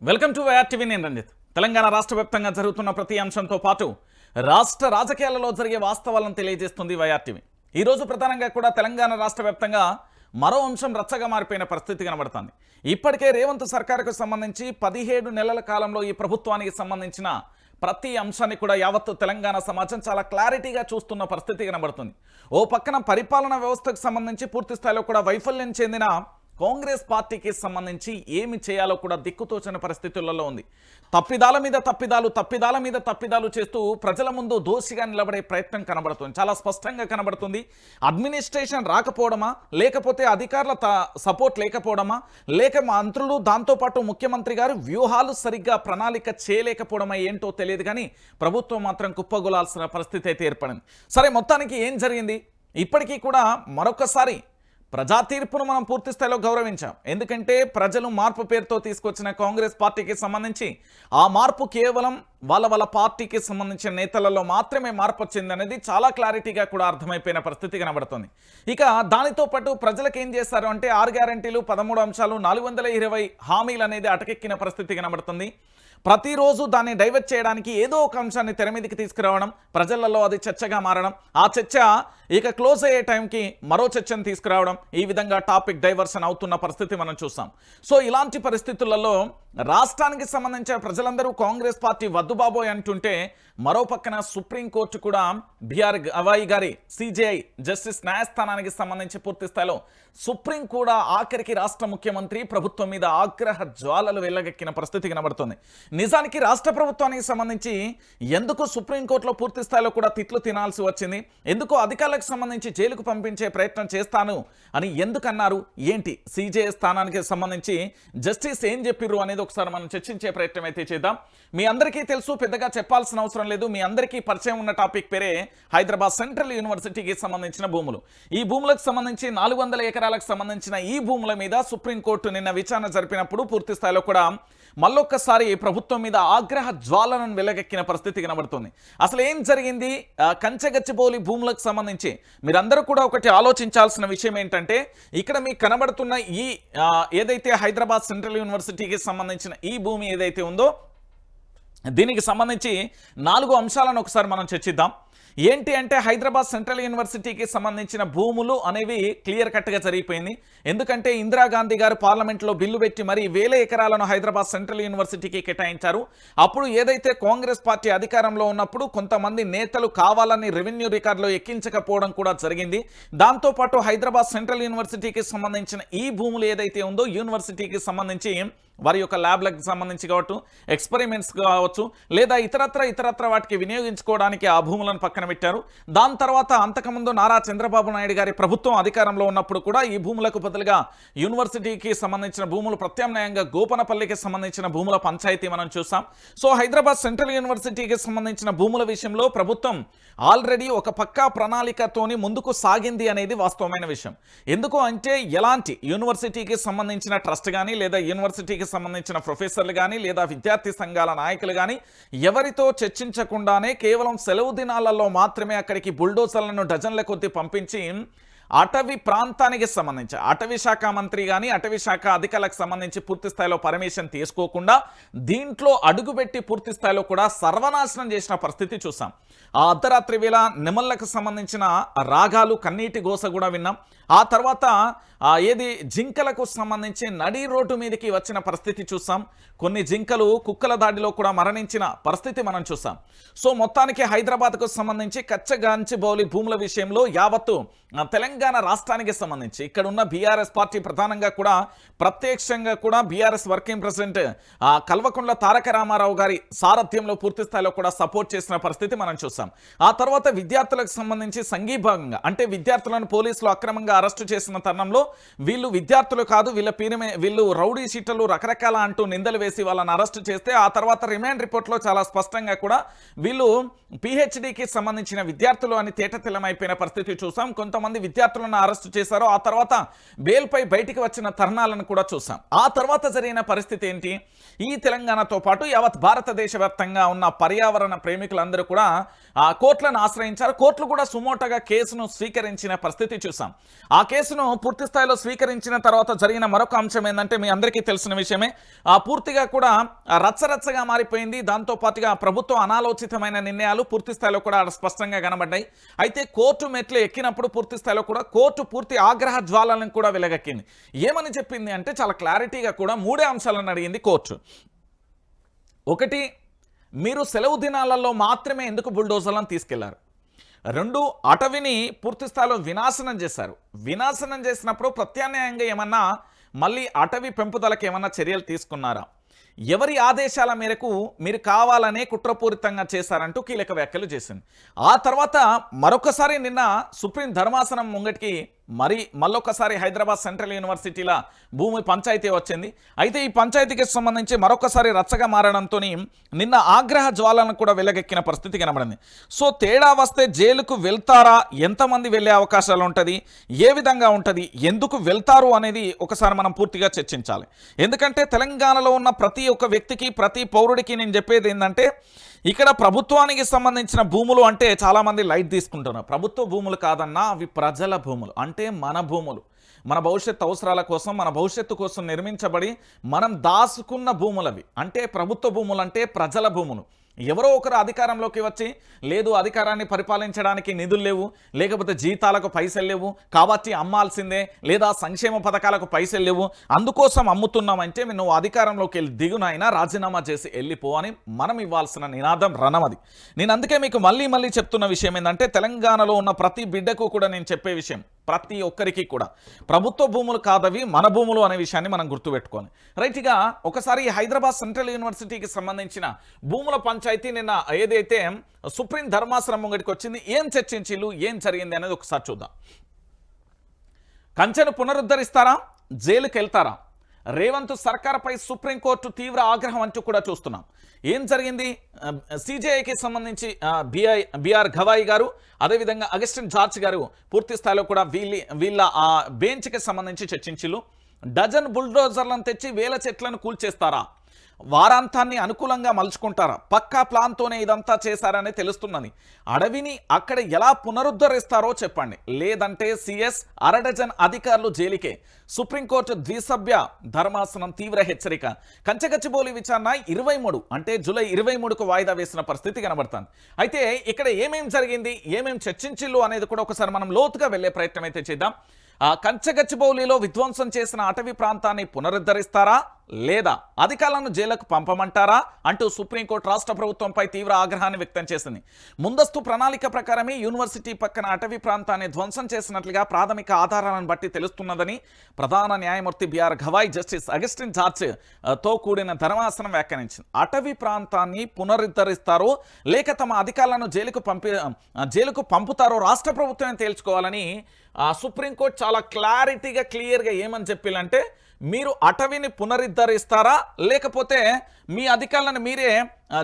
Welcome to YR TV. నేను రంజిత్. తెలంగాణ రాష్ట్ర వ్యాప్తంగా జరుగుతున్న ప్రతి అంశంతో పాటు రాష్ట్ర రాజకీయాలలో జరిగే వాస్తవాలను తెలియజేస్తుంది వైఆర్ టీవీ. ఈరోజు ప్రధానంగా కూడా తెలంగాణ రాష్ట్ర వ్యాప్తంగా మరో అంశం రచ్చగా మారిపోయిన పరిస్థితి కనబడుతుంది. ఇప్పటికే రేవంత్ సర్కారుకు సంబంధించి 17 నెలల కాలంలో ఈ ప్రభుత్వానికి సంబంధించిన ప్రతి అంశాన్ని కూడా యావత్తు తెలంగాణ సమాజం చాలా క్లారిటీగా చూస్తున్న పరిస్థితి కనబడుతుంది. ఓ పక్కన పరిపాలనా వ్యవస్థకు సంబంధించి పూర్తి స్థాయిలో కూడా వైఫల్యం చెందిన కాంగ్రెస్ పార్టీకి సంబంధించి ఏమి చేయాలో కూడా దిక్కుతోచని పరిస్థితులలో ఉంది. తప్పిదాల మీద తప్పిదాలు చేస్తూ ప్రజల ముందు దోషిగా నిలబడే ప్రయత్నం కనబడుతుంది. చాలా స్పష్టంగా కనబడుతుంది. అడ్మినిస్ట్రేషన్ రాకపోవడమా, లేకపోతే అధికారుల సపోర్ట్ లేకపోవడమా, లేక మంత్రులు దాంతోపాటు ముఖ్యమంత్రి గారు వ్యూహాలు సరిగ్గా ప్రణాళిక చేయలేకపోవడమా ఏంటో తెలియదు, కానీ ప్రభుత్వం మాత్రం కుప్పగొలాల్సిన పరిస్థితి అయితే ఏర్పడింది. సరే, మొత్తానికి ఏం జరిగింది? ఇప్పటికీ కూడా మరొకసారి ప్రజా తీర్పును మనం పూర్తి స్థాయిలో గౌరవించాం. ఎందుకంటే ప్రజలు మార్పు పేరుతో తీసుకొచ్చిన కాంగ్రెస్ పార్టీకి సంబంధించి ఆ మార్పు కేవలం వాళ్ళ పార్టీకి సంబంధించిన నేతలలో మాత్రమే మార్పు వచ్చింది అనేది చాలా క్లారిటీగా కూడా అర్థమైపోయిన పరిస్థితి కనబడుతుంది. ఇక దానితో పాటు ప్రజలకు ఏం చేస్తారు అంటే 6 గ్యారంటీలు, 13 అంశాలు, 420 హామీలు అనేది అటకెక్కిన పరిస్థితి కనబడుతుంది. ప్రతిరోజు దాన్ని డైవర్ట్ చేయడానికి ఏదో ఒక అంశాన్ని తెర మీదకి తీసుకురావడం, ప్రజలలో అది చర్చగా మారడం, ఆ చర్చ ఇక క్లోజ్ అయ్యే టైంకి మరో చర్చను తీసుకురావడం, ఈ విధంగా టాపిక్ డైవర్షన్ అవుతున్న పరిస్థితి మనం చూస్తాం. సో ఇలాంటి పరిస్థితులలో రాష్ట్రానికి సంబంధించిన ప్రజలందరూ కాంగ్రెస్ పార్టీ వద్దు బాబోయ్ అంటుంటే, మరో పక్కన సుప్రీంకోర్టు కూడా బిఆర్ గవాయి గారి సిజేఐ జస్టిస్ న్యాయస్థానానికి సంబంధించి పూర్తి స్థాయిలో సుప్రీం కూడా ఆఖరికి రాష్ట్ర ముఖ్యమంత్రి ప్రభుత్వం మీద ఆగ్రహ జ్వాలలు వెళ్ళగెక్కిన పరిస్థితి కనబడుతుంది. నిజానికి రాష్ట్ర ప్రభుత్వానికి సంబంధించి ఎందుకు సుప్రీంకోర్టులో పూర్తి స్థాయిలో కూడా తిట్లు తినాల్సి వచ్చింది, ఎందుకు అధికారులకు సంబంధించి జైలుకు పంపించే ప్రయత్నం చేస్తాను అని ఎందుకన్నారు, ఏంటి సిజేఐ స్థానానికి సంబంధించి జస్టిస్ ఏం చెప్పిర్రు అనేది ఒకసారి మనం చర్చించే ప్రయత్నం అయితే చేద్దాం. మీ అందరికీ తెలుసు, పెద్దగా చెప్పాల్సిన అవసరం లేదు, మీ అందరికీ పరిచయం ఉన్న టాపిక్ పేరే హైదరాబాద్ సెంట్రల్ యూనివర్సిటీకి సంబంధించిన భూములు. ఈ భూములకు సంబంధించి 400 ఎకరాలకు సంబంధించిన ఈ భూముల మీద సుప్రీంకోర్టు నిన్న విచారణ జరిపినప్పుడు పూర్తి స్థాయిలో కూడా మళ్ళొక్కసారి ప్రభుత్వం మీద ఆగ్రహ జ్వాలను వెలగెక్కిన పరిస్థితి కనబడుతుంది. అసలు ఏం జరిగింది? కంచెగచ్చిబౌలి భూములకు సంబంధించి మీరందరూ కూడా ఒకటి ఆలోచించాల్సిన విషయం ఏంటంటే, ఇక్కడ మీకు కనబడుతున్న ఈ ఏదైతే హైదరాబాద్ సెంట్రల్ యూనివర్సిటీకి సంబంధించిన ఈ భూమి ఏదైతే ఉందో, దీనికి సంబంధించి 4 అంశాలను ఒకసారి మనం చర్చిద్దాం. ఏంటి అంటే, హైదరాబాద్ సెంట్రల్ యూనివర్సిటీకి సంబంధించిన భూములు అనేవి క్లియర్ కట్గా జరిగిపోయింది. ఎందుకంటే ఇందిరాగాంధీ గారు పార్లమెంట్లో బిల్లు పెట్టి మరి 1000 ఎకరాలను హైదరాబాద్ సెంట్రల్ యూనివర్సిటీకి కేటాయించారు. అప్పుడు ఏదైతే కాంగ్రెస్ పార్టీ అధికారంలో ఉన్నప్పుడు కొంతమంది నేతలు కావాలని రెవెన్యూ రికార్డులో ఎక్కించకపోవడం కూడా జరిగింది. దాంతోపాటు హైదరాబాద్ సెంట్రల్ యూనివర్సిటీకి సంబంధించిన ఈ భూములు ఏదైతే ఉందో, యూనివర్సిటీకి సంబంధించి వారి యొక్క ల్యాబ్లకు సంబంధించి కావచ్చు, ఎక్స్పెరిమెంట్స్ కావచ్చు, లేదా ఇతరత్ర వాటికి వినియోగించుకోవడానికి ఆ భూములను పక్కన పెట్టారు. దాని తర్వాత అంతకుముందు నారా చంద్రబాబు నాయుడు గారి ప్రభుత్వం అధికారంలో ఉన్నప్పుడు కూడా ఈ భూములకు బదులుగా యూనివర్సిటీకి సంబంధించిన భూములు, ప్రత్యామ్నాయంగా గోపనపల్లికి సంబంధించిన భూముల పంచాయతీ మనం చూసాం. సో హైదరాబాద్ సెంట్రల్ యూనివర్సిటీకి సంబంధించిన భూముల విషయంలో ప్రభుత్వం ఆల్రెడీ ఒక పక్కా ప్రణాళికతోని ముందుకు సాగింది అనేది వాస్తవమైన విషయం. ఎందుకు అంటే, ఎలాంటి యూనివర్సిటీకి సంబంధించిన ట్రస్ట్ కానీ, లేదా యూనివర్సిటీకి సంబంధించిన ప్రొఫెసర్లు కానీ, లేదా విద్యార్థి సంఘాల నాయకులు కానీ ఎవరితో చర్చించకుండానే కేవలం సెలవు దినాలలో మాత్రమే అక్కడికి బుల్డోజర్లను డజన్ల కొద్దీ పంపించి అటవీ ప్రాంతానికి సంబంధించి అటవీ శాఖ మంత్రి కానీ, అటవీ శాఖ అధికారులకు సంబంధించి పూర్తి స్థాయిలో పర్మిషన్ తీసుకోకుండా దీంట్లో అడుగుపెట్టి పూర్తి స్థాయిలో కూడా సర్వనాశనం చేసిన పరిస్థితి చూసాం. ఆ అర్ధరాత్రి వేళ నెమళ్లకు సంబంధించిన రాగాలు, కన్నీటి గోస కూడా విన్నాం. ఆ తర్వాత ఏది జింకలకు సంబంధించి నడి రోడ్డు మీదకి వచ్చిన పరిస్థితి చూసాం. కొన్ని జింకలు కుక్కల దాడిలో కూడా మరణించిన పరిస్థితి మనం చూసాం. సో మొత్తానికి హైదరాబాద్కు సంబంధించి కచ్చగాంచిబౌలి భూముల విషయంలో యావత్తు తెలంగాణ రాష్ట్రానికి సంబంధించి ఇక్కడ ఉన్న బీఆర్ఎస్ పార్టీ ప్రధానంగా కూడా ప్రత్యక్షంగా కూడా BRS working president Kalvakuntla Taraka Ramarao గారి సారథ్యంలో పూర్తి స్థాయిలో కూడా సపోర్ట్ చేసిన పరిస్థితి మనం చూసాం. ఆ తర్వాత విద్యార్థులకు సంబంధించి సంఘీభాగంగా, అంటే విద్యార్థులను పోలీసులు అక్రమంగా అరెస్టు చేసిన తరుణంలో వీళ్ళు విద్యార్థులు కాదు, వీళ్ళు రౌడీ షీటర్లు రకరకాల అంటూ నిందలు వేసి వాళ్ళని అరెస్టు చేస్తే, ఆ తర్వాత రిమాండ్ రిపోర్ట్లో చాలా స్పష్టంగా కూడా వీళ్ళు పిహెచ్డికి సంబంధించిన విద్యార్థులు అని తేటతెల్లమైపోయిన పరిస్థితి చూసాం. కొంతమంది విద్యార్థులను అరెస్టు చేశారు. ఆ తర్వాత బెయిల్పై బయటికి వచ్చిన తరుణాలను కూడా చూసాం. ఆ తర్వాత జరిగిన పరిస్థితి ఏంటి? ఈ తెలంగాణతో పాటు యావత్ భారతదేశ వ్యాప్తంగా ఉన్న పర్యావరణ ప్రేమికులందరూ కూడా కోర్టులను ఆశ్రయించారు. కోర్టులు కూడా సుమోటోగా కేసును స్వీకరించిన పరిస్థితి చూసాం. ఆ కేసును పూర్తి స్థాయిలో స్వీకరించిన తర్వాత జరిగిన మరొక అంశం ఏంటంటే మీ అందరికీ తెలిసిన విషయమే, పూర్తిగా కూడా రచ్చరచ్చగా మారిపోయింది. దాంతో పాటుగా ప్రభుత్వం అనాలోచితమైన నిర్ణయాలు పూర్తి స్థాయిలో కూడా స్పష్టంగా కనబడ్డాయి. అయితే కోర్టు మెట్లు ఎక్కినప్పుడు పూర్తి స్థాయిలో కూడా కోర్టు పూర్తి ఆగ్రహ జ్వాలను కూడా వెలగక్కింది. ఏమని చెప్పింది అంటే చాలా క్లారిటీగా కూడా 3 అంశాలను అడిగింది కోర్టు. ఒకటి, మీరు సెలవు దినాలలో మాత్రమే ఎందుకు బుల్డోజర్లను తీసుకెళ్లారు? 2, అటవీని పూర్తి స్థాయిలో వినాశనం చేశారు. వినాశనం చేసినప్పుడు ప్రత్యామ్నాయంగా ఏమన్నా మళ్ళీ అటవీ పెంపుదలకు ఏమన్నా చర్యలు తీసుకున్నారా? ఎవరి ఆదేశాల మేరకు మీరు కావాలనే కుట్రపూరితంగా చేశారంటూ కీలక వ్యాఖ్యలు చేసింది. ఆ తర్వాత మరొకసారి నిన్న సుప్రీం ధర్మాసనం ముంగటికి మళ్ళొకసారి హైదరాబాద్ సెంట్రల్ యూనివర్సిటీల భూమి పంచాయతీ వచ్చింది. అయితే ఈ పంచాయతీకి సంబంధించి మరొకసారి రచ్చగా మారడంతో నిన్న ఆగ్రహ జ్వాలను కూడా వెలగెక్కిన పరిస్థితి కనబడింది. సో తేడా వస్తే జైలుకు వెళ్తారా? ఎంతమంది వెళ్ళే అవకాశాలు ఉంటుంది? ఏ విధంగా ఉంటుంది? ఎందుకు వెళ్తారు అనేది ఒకసారి మనం పూర్తిగా చర్చించాలి. ఎందుకంటే తెలంగాణలో ఉన్న ప్రతి ఒక్క వ్యక్తికి, ప్రతి పౌరుడికి నేను చెప్పేది ఏంటంటే, ఇక్కడ ప్రభుత్వానికి సంబంధించిన భూములు అంటే చాలామంది లైట్ తీసుకుంటున్నారు. ప్రభుత్వ భూములు కాదన్నా అవి ప్రజల భూములు, అంటే మన భూములు. మన భవిష్యత్తు అవసరాల కోసం, మన భవిష్యత్తు కోసం నిర్మించబడి మనం దాచుకున్న భూములవి. అంటే ప్రభుత్వ భూములు అంటే ప్రజల భూములు. ఎవరో ఒకరు అధికారంలోకి వచ్చి, లేదు అధికారాన్ని పరిపాలించడానికి నిధులు లేవు, లేకపోతే జీతాలకు పైసలు లేవు కాబట్టి అమ్మాల్సిందే, లేదా సంక్షేమ పథకాలకు పైసలు లేవు అందుకోసం అమ్ముతున్నామంటే నువ్వు అధికారంలోకి వెళ్ళి దిగునైనా రాజీనామా చేసి వెళ్ళిపో అని మనం ఇవ్వాల్సిన నినాదం రణమది. నేను అందుకే మీకు మళ్ళీ చెప్తున్న విషయం ఏంటంటే, తెలంగాణలో ఉన్న ప్రతి బిడ్డకు కూడా నేను చెప్పే విషయం, ప్రతి ఒక్కరికి కూడా ప్రభుత్వ భూములు కాదవి మన భూములు అనే విషయాన్ని మనం గుర్తుపెట్టుకోవాలి. రైట్గా ఒకసారి హైదరాబాద్ సెంట్రల్ యూనివర్సిటీకి సంబంధించిన భూముల పంచాయతీ నిన్న ఏదైతే సుప్రీం ధర్మాసనం ముంగడికి వచ్చింది, ఏం చర్చించిలు, ఏం జరిగింది అనేది ఒకసారి చూద్దాం. కంచెను పునరుద్ధరిస్తారా? జైలుకి వెళ్తారా? రేవంత్ సర్కార్పై సుప్రీంకోర్టు తీవ్ర ఆగ్రహం అంటూ కూడా చూస్తున్నాం. ఏం జరిగింది? సిజేఐకి సంబంధించి బిఆర్ గవాయి గారు, అదేవిధంగా అగస్టిన్ జార్జ్ గారు పూర్తి స్థాయిలో కూడా వీళ్ళ ఆ బెంచ్కి సంబంధించి చర్చించిలు. డజన్ బుల్డోజర్లను తెచ్చి వేల చెట్లను కూల్చేస్తారా? వారాంతాన్ని అనుకూలంగా మలుచుకుంటారా? పక్కా ప్లాన్తోనే ఇదంతా చేశారని తెలుస్తున్నది. అడవిని అక్కడ ఎలా పునరుద్ధరిస్తారో చెప్పండి, లేదంటే సిఎస్ అరడజన్ అధికారులు జైలుకే. సుప్రీంకోర్టు ద్విసభ్య ధర్మాసనం తీవ్ర హెచ్చరిక. కంచగచ్చిబౌలి విచారణ 23 అంటే జూలై 23కు వాయిదా వేసిన పరిస్థితి కనబడుతుంది. అయితే ఇక్కడ ఏమేం జరిగింది, ఏమేం చర్చించిల్లు అనేది కూడా ఒకసారి మనం లోతుగా వెళ్లే ప్రయత్నం అయితే చేద్దాం. కంచగచ్చిబౌలిలో విధ్వంసం చేసిన అటవీ ప్రాంతాన్ని పునరుద్ధరిస్తారా, లేదా అధికారులను జైలుకు పంపమంటారా అంటూ సుప్రీంకోర్టు రాష్ట్ర ప్రభుత్వంపై తీవ్ర ఆగ్రహాన్ని వ్యక్తం చేసింది. ముందస్తు ప్రణాళిక ప్రకారమే యూనివర్సిటీ పక్కన అటవీ ప్రాంతాన్ని ధ్వంసం చేసినట్లుగా ప్రాథమిక ఆధారాలను బట్టి తెలుస్తున్నదని ప్రధాన న్యాయమూర్తి బిఆర్ గవాయ్, జస్టిస్ అగస్టిన్ జార్జ్ తో కూడిన ధర్మాసనం వ్యాఖ్యానించింది. అటవీ ప్రాంతాన్ని పునరుద్ధరిస్తారో లేక తమ అధికారులను జైలుకు పంపుతారో రాష్ట్ర ప్రభుత్వమే తేల్చుకోవాలని సుప్రీంకోర్టు చాలా క్లారిటీగా క్లియర్గా ఏమని చెప్పిలంటే, మీరు అటవీని పునరుద్ధరిస్తారా లేకపోతే మీ అధికారులను మీరే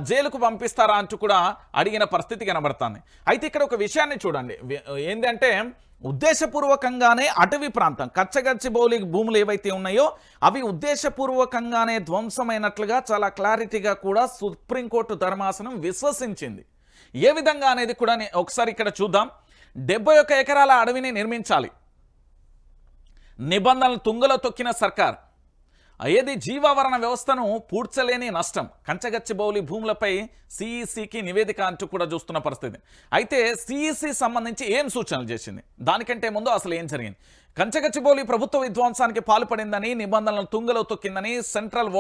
జైలుకు పంపిస్తారా అంటూ కూడా అడిగిన పరిస్థితి కనబడుతుంది. అయితే ఇక్కడ ఒక విషయాన్ని చూడండి, ఏంటంటే ఉద్దేశపూర్వకంగానే అటవీ ప్రాంతం కచ్చగచ్చిబౌలి భూములు ఏవైతే ఉన్నాయో అవి ఉద్దేశపూర్వకంగానే ధ్వంసమైనట్లుగా చాలా క్లారిటీగా కూడా సుప్రీంకోర్టు ధర్మాసనం విశ్వసించింది. ఏ విధంగా అనేది కూడా ఒకసారి ఇక్కడ చూద్దాం. 71 ఎకరాల అడవిని నిర్మించాలి, నిబంధనలు తుంగలో తొక్కిన సర్కార్. ఏది జీవావరణ వ్యవస్థను పూడ్చలేని నష్టం. కంచగచ్చిబౌలి భూములపై సిఈసికి నివేదిక అంటూ కూడా చూస్తున్న పరిస్థితి. అయితే సిఈసి సంబంధించి ఏం సూచనలు చేసింది, దానికంటే ముందు అసలు ఏం జరిగింది? కంచగచ్చిబౌలి ప్రభుత్వ విధ్వంసానికి పాల్పడిందని, నిబంధనలను తుంగలో తొక్కిందని సెంట్రల్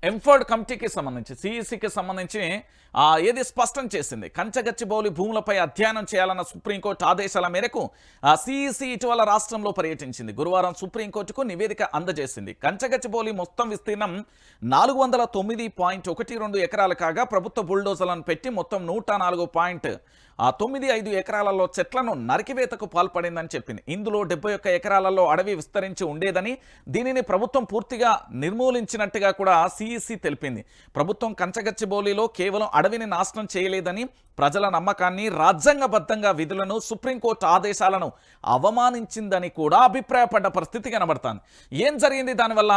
ఎంఫర్డ్ కమిటీకి సంబంధించి సిఈసికి సంబంధించి ఏది స్పష్టం చేసింది. కంచగచ్చిబౌలి భూములపై అధ్యయనం చేయాలన్న సుప్రీంకోర్టు ఆదేశాల మేరకు సిఈసి ఇటీవల రాష్ట్రంలో పర్యటించింది. గురువారం సుప్రీంకోర్టుకు నివేదిక అందజేసింది. కంచగచ్చిబౌలి మొత్తం విస్తీర్ణం 409.12 ఎకరాలు కాగా ప్రభుత్వ బుల్డోజర్లను పెట్టి మొత్తం 104.95 ఎకరాలలో చెట్లను నరికివేతకు పాల్పడిందని చెప్పింది. ఇందులో 71 ఎకరాలలో అడవి విస్తరించి ఉండేదని, దీనిని ప్రభుత్వం పూర్తిగా నిర్మూలించినట్టుగా కూడా సిఈసి తెలిపింది. ప్రభుత్వం కంచగచ్చిబౌలిలో కేవలం అడవిని నాశనం చేయలేదని ప్రజల నమ్మకాన్ని, రాజ్యాంగబద్ధంగా విధులను, సుప్రీంకోర్టు ఆదేశాలను అవమానించిందని కూడా అభిప్రాయపడ్డ పరిస్థితి కనబడుతుంది. ఏం జరిగింది దానివల్ల?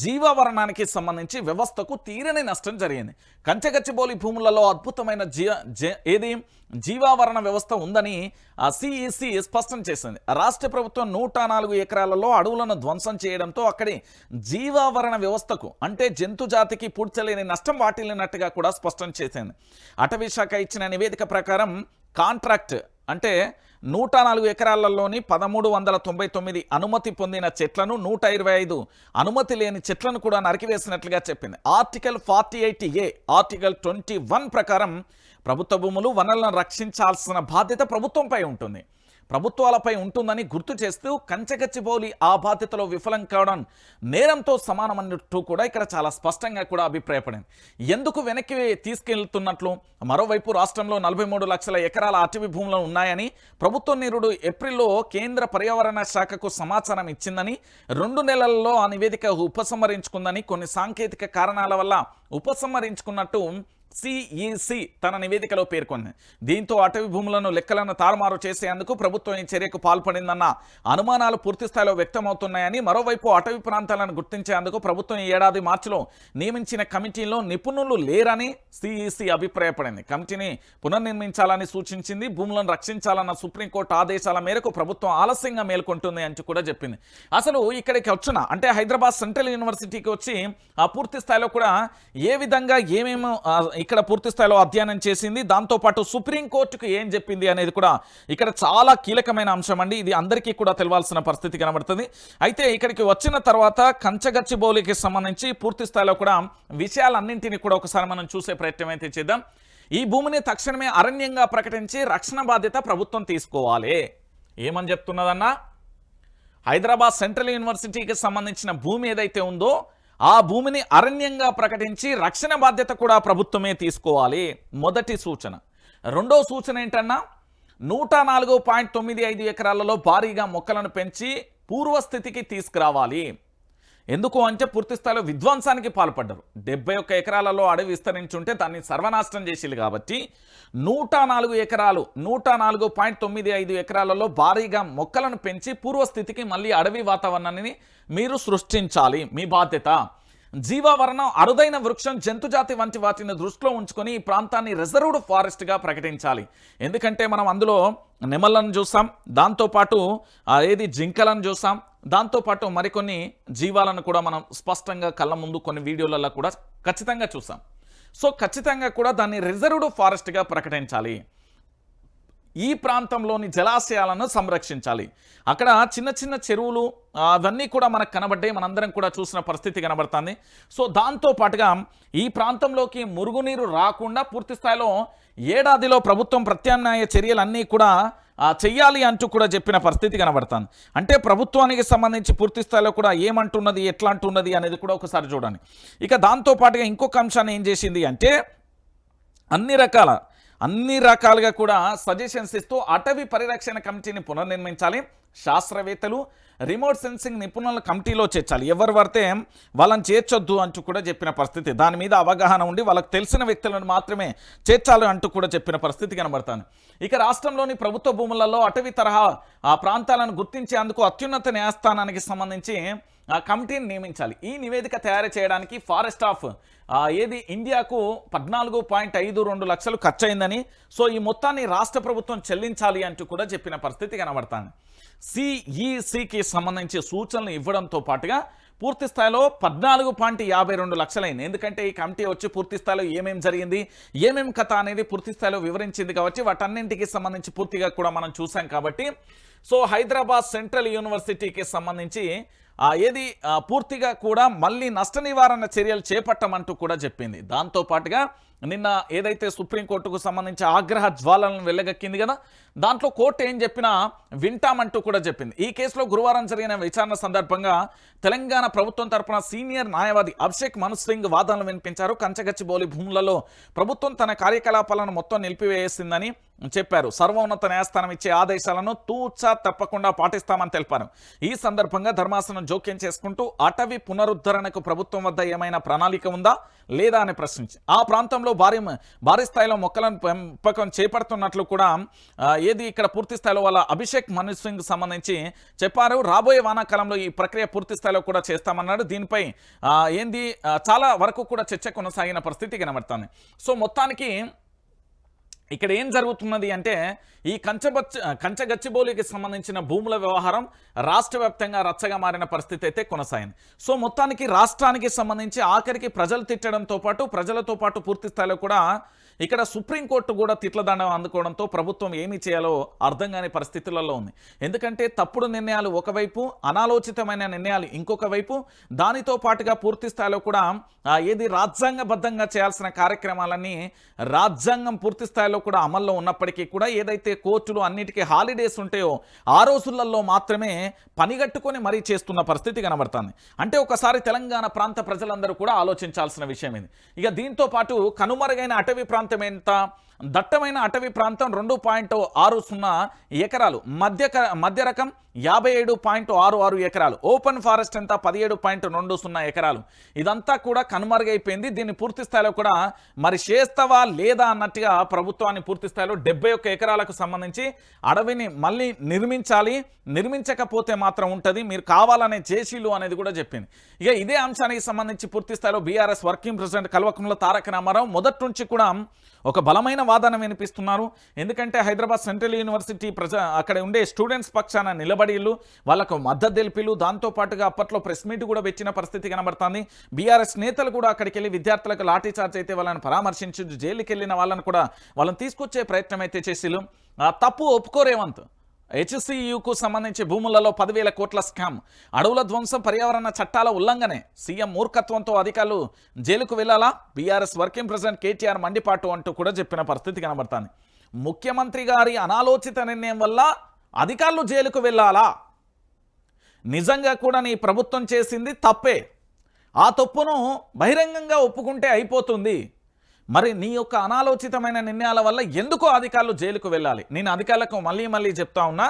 జీవావరణానికి సంబంధించి వ్యవస్థకు తీరని నష్టం జరిగింది. కంచగచ్చిబౌలి భూములలో అద్భుతమైన జీవావరణ వ్యవస్థ ఉందని సిఈసి స్పష్టం చేసింది. రాష్ట్ర ప్రభుత్వం 104 ఎకరాలలో అడవులను ధ్వంసం చేయడంతో అక్కడి జీవావరణ వ్యవస్థకు అంటే జంతు జాతికి పూడ్చలేని నష్టం వాటిల్లినట్టుగా కూడా స్పష్టం చేసింది. అటవీ శాఖ ఇచ్చిన నివేదిక ప్రకారం కాంట్రాక్ట్ అంటే 104 ఎకరాలలోని 1399 అనుమతి పొందిన చెట్లను, 125 అనుమతి లేని చెట్లను కూడా నరికివేసినట్లుగా చెప్పింది. ఆర్టికల్ 48A, ఆర్టికల్ 21 ప్రకారం ప్రభుత్వ భూములు, వనరులను రక్షించాల్సిన బాధ్యత ప్రభుత్వంపై ఉంటుంది, ప్రభుత్వాలపై ఉంటుందని గుర్తు చేస్తూ కంచగచ్చిబౌలి ఆ బాధ్యతలో విఫలం కావడం నేరంతో సమానమన్నట్టు కూడా ఇక్కడ చాలా స్పష్టంగా కూడా అభిప్రాయపడింది. ఎందుకు వెనక్కి తీసుకెళ్తున్నట్లు? మరోవైపు రాష్ట్రంలో 43 లక్షల ఎకరాల అటవీ భూములు ఉన్నాయని ప్రభుత్వ నిరుడు ఏప్రిల్లో కేంద్ర పర్యావరణ శాఖకు సమాచారం ఇచ్చిందని, 2 నెలల్లో ఆ నివేదిక ఉపసంహరించుకుందని, కొన్ని సాంకేతిక కారణాల వల్ల ఉపసంహరించుకున్నట్టు సిఈసి తన నివేదికలో పేర్కొంది. దీంతో అటవీ భూములను లెక్కలను తారుమారు చేసేందుకు ప్రభుత్వం ఈ చర్యకు పాల్పడిందన్న అనుమానాలు పూర్తిస్థాయిలో వ్యక్తమవుతున్నాయని, మరోవైపు అటవీ ప్రాంతాలను గుర్తించేందుకు ప్రభుత్వం ఈ ఏడాది మార్చిలో నియమించిన కమిటీలో నిపుణులు లేరని సిఈసి అభిప్రాయపడింది. కమిటీని పునర్నిర్మించాలని సూచించింది. భూములను రక్షించాలన్న సుప్రీంకోర్టు ఆదేశాల మేరకు ప్రభుత్వం ఆలస్యంగా మేల్కొంటుంది అని కూడా చెప్పింది. అసలు ఇక్కడికి వచ్చిన అంటే హైదరాబాద్ సెంట్రల్ యూనివర్సిటీకి వచ్చి ఆ పూర్తి స్థాయిలో కూడా ఏ విధంగా ఏమేమో ఇక్కడ పూర్తి స్థాయిలో అధ్యయనం చేసింది, దాంతోపాటు సుప్రీంకోర్టుకు ఏం చెప్పింది అనేది కూడా ఇక్కడ చాలా కీలకమైన అంశం అండి. ఇది అందరికీ కూడా తెలవాల్సిన పరిస్థితి కనబడుతుంది. అయితే ఇక్కడికి వచ్చిన తర్వాత కంచగచ్చిబౌలికి సంబంధించి పూర్తి స్థాయిలో కూడా విషయాలన్నింటినీ కూడా ఒకసారి మనం చూసే ప్రయత్నం అయితే చేద్దాం. ఈ భూమిని తక్షణమే అరణ్యంగా ప్రకటించి రక్షణ బాధ్యత ప్రభుత్వం తీసుకోవాలి. ఏమని చెప్తున్నదన్నా? హైదరాబాద్ సెంట్రల్ యూనివర్సిటీకి సంబంధించిన భూమి ఏదైతే ఉందో ఆ భూమిని అరణ్యంగా ప్రకటించి రక్షణ బాధ్యత కూడా ప్రభుత్వమే తీసుకోవాలి. మొదటి సూచన. రెండో సూచన ఏంటన్నా? 104.95 ఎకరాలలో భారీగా మొక్కలను పెంచి పూర్వస్థితికి తీసుకురావాలి. ఎందుకు అంటే పూర్తి స్థాయిలో విధ్వంసానికి పాల్పడ్డారు. 71 ఎకరాలలో అడవి విస్తరించుంటే దాన్ని సర్వనాశనం చేసిల్లు కాబట్టి 104 ఎకరాలు 104.95 ఎకరాలలో భారీగా మొక్కలను పెంచి పూర్వస్థితికి మళ్ళీ అడవి వాతావరణాన్ని మీరు సృష్టించాలి. మీ బాధ్యత. జీవావరణం, అరుదైన వృక్షం, జంతుజాతి వంటి వాటిని దృష్టిలో ఉంచుకొని ఈ ప్రాంతాన్ని రిజర్వ్డ్ ఫారెస్ట్గా ప్రకటించాలి. ఎందుకంటే మనం అందులో నెమళ్ళను చూసాం, దాంతోపాటు జింకలను చూసాం, దాంతోపాటు మరికొన్ని జీవాలను కూడా మనం స్పష్టంగా కళ్ళ ముందు కొన్ని వీడియోలలో కూడా ఖచ్చితంగా చూసాం. సో ఖచ్చితంగా కూడా దాన్ని రిజర్వ్డ్ ఫారెస్ట్గా ప్రకటించాలి. ఈ ప్రాంతంలోని జలాశయాలను సంరక్షించాలి. అక్కడ చిన్న చిన్న చెరువులు అవన్నీ కూడా మనకు కనబడ్డాయి, మనందరం కూడా చూసిన పరిస్థితి కనబడుతుంది. సో దాంతోపాటుగా ఈ ప్రాంతంలోకి మురుగునీరు రాకుండా పూర్తి స్థాయిలో ఏడాదిలో ప్రభుత్వం ప్రత్యామ్నాయ చర్యలన్నీ కూడా చెయ్యాలి అంటూ కూడా చెప్పిన పరిస్థితి కనబడుతుంది. అంటే ప్రభుత్వానికి సంబంధించి పూర్తి స్థాయిలో కూడా ఏమంటున్నది, ఎట్లా అంటున్నది అనేది కూడా ఒకసారి చూడండి. ఇక దాంతోపాటుగా ఇంకొక అంశాన్ని ఏం చేసింది అంటే అన్ని రకాలుగా కూడా సజెషన్స్ ఇస్తూ అటవీ పరిరక్షణ కమిటీని పునర్నిర్మించాలి. శాస్త్రవేత్తలు, రిమోట్ సెన్సింగ్ నిపుణుల కమిటీలో చేర్చాలి. ఎవరు పడితే వాళ్ళని చేర్చొద్దు అంటూ కూడా చెప్పిన పరిస్థితి. దాని మీద అవగాహన ఉండి వాళ్ళకు తెలిసిన వ్యక్తులను మాత్రమే చేర్చాలి అంటూ కూడా చెప్పిన పరిస్థితి కనబడుతుంది. ఇక రాష్ట్రంలోని ప్రభుత్వ భూములలో అటవీ తరహా ప్రాంతాలను గుర్తించేందుకు అత్యున్నత న్యాయస్థానానికి సంబంధించి కమిటీని నియమించాలి. ఈ నివేదిక తయారు చేయడానికి ఫారెస్ట్ ఆఫ్ ఇండియాకు 14.52 లక్షలు ఖర్చు అయిందని, సో ఈ మొత్తాన్ని రాష్ట్ర ప్రభుత్వం చెల్లించాలి అంటూ కూడా చెప్పిన పరిస్థితి కనబడుతుంది. సిఈసికి సంబంధించి సూచనలు ఇవ్వడంతో పాటుగా పూర్తి స్థాయిలో 14.52 లక్షలైంది. ఎందుకంటే ఈ కమిటీ వచ్చి పూర్తి స్థాయిలో ఏమేం జరిగింది, ఏమేం కథ అనేది పూర్తి స్థాయిలో వివరించింది కాబట్టి వాటన్నింటికి సంబంధించి పూర్తిగా కూడా మనం చూసాం కాబట్టి సో హైదరాబాద్ సెంట్రల్ యూనివర్సిటీకి సంబంధించి పూర్తిగా కూడా మళ్ళీ నష్ట నివారణ చర్యలు చేపట్టమంటూ కూడా చెప్పింది. దాంతోపాటుగా నిన్న ఏదైతే సుప్రీంకోర్టుకు సంబంధించి ఆగ్రహ జ్వాలను వెళ్ళగక్కింది కదా, దాంట్లో కోర్టు ఏం చెప్పినా వింటామంటూ కూడా చెప్పింది. ఈ కేసులో గురువారం జరిగిన విచారణ సందర్భంగా తెలంగాణ ప్రభుత్వం తరపున సీనియర్ న్యాయవాది అభిషేక్ మను సింగ్ వాదనలు వినిపించారు. కంచగచ్చిబౌలి భూములలో ప్రభుత్వం తన కార్యకలాపాలను మొత్తం నిలిపివేసిందని చెప్పారు. సర్వోన్నత న్యాయస్థానం ఇచ్చే ఆదేశాలను తూచా తప్పకుండా పాటిస్తామని తెలిపారు. ఈ సందర్భంగా ధర్మాసనం జోక్యం చేసుకుంటూ అటవీ పునరుద్ధరణకు ప్రభుత్వం వద్ద ఏమైనా ప్రణాళిక ఉందా లేదా అని ప్రశ్నించి ఆ ప్రాంతంలో భారీ స్థాయిలో మొక్కలను పెంపకం చేపడుతున్నట్లు కూడా ఏది ఇక్కడ పూర్తి స్థాయిలో వాళ్ళ అభిషేక్ మను సింగ్ సంబంధించి చెప్పారు. రాబోయే వానాకాలంలో ఈ ప్రక్రియ పూర్తి స్థాయిలో కూడా చేస్తామన్నాడు. దీనిపై చాలా వరకు కూడా చర్చ కొనసాగిన పరిస్థితి కనబడుతుంది. సో మొత్తానికి ఇక్కడ ఏం జరుగుతున్నది అంటే ఈ కంచగచ్చిబౌలికి సంబంధించిన భూముల వ్యవహారం రాష్ట్ర వ్యాప్తంగా రచ్చగా మారిన పరిస్థితి అయితే కొనసాగింది. సో మొత్తానికి రాష్ట్రానికి సంబంధించి ఆఖరికి ప్రజలు తిట్టడంతో పాటు ప్రజలతో పాటు పూర్తి స్థాయిలో కూడా ఇక్కడ సుప్రీంకోర్టు కూడా తిట్లదండం అందుకోవడంతో ప్రభుత్వం ఏమి చేయాలో అర్థం కాని పరిస్థితులలో ఉంది. ఎందుకంటే తప్పుడు నిర్ణయాలు ఒకవైపు, అనాలోచితమైన నిర్ణయాలు ఇంకొక వైపు, దానితో పాటుగా పూర్తి స్థాయిలో కూడా ఏది రాజ్యాంగబద్ధంగా చేయాల్సిన కార్యక్రమాలన్నీ రాజ్యాంగం పూర్తి స్థాయిలో కూడా అమల్లో ఉన్నప్పటికీ కూడా ఏదైతే కోర్టులు అన్నిటికీ హాలిడేస్ ఉంటాయో ఆ రోజులలో మాత్రమే పనిగట్టుకొని మరీ చేస్తున్న పరిస్థితి కనబడుతుంది. అంటే ఒకసారి తెలంగాణ ప్రాంత ప్రజలందరూ కూడా ఆలోచించాల్సిన విషయం ఇది. ఇక దీంతో పాటు కనుమరుగైన అటవీ ప్రాంతం ఎంత, దట్టమైన అటవీ ప్రాంతం 2.60 ఎకరాలు, మధ్య రకం 57.66 ఎకరాలు, ఓపెన్ ఫారెస్ట్ ఎంత 17.20 ఎకరాలు. ఇదంతా కూడా కనుమరుగైపోయింది. దీన్ని పూర్తి స్థాయిలో కూడా మరి చేస్తావా లేదా అన్నట్టుగా ప్రభుత్వాన్ని పూర్తి స్థాయిలో 71 ఎకరాలకు సంబంధించి అడవిని మళ్ళీ నిర్మించాలి, నిర్మించకపోతే మాత్రం ఉంటుంది, మీరు కావాలనే జేసీలు అనేది కూడా చెప్పింది. ఇక ఇదే అంశానికి సంబంధించి పూర్తి స్థాయిలో BRS working president Kalvakuntla Taraka Ramarao మొదటి నుంచి కూడా ఒక బలమైన వాదన వినిపిస్తున్నారు. ఎందుకంటే హైదరాబాద్ సెంట్రల్ యూనివర్సిటీ అక్కడ ఉండే స్టూడెంట్స్ పక్షాన నిలబడిళ్ళు, వాళ్ళకు మద్దతు తెలిపిలు, దాంతోపాటుగా అప్పట్లో ప్రెస్ మీట్ కూడా పెట్టిన పరిస్థితి కనబడుతుంది. బీఆర్ఎస్ నేతలు కూడా అక్కడికి వెళ్ళి విద్యార్థులకు లాఠీ చార్జ్ అయితే వాళ్ళని పరామర్శించి జైలుకి వెళ్ళిన వాళ్ళని కూడా వాళ్ళని తీసుకొచ్చే ప్రయత్నం అయితే చేసిళ్ళు. తప్పు ఒప్పుకోరేవంత్. హెచ్సియుకు సంబంధించి భూములలో 10,000 కోట్ల స్కామ్, అడవుల ధ్వంసం, పర్యావరణ చట్టాల ఉల్లంఘనే, సీఎం మూర్ఖత్వంతో అధికారులు జైలుకు వెళ్లాలా, బీఆర్ఎస్ వర్కింగ్ ప్రెసిడెంట్ కేటీఆర్ మండిపాటు అంటూ కూడా చెప్పిన పరిస్థితి కనబడుతుంది. ముఖ్యమంత్రి గారి అనాలోచిత నిర్ణయం వల్ల అధికారులు జైలుకు వెళ్ళాలా? నిజంగా కూడా నీ ప్రభుత్వం చేసింది తప్పే. ఆ తప్పును బహిరంగంగా ఒప్పుకుంటే అయిపోతుంది. మరి నీ యొక్క అనాలోచితమైన నిర్ణయాల వల్ల ఎందుకో అధికారులు జైలుకు వెళ్ళాలి? నేను అధికారులకు మళ్ళీ చెప్తా ఉన్నా,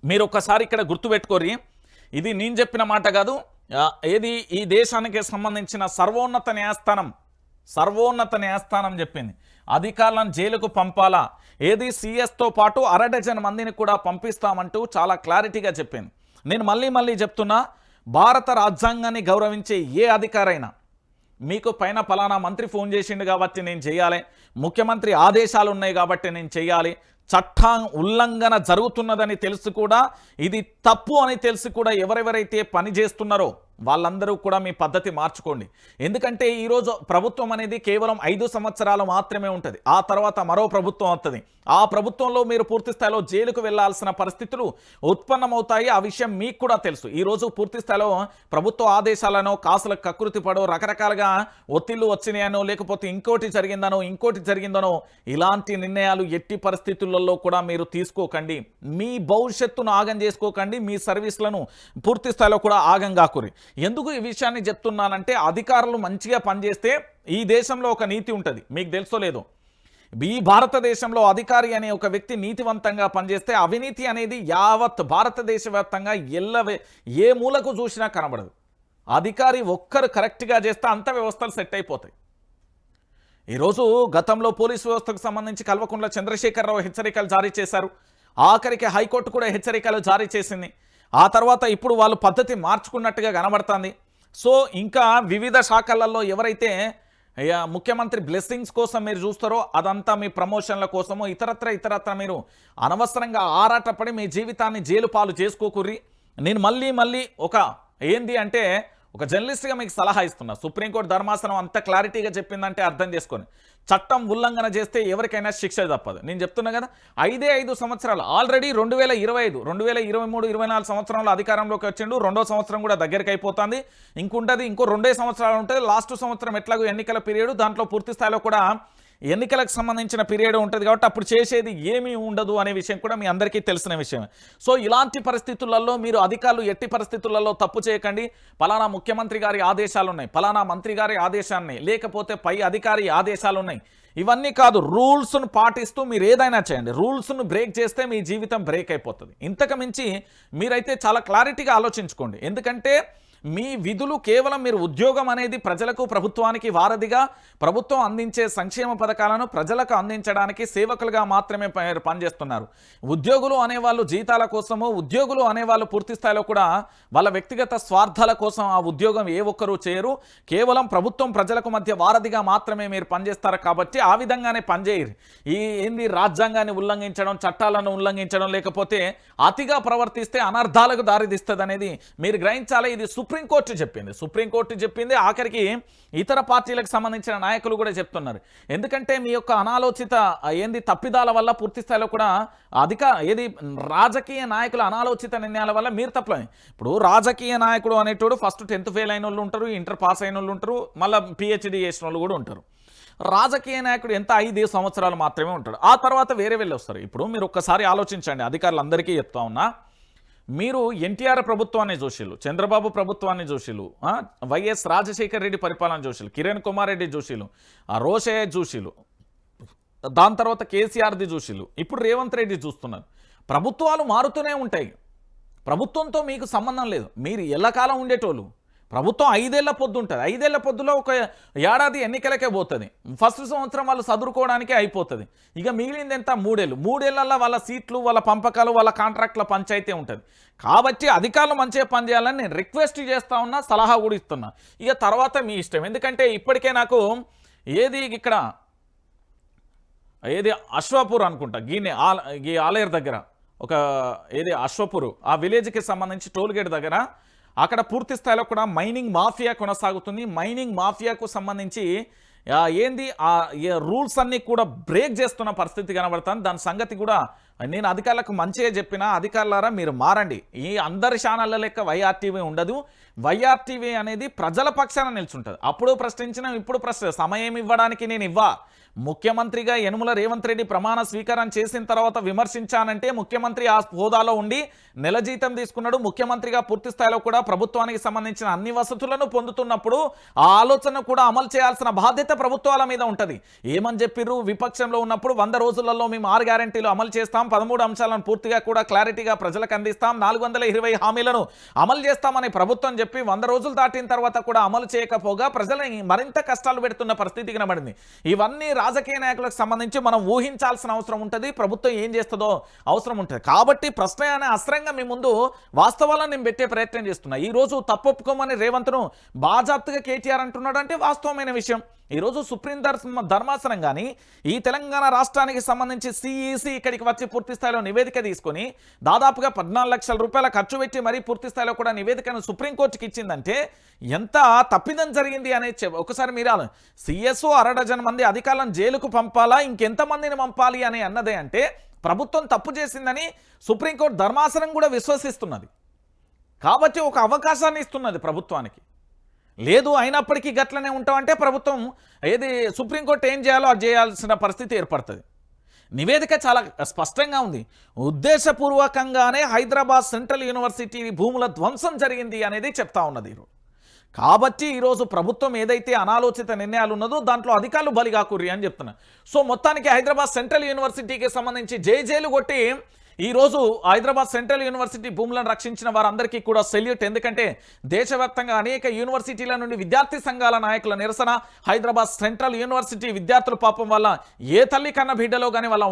మీరు ఒక్కసారి ఇక్కడ గుర్తుపెట్టుకోరి, ఇది నేను చెప్పిన మాట కాదు. ఏది ఈ దేశానికి సంబంధించిన సర్వోన్నత న్యాయస్థానం చెప్పింది. అధికారులను జైలుకు పంపాలా, ఏది సీఎస్తో పాటు 1/2 డజన్ మందిని కూడా పంపిస్తామంటూ చాలా క్లారిటీగా చెప్పింది. నేను మళ్ళీ చెప్తున్నా, భారత రాజ్యాంగాన్ని గౌరవించే ఏ అధికారైనా మీకు పైన ఫలానా మంత్రి ఫోన్ చేసిండు కాబట్టి నేను చేయాలి, ముఖ్యమంత్రి ఆదేశాలు ఉన్నాయి కాబట్టి నేను చేయాలి, చట్టం ఉల్లంఘన జరుగుతున్నదని తెలుసు కూడా, ఇది తప్పు అని తెలిసి కూడా ఎవరెవరైతే పని చేస్తున్నారో వాళ్ళందరూ కూడా మీ పద్ధతి మార్చుకోండి. ఎందుకంటే ఈరోజు ప్రభుత్వం అనేది కేవలం 5 సంవత్సరాలు మాత్రమే ఉంటుంది. ఆ తర్వాత మరో ప్రభుత్వం వస్తుంది. ఆ ప్రభుత్వంలో మీరు పూర్తి స్థాయిలో జైలుకు వెళ్లాల్సిన పరిస్థితులు ఉత్పన్నమవుతాయి. ఆ విషయం మీకు కూడా తెలుసు. ఈరోజు పూర్తి స్థాయిలో ప్రభుత్వ ఆదేశాలను కాసులకు కకృతి పడో, రకరకాలుగా ఒత్తిళ్లు వచ్చినాయనో, లేకపోతే ఇంకోటి జరిగిందనో ఇలాంటి నిర్ణయాలు ఎట్టి పరిస్థితులలో కూడా మీరు తీసుకోకండి. మీ భవిష్యత్తును ఆగం చేసుకోకండి, మీ సర్వీసులను పూర్తి స్థాయిలో కూడా ఆగం కాకురి. ఎందుకు ఈ విషయాన్ని చెప్తున్నానంటే, అధికారులు మంచిగా పనిచేస్తే ఈ దేశంలో ఒక నీతి ఉంటుంది, మీకు తెలుసో లేదో. ఈ భారతదేశంలో అధికారి అనే ఒక వ్యక్తి నీతివంతంగా పనిచేస్తే అవినీతి అనేది యావత్ భారతదేశ వ్యాప్తంగా ఏ మూలకు చూసినా కనబడదు. అధికారి ఒక్కరు కరెక్ట్గా చేస్తే అంత వ్యవస్థలు సెట్ అయిపోతాయి. ఈరోజు గతంలో పోలీసు వ్యవస్థకు సంబంధించి కల్వకుంట్ల చంద్రశేఖరరావు హెచ్చరికలు జారీ చేశారు. ఆఖరికి హైకోర్టు కూడా హెచ్చరికలు జారీ చేసింది. ఆ తర్వాత ఇప్పుడు వాళ్ళు పద్ధతి మార్చుకున్నట్టుగా కనబడుతుంది. సో ఇంకా వివిధ శాఖలలో ఎవరైతే ముఖ్యమంత్రి బ్లెస్సింగ్స్ కోసం మీరు చూస్తారో అదంతా మీ ప్రమోషన్ల కోసమో ఇతరత్ర మీరు అనవసరంగా ఆరాటపడి మీ జీవితాన్ని జైలు పాలు చేసుకోకుర్రి. నేను మళ్ళీ ఒక జర్నలిస్ట్గా మీకు సలహా ఇస్తున్నా. సుప్రీంకోర్టు ధర్మాసనం అంత క్లారిటీగా చెప్పిందంటే అర్థం చేసుకొని, చట్టం ఉల్లంఘన చేస్తే ఎవరికైనా శిక్ష తప్పదు. నేను చెప్తున్నా కదా, 5 సంవత్సరాలు ఆల్రెడీ 2025, 2023, 24 సంవత్సరంలో అధికారంలోకి వచ్చిండు. 2వ సంవత్సరం కూడా దగ్గరికి అయిపోతుంది. ఇంకో 2 సంవత్సరాలు ఉంటుంది. లాస్ట్ సంవత్సరం ఎట్లాగో ఎన్నికల పీరియడ్, దాంట్లో పూర్తి స్థాయిలో కూడా ఎన్నికలకు సంబంధించిన పీరియడ్ ఉంటుంది కాబట్టి అప్పుడు చేసేది ఏమీ ఉండదు అనే విషయం కూడా మీ అందరికీ తెలిసిన విషయమే. సో ఇలాంటి పరిస్థితులలో మీరు అధికారులు ఎట్టి పరిస్థితులలో తప్పు చేయకండి. పలానా ముఖ్యమంత్రి గారి ఆదేశాలు ఉన్నాయి, పలానా మంత్రి గారి ఆదేశాలు ఉన్నాయి, లేకపోతే పై అధికారి ఆదేశాలు ఉన్నాయి, ఇవన్నీ కాదు. రూల్స్ను పాటిస్తూ మీరు ఏదైనా చేయండి. రూల్స్ను బ్రేక్ చేస్తే మీ జీవితం బ్రేక్ అయిపోతుంది. ఇంతకు మించి మీరైతే చాలా క్లారిటీగా ఆలోచించుకోండి. ఎందుకంటే మీ విధులు కేవలం మీరు ఉద్యోగం అనేది ప్రజలకు ప్రభుత్వానికి వారధిగా ప్రభుత్వం అందించే సంక్షేమ పథకాలను ప్రజలకు అందించడానికి సేవకులుగా మాత్రమే పనిచేస్తున్నారు. ఉద్యోగులు అనేవాళ్ళు జీతాల కోసము, ఉద్యోగులు అనేవాళ్ళు పూర్తి స్థాయిలో కూడా వాళ్ళ వ్యక్తిగత స్వార్థాల కోసం ఆ ఉద్యోగం ఏ ఒక్కరూ చేయరు. కేవలం ప్రభుత్వం ప్రజలకు మధ్య వారధిగా మాత్రమే మీరు పనిచేస్తారు. కాబట్టి ఆ విధంగానే పనిచేయరు. ఏంది రాజ్యాంగాన్ని ఉల్లంఘించడం, చట్టాలను ఉల్లంఘించడం, లేకపోతే అతిగా ప్రవర్తిస్తే అనర్థాలకు దారితీస్తుంది అనేది మీరు గ్రహించాలి. ఇది సుప్రీంకోర్టు చెప్పింది. సుప్రీంకోర్టు చెప్పింది, ఆఖరికి ఇతర పార్టీలకు సంబంధించిన నాయకులు కూడా చెప్తున్నారు. ఎందుకంటే మీ యొక్క అనాలోచిత తప్పిదాల వల్ల పూర్తి స్థాయిలో కూడా రాజకీయ నాయకుల అనాలోచిత నిర్ణయాల వల్ల మీరు తప్పలేదు. ఇప్పుడు రాజకీయ నాయకుడు అనేటోడు ఫస్ట్ 10th ఫెయిల్ అయిన వాళ్ళు ఉంటారు, ఇంటర్ పాస్ అయిన వాళ్ళు ఉంటారు, మళ్ళీ PhD చేసిన వాళ్ళు కూడా ఉంటారు. రాజకీయ నాయకుడు ఎంత 5 సంవత్సరాలు మాత్రమే ఉంటాడు, ఆ తర్వాత వేరే వెళ్ళి వస్తారు. ఇప్పుడు మీరు ఒక్కసారి ఆలోచించండి, అధికారులందరికీ చెప్తా ఉన్నా, మీరు ఎన్టీఆర్ ప్రభుత్వాన్ని చూసిలు, చంద్రబాబు ప్రభుత్వాన్ని చూసిలు, వైఎస్ రాజశేఖర రెడ్డి పరిపాలన చూసిలు, కిరణ్ కుమార్ రెడ్డి చూసిలు, రోషయ్య చూసిలు, దాని తర్వాత కేసీఆర్ది చూసిలు, ఇప్పుడు రేవంత్ రెడ్డి చూస్తున్నారు. ప్రభుత్వాలు మారుతూనే ఉంటాయి. ప్రభుత్వంతో మీకు సంబంధం లేదు. మీరు ఎల్లకాలం ఉండేటోళ్ళు. ప్రభుత్వం 5 ఏళ్ల పొద్దు ఉంటుంది. 5 ఏళ్ల పొద్దులో ఒక ఏడాది ఎన్నికలకే పోతుంది. ఫస్ట్ సంవత్సరం వాళ్ళు చదువుకోవడానికే అయిపోతుంది. ఇక మిగిలింది ఎంత? 3 ఏళ్ళు. 3 ఏళ్లలో వాళ్ళ సీట్లు, వాళ్ళ పంపకాలు, వాళ్ళ కాంట్రాక్ట్ల పంచాయితీ ఉంటుంది. కాబట్టి అధికారులు మంచిగా పనిచేయాలని నేను రిక్వెస్ట్ చేస్తా ఉన్నా, సలహా కూడా ఇస్తున్నా. ఇక తర్వాత మీ ఇష్టం. ఎందుకంటే ఇప్పటికే నాకు ఇక్కడ అశ్వాపూర్ అనుకుంటా, ఈ ఆలయర్ దగ్గర ఒక అశ్వపూర్, ఆ విలేజ్కి సంబంధించి టోల్గేట్ దగ్గర అక్కడ పూర్తి స్థాయిలో కూడా మైనింగ్ మాఫియా కొనసాగుతుంది. మైనింగ్ మాఫియాకు సంబంధించి రూల్స్ అన్నీ కూడా బ్రేక్ చేస్తున్న పరిస్థితి కనబడుతుంది. దాని సంగతి కూడా నేను అధికారులకు మంచిగా చెప్పిన, అధికారులారా మీరు మారండి. ఈ అందరి ఛానళ్ళ లెక్క వైఆర్టీవీ ఉండదు. వైఆర్టీవీ అనేది ప్రజల పక్షాన నిల్చుంటుంది. అప్పుడు ప్రశ్నించిన, ఇప్పుడు సమయం ఇవ్వడానికి నేను ముఖ్యమంత్రిగా యనుమల రేవంత్ రెడ్డి ప్రమాణ స్వీకారం చేసిన తర్వాత విమర్శించానంటే ముఖ్యమంత్రి ఆ హోదాలో ఉండి నెల జీతం తీసుకున్నాడు. ముఖ్యమంత్రిగా పూర్తి స్థాయిలో కూడా ప్రభుత్వానికి సంబంధించిన అన్ని వసతులను పొందుతున్నప్పుడు ఆ ఆలోచన కూడా అమలు చేయాల్సిన బాధ్యత ప్రభుత్వాల మీద ఉంటుంది. ఏమని చెప్పిర్రు? విపక్షంలో ఉన్నప్పుడు 100 రోజులలో మేము 6 గ్యారెంటీలు అమలు చేస్తాం, 13 అంశాలను పూర్తిగా కూడా క్లారిటీగా ప్రజలకు అందిస్తాం, 420 హామీలను అమలు చేస్తామని ప్రభుత్వం చెప్పి 100 రోజులు దాటిన తర్వాత కూడా అమలు చేయకపోగా ప్రజలని మరింత కష్టాలు పెడుతున్న పరిస్థితి కనబడింది. ఇవన్నీ రాజకీయ నాయకులకు సంబంధించి మనం ఊహించాల్సిన అవసరం ఉంటుంది. ప్రభుత్వం ఏం చేస్తుందో అవసరం ఉంటుంది. కాబట్టి ప్రశ్న అనే అస్త్రంగా మీ ముందు వాస్తవాలను నేను పెట్టే ప్రయత్నం చేస్తున్నా. ఈరోజు తప్పొప్పుకోమని రేవంత్ను బాజాప్తుగా కేటీఆర్ అంటున్నాడు అంటే వాస్తవమైన విషయం. ఈరోజు సుప్రీం ధర్మాసనం కానీ ఈ తెలంగాణ రాష్ట్రానికి సంబంధించి CEC ఇక్కడికి వచ్చి పూర్తి స్థాయిలో నివేదిక తీసుకొని దాదాపుగా 14 లక్షల రూపాయల ఖర్చు పెట్టి మరీ పూర్తి స్థాయిలో కూడా నివేదికను సుప్రీంకోర్టుకి ఇచ్చిందంటే ఎంత తప్పిదం జరిగింది అనేది ఒకసారి మీరు CSO 1/2 డజన్ మంది అధికారులను జైలుకు పంపాలా, ఇంకెంతమందిని పంపాలి అని అన్నదే అంటే ప్రభుత్వం తప్పు చేసిందని సుప్రీంకోర్టు ధర్మాసనం కూడా విశ్వసిస్తున్నది. కాబట్టి ఒక అవకాశాన్ని ఇస్తున్నది ప్రభుత్వానికి. లేదు అయినప్పటికీ గట్లనే ఉంటామంటే ప్రభుత్వం సుప్రీంకోర్టు ఏం చేయాలో అది చేయాల్సిన పరిస్థితి ఏర్పడుతుంది. నివేదిక చాలా స్పష్టంగా ఉంది. ఉద్దేశపూర్వకంగానే హైదరాబాద్ సెంట్రల్ యూనివర్సిటీ భూముల ధ్వంసం జరిగింది అనేది చెప్తా ఉన్నది. కాబట్టి ఈరోజు ప్రభుత్వం ఏదైతే అనాలోచిత నిర్ణయాలు ఉన్నదో దాంట్లో అధికారులు బలిగాకుర్రి అని చెప్తున్నా. సో మొత్తానికి హైదరాబాద్ సెంట్రల్ యూనివర్సిటీకి సంబంధించి జైలు కొట్టి ఈరోజు హైదరాబాద్ సెంట్రల్ యూనివర్సిటీ భూములను రక్షించిన వారందరికీ కూడా సెల్యూట్. ఎందుకంటే దేశవ్యాప్తంగా అనేక యూనివర్సిటీల నుండి విద్యార్థి సంఘాల నాయకుల నిరసన, హైదరాబాద్ సెంట్రల్ యూనివర్సిటీ విద్యార్థుల పాపం వల్ల ఏ తల్లి కన్న బిడ్డలో కానీ వాళ్ళ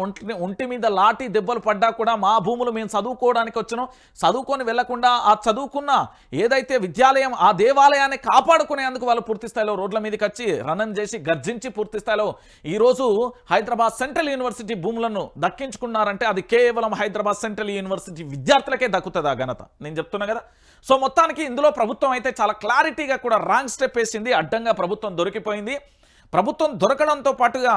ఒంటి మీద లాఠీ దెబ్బలు పడ్డా కూడా మా భూములు మేము చదువుకోవడానికి వచ్చాను, చదువుకొని వెళ్లకుండా ఆ చదువుకున్న ఏదైతే విద్యాలయం ఆ దేవాలయాన్ని కాపాడుకునేందుకు వాళ్ళు పూర్తి స్థాయిలో రోడ్ల మీదకి వచ్చి రణం చేసి గర్జించి పూర్తి స్థాయిలో ఈరోజు హైదరాబాద్ సెంట్రల్ యూనివర్సిటీ భూములను దక్కించుకున్నారంటే అది కేవలం హైదరాబాద్ సెంట్రల్ యూనివర్సిటీ విద్యార్థులకే దక్కుతుంది ఆ ఘనత. నేను చెప్తున్నా కదా. సో మొత్తానికి ఇందులో ప్రభుత్వం అయితే చాలా క్లారిటీగా కూడా రాంగ్ స్టెప్ వేసింది. అడ్డంగా ప్రభుత్వం దొరికిపోయింది. ప్రభుత్వం దొరకడంతో పాటుగా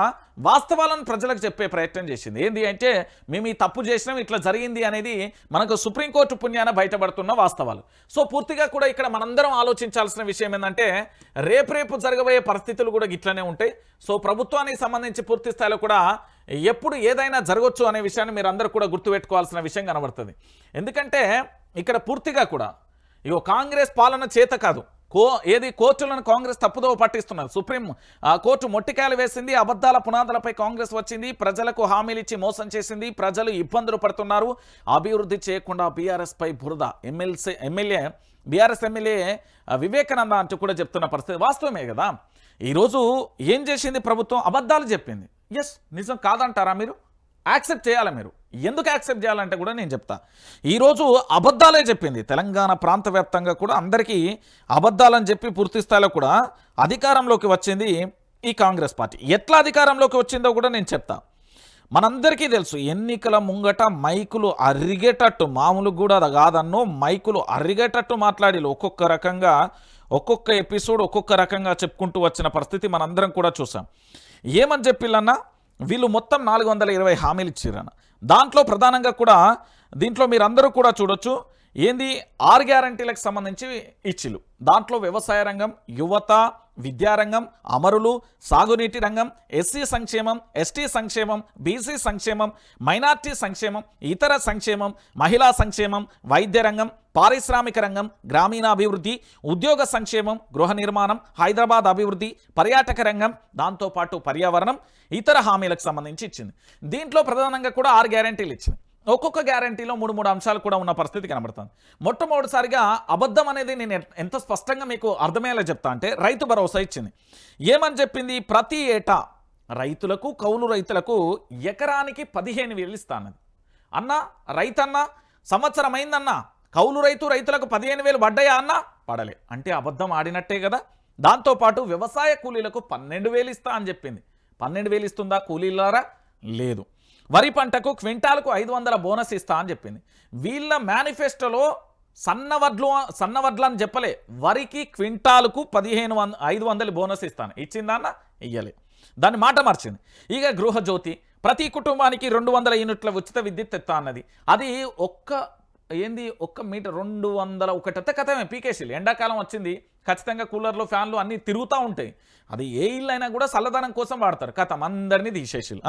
వాస్తవాలను ప్రజలకు చెప్పే ప్రయత్నం చేసింది. ఏంది అంటే మేము ఈ తప్పు చేసినాం, ఇట్లా జరిగింది అనేది మనకు సుప్రీంకోర్టు పుణ్యాన బయటపడుతున్న వాస్తవాలు. సో పూర్తిగా కూడా ఇక్కడ మనందరం ఆలోచించాల్సిన విషయం ఏంటంటే రేపు జరగబోయే పరిస్థితులు కూడా ఇట్లనే ఉంటాయి. సో ప్రభుత్వానికి సంబంధించి పూర్తి స్థాయిలో కూడా ఎప్పుడు ఏదైనా జరగవచ్చు అనే విషయాన్ని మీరు అందరూ కూడా గుర్తుపెట్టుకోవాల్సిన విషయం కనబడుతుంది. ఎందుకంటే ఇక్కడ పూర్తిగా కూడా కాంగ్రెస్ పాలన చేత కాదు, కోర్టులను కాంగ్రెస్ తప్పుదో పట్టిస్తున్నారు. సుప్రీం కోర్టు మొట్టికాయలు వేసింది. అబద్ధాల పునాదులపై కాంగ్రెస్ వచ్చింది. ప్రజలకు హామీలు ఇచ్చి మోసం చేసింది. ప్రజలు ఇబ్బందులు పడుతున్నారు. అభివృద్ధి చేయకుండా బీఆర్ఎస్ పై బురద. బీఆర్ఎస్ ఎమ్మెల్యే వివేకానంద అంటూ కూడా చెప్తున్న పరిస్థితి వాస్తవమే కదా. ఈరోజు ఏం చేసింది ప్రభుత్వం? అబద్ధాలు చెప్పింది. ఎస్, నిజం కాదంటారా మీరు? యాక్సెప్ట్ చేయాలి. మీరు ఎందుకు యాక్సెప్ట్ చేయాలంటే కూడా నేను చెప్తా. ఈరోజు అబద్ధాలే చెప్పింది. తెలంగాణ ప్రాంత వ్యాప్తంగా కూడా అందరికీ అబద్ధాలని చెప్పి పూర్తి స్థాయిలో కూడా అధికారంలోకి వచ్చింది ఈ కాంగ్రెస్ పార్టీ. ఎట్లా అధికారంలోకి వచ్చిందో కూడా నేను చెప్తా. మనందరికీ తెలుసు, ఎన్నికల ముంగట మైకులు అరిగేటట్టు, మామూలు కూడా కాదన్నో మైకులు అరిగేటట్టు మాట్లాడి ఒక్కొక్క రకంగా ఒక్కొక్క ఎపిసోడ్ ఒక్కొక్క రకంగా చెప్పుకుంటూ వచ్చిన పరిస్థితి మనందరం కూడా చూసాం. ఏమని చెప్పిల్లన్నా, వీళ్ళు మొత్తం 420 హామీలు ఇచ్చిరన్న. దాంట్లో ప్రధానంగా కూడా దీంట్లో మీరందరూ కూడా చూడొచ్చు, ఏంది 6 గ్యారంటీలకు సంబంధించి ఇచ్చిలు. దాంట్లో వ్యవసాయ రంగం, యువత, విద్యారంగం, అమరులు, సాగునీటి రంగం, ఎస్సీ సంక్షేమం, ఎస్టీ సంక్షేమం, బీసీ సంక్షేమం, మైనార్టీ సంక్షేమం, ఇతర సంక్షేమం, మహిళా సంక్షేమం, వైద్య రంగం, పారిశ్రామిక రంగం, గ్రామీణాభివృద్ధి, ఉద్యోగ సంక్షేమం, గృహ నిర్మాణం, హైదరాబాద్ అభివృద్ధి, పర్యాటక రంగం, దాంతోపాటు పర్యావరణం, ఇతర హామీలకు సంబంధించి ఇచ్చింది. దీంట్లో ప్రధానంగా కూడా 6 గ్యారంటీలు ఇచ్చింది. ఒక్కొక్క గ్యారంటీలో 3 అంశాలు కూడా ఉన్న పరిస్థితి కనబడుతుంది. మొట్టమొదటిసారిగా అబద్ధం అనేది నేను ఎంత స్పష్టంగా మీకు అర్థమయ్యేలా చెప్తా అంటే, రైతు భరోసా ఇచ్చింది. ఏమని చెప్పింది? ప్రతి ఏటా రైతులకు, కౌలు రైతులకు ఎకరానికి 15,000 ఇస్తానది. అన్న రైతన్న సంవత్సరం అయిందన్న, కౌలు రైతులకు 15,000 పడ్డాయా అన్న? పడలే. అంటే అబద్ధం ఆడినట్టే కదా. దాంతోపాటు వ్యవసాయ కూలీలకు 12,000 ఇస్తా అని చెప్పింది. 12,000 ఇస్తుందా కూలీలారా? లేదు. వరి పంటకు క్వింటాలకు 500 బోనస్ ఇస్తా అని చెప్పింది. వీళ్ళ మేనిఫెస్టోలో సన్నవడ్లు అని చెప్పలే, వరికి క్వింటాలకు 500 బోనస్ ఇస్తాను. ఇచ్చిందా అన్న? ఇయ్యలే. దాన్ని మాట మార్చింది. ఇక గృహజ్యోతి, ప్రతి కుటుంబానికి 200 యూనిట్ల ఉచిత విద్యుత్ ఎత్తా అన్నది. అది ఒక్క మీటర్ 201 కథమే. పీకేసీలు ఎండాకాలం వచ్చింది, ఖచ్చితంగా కూలర్లు, ఫ్యాన్లు అన్నీ తిరుగుతూ ఉంటాయి. అది ఏ ఇల్లు అయినా కూడా చల్లదనం కోసం వాడతారు. కథం అందరినీ తీసేసిలు.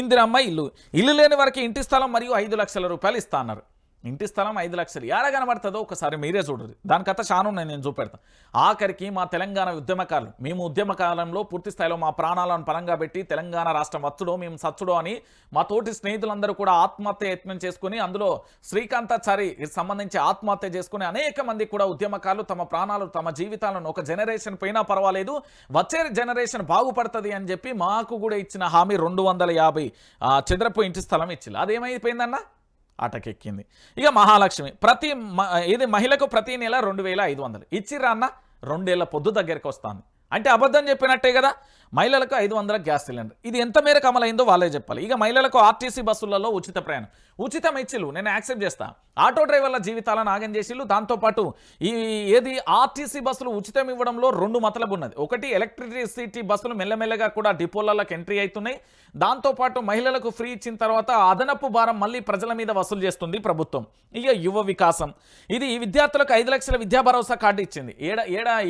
ఇందిరమ్మ ఇల్లు లేని వారికి ఇంటి స్థలం మరియు 5 లక్షల రూపాయలు ఇస్తా అన్నారు. ఇంటి స్థలం 5 లక్షలు ఏడ కనబడుతుందో ఒకసారి మీరే చూడరు. దాని కథ చాలా ఉన్నాయి, నేను చూపెడతాను. ఆఖరికి మా తెలంగాణ ఉద్యమకారులు, మేము ఉద్యమకాలంలో పూర్తి స్థాయిలో మా ప్రాణాలను పరంగా పెట్టి తెలంగాణ రాష్ట్రం వచ్చుడో మేము సచ్చుడో అని మా తోటి స్నేహితులందరూ కూడా ఆత్మహత్య యత్నం చేసుకుని, అందులో శ్రీకాంతాచారి సంబంధించి ఆత్మహత్య చేసుకుని అనేక మంది కూడా ఉద్యమకారులు తమ ప్రాణాలు, తమ జీవితాలను, ఒక జనరేషన్ పోయినా పర్వాలేదు వచ్చే జనరేషన్ బాగుపడుతుంది అని చెప్పి మాకు కూడా ఇచ్చిన హామీ 250 చదరపు ఇంటి స్థలం ఇచ్చింది. అదేమైపోయిందన్న? ఆటకెక్కింది. ఇక మహాలక్ష్మి, మహిళకు ప్రతి నెల 2,500 ఇచ్చిర్రా అన్న? 2 ఏళ్ల పొద్దు దగ్గరికి వస్తుంది. అంటే అబద్ధం చెప్పినట్టే కదా. మహిళలకు 500 గ్యాస్ సిలిండర్, ఇది ఎంత మేరకు అమలైందో వాళ్ళే చెప్పాలి. ఇక మహిళలకు ఆర్టీసీ బస్సులలో ఉచిత ప్రయాణం, ఉచితం ఇచ్చిల్లు, నేను యాక్సెప్ట్ చేస్తా. ఆటో డ్రైవర్ల జీవితాలను ఆగం చేసిల్లు. దాంతోపాటు ఆర్టీసీ బస్సులు ఉచితం ఇవ్వడంలో 2 మతలబు ఉన్నది. ఒకటి, ఎలక్ట్రిసిటీ బస్సులు మెల్లమెల్లగా కూడా డిపోలకు ఎంట్రీ అవుతున్నాయి. దాంతోపాటు మహిళలకు ఫ్రీ ఇచ్చిన తర్వాత అదనపు భారం మళ్ళీ ప్రజల మీద వసూలు చేస్తుంది ప్రభుత్వం. ఇక యువ వికాసం, ఇది విద్యార్థులకు 5 లక్షల విద్యా భరోసా కార్డు ఇచ్చింది.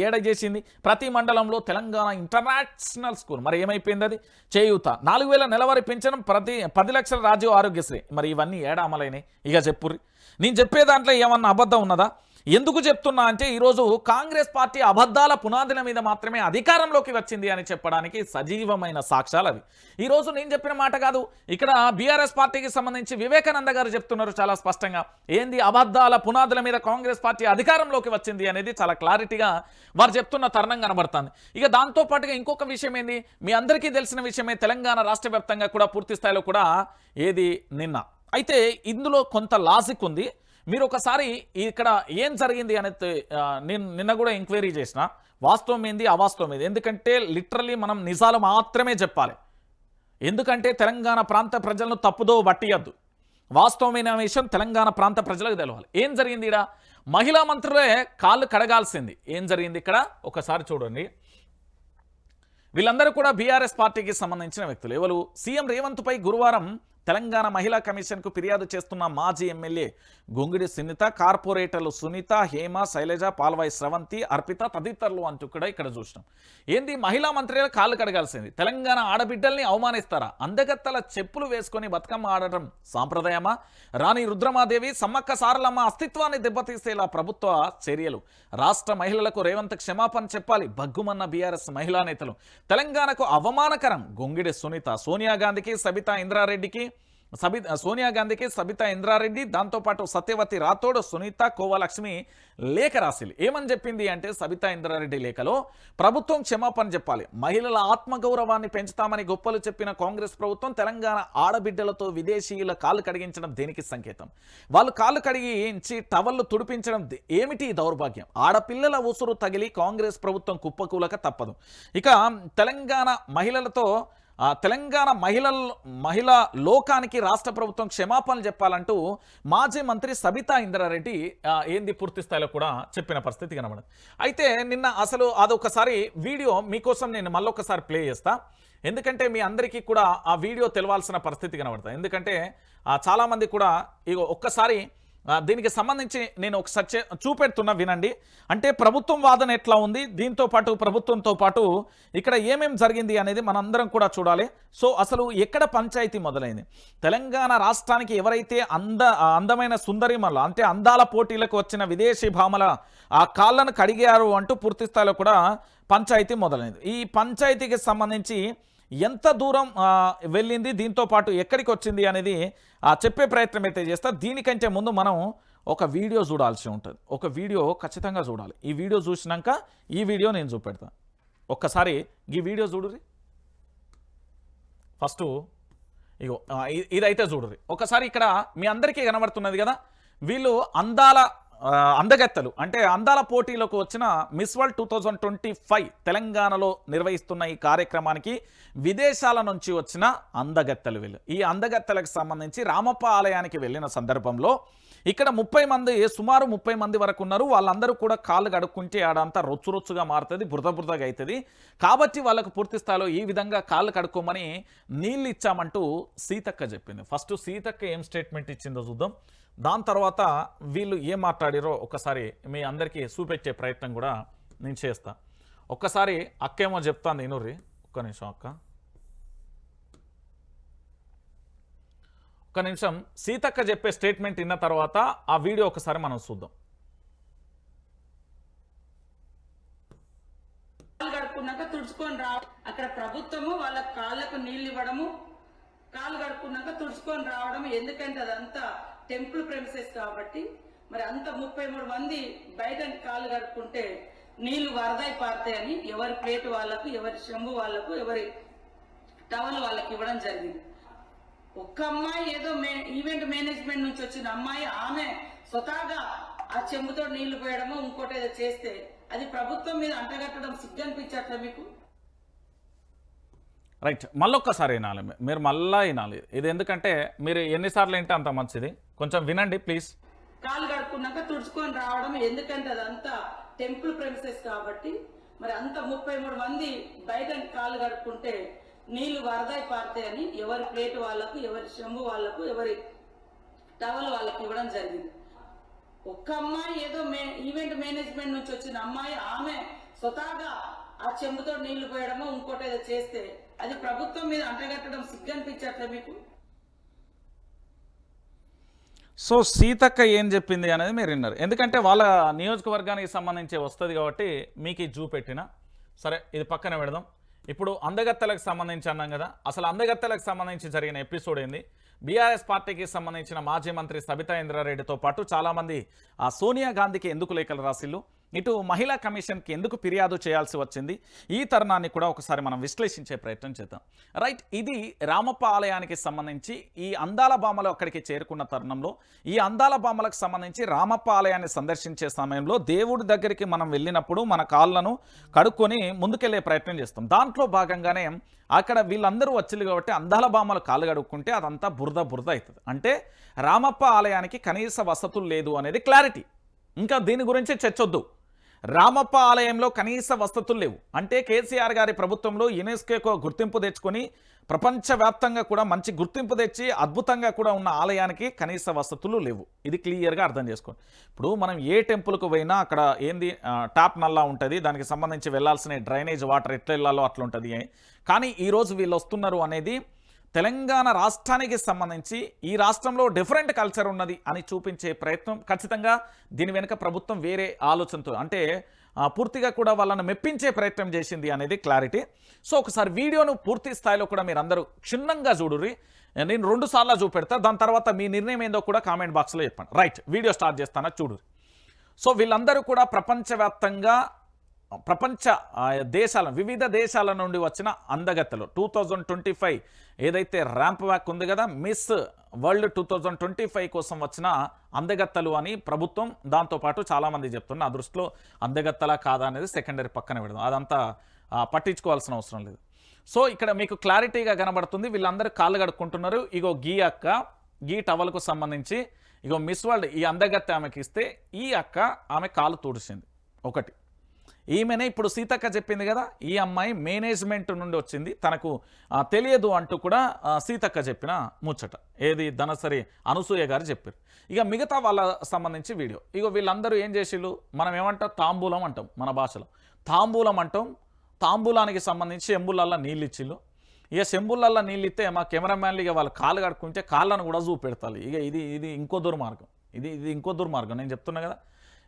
ఏడ చేసింది? ప్రతి మండలంలో తెలంగాణ ఇంటర్నేషనల్ స్కూల్. మరి ఏమైపోయింది అది? చేయూత, 4,000 నెలవారీ పెన్షన్, 10 లక్షల రాజీవ్ ఆరోగ్యశ్రీ. మరి ఇవన్నీ ఏడ అమలైనాయి? ఇక చెప్పుర్రి. నేను చెప్పే దాంట్లో ఏమన్నా అబద్ధం ఉన్నదా? ఎందుకు చెప్తున్నా అంటే, ఈరోజు కాంగ్రెస్ పార్టీ అబద్ధాల పునాదుల మీద మాత్రమే అధికారంలోకి వచ్చింది అని చెప్పడానికి సజీవమైన సాక్ష్యాలు అవి. ఈరోజు నేను చెప్పిన మాట కాదు, ఇక్కడ బీఆర్ఎస్ పార్టీకి సంబంధించి వివేకానంద గారు చెప్తున్నారు చాలా స్పష్టంగా. ఏంది అబద్ధాల పునాదుల మీద కాంగ్రెస్ పార్టీ అధికారంలోకి వచ్చింది అనేది చాలా క్లారిటీగా వారు చెప్తున్న తరుణం కనబడుతుంది. ఇక దాంతోపాటుగా ఇంకొక విషయం ఏంది, మీ అందరికీ తెలిసిన విషయమే, తెలంగాణ రాష్ట్ర వ్యాప్తంగా కూడా పూర్తి స్థాయిలో కూడా నిన్న అయితే ఇందులో కొంత లాజిక్ ఉంది. మీరు ఒకసారి ఇక్కడ ఏం జరిగింది అనేది నేను నిన్న కూడా ఎంక్వైరీ చేసిన, వాస్తవం ఏంది అవాస్తవం ఏంది. ఎందుకంటే లిటరల్లీ మనం నిజాలు మాత్రమే చెప్పాలి. ఎందుకంటే తెలంగాణ ప్రాంత ప్రజలను తప్పుదో పట్టియద్దు. వాస్తవమైన విషయం తెలంగాణ ప్రాంత ప్రజలకు తెలవాలి. ఏం జరిగింది? ఇక్కడ మహిళా మంత్రులే కాళ్ళు కడగాల్సింది. ఏం జరిగింది ఇక్కడ ఒకసారి చూడండి. వీళ్ళందరూ కూడా బీఆర్ఎస్ పార్టీకి సంబంధించిన వ్యక్తులు. ఎవరు? సీఎం రేవంత్ పై గురువారం తెలంగాణ మహిళా కమిషన్కు ఫిర్యాదు చేస్తున్న మాజీ ఎమ్మెల్యే గొంగిడి సునీత, కార్పొరేటర్లు సునీత, హేమ, శైలజ, పాల్వాయి స్రవంతి, అర్పిత తదితరులు అంటూ కూడా ఇక్కడ చూసినాం. ఏంది మహిళా మంత్రులు కాళ్ళు కడగాల్సింది? తెలంగాణ ఆడబిడ్డల్ని అవమానిస్తారా? అందగత్తల చెప్పులు వేసుకొని బతుకమ్మ ఆడటం సాంప్రదాయమా? రాణి రుద్రమాదేవి, సమ్మక్క సారలమ్మ అస్తిత్వాన్ని దెబ్బతీసేలా ప్రభుత్వ చర్యలు. రాష్ట్ర మహిళలకు రేవంత్ క్షమాపణ చెప్పాలి బగ్గుమన్న బీఆర్ఎస్ మహిళా నేతలు. తెలంగాణకు అవమానకరం గొంగిడి సునీత. సోనియా గాంధీకి సబితా ఇంద్రారెడ్డి, దాంతోపాటు సత్యవతి రాథోడ్, సునీత, కోవలక్ష్మి లేఖ రాసిలు. ఏమని చెప్పింది అంటే సబితా ఇంద్రారెడ్డి లేఖలో ప్రభుత్వం క్షమాపణ చెప్పాలి, మహిళల ఆత్మగౌరవాన్ని పెంచుతామని గొప్పలు చెప్పిన కాంగ్రెస్ ప్రభుత్వం తెలంగాణ ఆడబిడ్డలతో విదేశీయుల కాళ్ళు కడిగించడం దేనికి సంకేతం? వాళ్ళు కాళ్ళు కడిగించి టవల్లు తుడిపించడం ఏమిటి దౌర్భాగ్యం? ఆడపిల్లల ఉసురు తగిలి కాంగ్రెస్ ప్రభుత్వం కుప్పకూలక తప్పదు. ఇక తెలంగాణ మహిళా లోకానికి రాష్ట్ర ప్రభుత్వం క్షమాపణలు చెప్పాలంటూ మాజీ మంత్రి సబితా ఇంద్రారెడ్డి ఏంది పూర్తి స్థాయిలో కూడా చెప్పిన పరిస్థితి కనబడింది. అయితే నిన్న అసలు అదొకసారి వీడియో మీకోసం నేను మళ్ళొకసారి ప్లే చేస్తా, ఎందుకంటే మీ అందరికీ కూడా ఆ వీడియో తెలవాల్సిన పరిస్థితి కనబడుతుంది. ఎందుకంటే చాలామంది కూడా ఇగో ఒక్కసారి దీనికి సంబంధించి నేను ఒకసారి చూపెడుతున్నా వినండి. అంటే ప్రభుత్వం వాదన ఎట్లా ఉంది, దీంతో పాటు ప్రభుత్వంతో పాటు ఇక్కడ ఏమేం జరిగింది అనేది మనందరం కూడా చూడాలి. సో అసలు ఎక్కడ పంచాయతీ మొదలైంది? తెలంగాణ రాష్ట్రానికి ఎవరైతే అందమైన సుందరిమల అంటే అందాల పోటీలకు వచ్చిన విదేశీ భామల ఆ కాళ్ళను కడిగారు అంటూ పూర్తి స్థాయిలో కూడా పంచాయతీ మొదలైంది. ఈ పంచాయతీకి సంబంధించి ఎంత దూరం వెళ్ళింది, దీంతో పాటు ఎక్కడికి వచ్చింది అనేది చెప్పే ప్రయత్నం అయితే చేస్తా. దీనికంటే ముందు మనం ఒక వీడియో చూడాల్సి ఉంటుంది. ఒక వీడియో ఖచ్చితంగా చూడాలి. ఈ వీడియో చూసినాక ఈ వీడియో నేను చూపెడతాను. ఒక్కసారి ఈ వీడియో చూడుర్రి. ఫస్ట్ ఇగో ఇదైతే చూడుర్రి. ఒకసారి ఇక్కడ మీ అందరికీ కనబడుతున్నది కదా, వీళ్ళు అందగత్తెలు అంటే అందాల పోటీలకు వచ్చిన మిస్ వరల్డ్ 2025 తెలంగాణలో నిర్వహిస్తున్న ఈ కార్యక్రమానికి విదేశాల నుంచి వచ్చిన అందగత్తెలు వీళ్ళు. ఈ అందగత్తెలకు సంబంధించి రామప్ప ఆలయానికి వెళ్ళిన సందర్భంలో ఇక్కడ సుమారు 30 మంది వరకు ఉన్నారు. వాళ్ళందరూ కూడా కాళ్ళు కడుక్కుంటే ఆడంతా రొచ్చురొచ్చుగా మారుతుంది, బురదగా అవుతుంది. కాబట్టి వాళ్ళకు పూర్తి స్థాయిలో ఈ విధంగా కాళ్ళు కడుక్కోమని నీళ్ళు ఇచ్చామంటూ సీతక్క చెప్పింది. ఫస్ట్ సీతక్క ఏం స్టేట్మెంట్ ఇచ్చిందో చూద్దాం. దాని తర్వాత వీళ్ళు ఏం మాట్లాడారో ఒకసారి మీ అందరికీ చూపెట్టే ప్రయత్నం కూడా నేను చేస్తా. ఒక్కసారి అక్కేమో చెప్తాను ఇనుర్రి. ఒక్క నిమిషం అక్క, ఒక్క నిమిషం. సీతక్క చెప్పే స్టేట్మెంట్ విన్న తర్వాత ఆ వీడియో ఒకసారి మనం చూద్దాం. కడుక్కున్నాక తుడుచుకొని రా, అక్కడ ప్రభుత్వము వాళ్ళ కాళ్ళకు నీళ్ళు ఇవ్వడము, కాళ్ళు కడుక్కున్నాక తుడుచుకొని రావడం. ఎందుకంటే అదంతా టెంపుల్ ప్రెమిసెస్ కాబట్టి మరి అంత 33 మంది బయట కాళ్ళు కడుక్కుంటే నీళ్లు వరదై పారుతాయని ఎవరి ప్లేట్ వాళ్లకు, ఎవరి చెంబు వాళ్లకు, ఎవరి టవల్ వాళ్ళకి ఇవ్వడం జరిగింది. ఒక్క అమ్మాయి ఏదో ఈవెంట్ మేనేజ్మెంట్ నుంచి వచ్చిన అమ్మాయి ఆమె స్వతహాగా ఆ చెంబుతో నీళ్లు పోయడమో ఇంకోటి ఏదో చేస్తే అది ప్రభుత్వం మీద అంటగట్టడం సిగ్గనిపించట్లే మీకు? రైట్, మళ్ళొక్కసారి వినాలి మీరు, మళ్ళా వినాలి ఇది. ఎందుకంటే మీరు ఎన్నిసార్లు వింటే అంత మంచిది. కొంచెం వినండి ప్లీజ్. కాళ్ళు కడుక్కున్నాక తుడుచుకొని రావడం. ఎందుకంటే అదంతా టెంపుల్ ప్రెమిసెస్ కాబట్టి మరి అంత 33 మంది బయట కాళ్ళు కడుక్కుంటే నీళ్లు వరదై పారుతాయని ఎవరి ప్లేట్ వాళ్లకు, ఎవరి చెంబు వాళ్లకు, ఎవరి టవల్ వాళ్ళకి ఇవ్వడం జరిగింది. ఒక్క అమ్మాయి ఏదో ఈవెంట్ మేనేజ్మెంట్ నుంచి వచ్చిన అమ్మాయి ఆమె స్వతహాగా ఆ చెంబుతో నీళ్లు పోయడమో ఇంకోటి ఏదో చేస్తే అది ప్రభుత్వం మీద అంటగట్టడం సిగ్గనిపించట్లే మీకు? సో సీతక్క ఏం చెప్పింది అనేది మీరు విన్నారు. ఎందుకంటే వాళ్ళ నియోజకవర్గానికి సంబంధించి వస్తుంది కాబట్టి మీకు ఇది చూపెట్టిన. సరే, ఇది పక్కన పెడదాం. ఇప్పుడు అందగత్తెలకు సంబంధించి అన్నాం కదా, అసలు అందగత్తెలకు సంబంధించి జరిగిన ఎపిసోడ్ ఏంది? బీఆర్ఎస్ పార్టీకి సంబంధించిన మాజీ మంత్రి సబితా ఇంద్రారెడ్డితో పాటు చాలామంది సోనియా గాంధీకి ఎందుకు లేఖలు రాసిళ్ళు, ఇటు మహిళా కమిషన్కి ఎందుకు ఫిర్యాదు చేయాల్సి వచ్చింది, ఈ తరుణాన్ని కూడా ఒకసారి మనం విశ్లేషించే ప్రయత్నం చేద్దాం. రైట్, ఇది రామప్ప ఆలయానికి సంబంధించి ఈ అందాల భామలు అక్కడికి చేరుకున్న తరుణంలో ఈ అందాల భామలకు సంబంధించి రామప్ప ఆలయాన్ని సందర్శించే సమయంలో దేవుడి దగ్గరికి మనం వెళ్ళినప్పుడు మన కాళ్ళను కడుక్కొని ముందుకెళ్లే ప్రయత్నం చేస్తాం. దాంట్లో భాగంగానే అక్కడ వీళ్ళందరూ వచ్చింది కాబట్టి అందాల భామలు కాళ్ళు కడుక్కుంటే అదంతా బురద అవుతుంది. అంటే రామప్ప ఆలయానికి కనీస వసతులు లేదు అనేది క్లారిటీ. ఇంకా దీని గురించి చర్చొద్దు. రామప్ప ఆలయంలో కనీస వసతులు లేవు అంటే కేసీఆర్ గారి ప్రభుత్వంలో యునెస్కోకు గుర్తింపు తెచ్చుకొని ప్రపంచవ్యాప్తంగా కూడా మంచి గుర్తింపు తెచ్చి అద్భుతంగా కూడా ఉన్న ఆలయానికి కనీస వసతులు లేవు. ఇది క్లియర్గా అర్థం చేసుకోండి. ఇప్పుడు మనం ఏ టెంపుల్కు పోయినా అక్కడ ఏంది ట్యాప్ నల్లా ఉంటుంది, దానికి సంబంధించి వెళ్ళాల్సిన డ్రైనేజ్ వాటర్ ఎట్లా వెళ్ళాలో అట్లా ఉంటుంది. కానీ ఈరోజు వీళ్ళు వస్తున్నారు అనేది తెలంగాణ రాష్ట్రానికి సంబంధించి ఈ రాష్ట్రంలో డిఫరెంట్ కల్చర్ ఉన్నది అని చూపించే ప్రయత్నం. ఖచ్చితంగా దీని వెనుక ప్రభుత్వం వేరే ఆలోచనతో అంటే పూర్తిగా కూడా వాళ్ళని మెప్పించే ప్రయత్నం చేసింది అనేది క్లారిటీ. సో ఒకసారి వీడియోను పూర్తి స్థాయిలో కూడా మీరు అందరూ క్షుణ్ణంగా చూడుర్రి. నేను 2 సార్లు చూపెడతా, దాని తర్వాత మీ నిర్ణయం ఏందో కూడా కామెంట్ బాక్స్లో చెప్పండి. రైట్, వీడియో స్టార్ట్ చేస్తానా చూడుర్రి. సో వీళ్ళందరూ కూడా ప్రపంచవ్యాప్తంగా వివిధ దేశాల నుండి వచ్చిన అందగత్తెలు 2025 ఏదైతే ర్యాంప్ వాక్ ఉంది కదా, మిస్ వరల్డ్ 2025 కోసం వచ్చిన అందగత్తెలు అని ప్రభుత్వం, దాంతోపాటు చాలామంది చెప్తున్నారు. ఆ దృష్టిలో అందగత్తెలా కాదా అనేది సెకండరీ పక్కన పెడదాం, అదంతా పట్టించుకోవాల్సిన అవసరం లేదు. సో ఇక్కడ మీకు క్లారిటీగా కనబడుతుంది. వీళ్ళందరూ కాళ్ళు కడుక్కుంటున్నారు. ఇగో గీ టవల్కు సంబంధించి ఇగో మిస్ వరల్డ్ ఈ అందగత్తె ఆమెకి ఇస్తే ఈ అక్క ఆమె కాలు తుడిచింది. ఒకటి ఈమెనే ఇప్పుడు సీతక్క చెప్పింది కదా, ఈ అమ్మాయి మేనేజ్మెంట్ నుండి వచ్చింది, తనకు తెలియదు అంటూ కూడా సీతక్క చెప్పిన ముచ్చట. ఏది ధనసరి అనసూయ గారు చెప్పారు. ఇక మిగతా వాళ్ళ సంబంధించి వీడియో. ఇక వీళ్ళందరూ ఏం చేసిళ్ళు, మనం ఏమంటాం తాంబూలం అంటాం మన భాషలో, తాంబూలం అంటాం. తాంబూలానికి సంబంధించి చెంబులల్లా నీళ్ళు ఇచ్చిళ్ళు. ఇక చెంబులల్లా నీళ్ళు ఇస్తే మా కెమెరామ్యాన్లు ఇక వాళ్ళు కాళ్ళు కడుక్కుంటే కాళ్ళను కూడా చూపెడతారు. ఇక ఇది ఇంకో దుర్మార్గం, ఇది ఇంకో దుర్మార్గం నేను చెప్తున్నా కదా.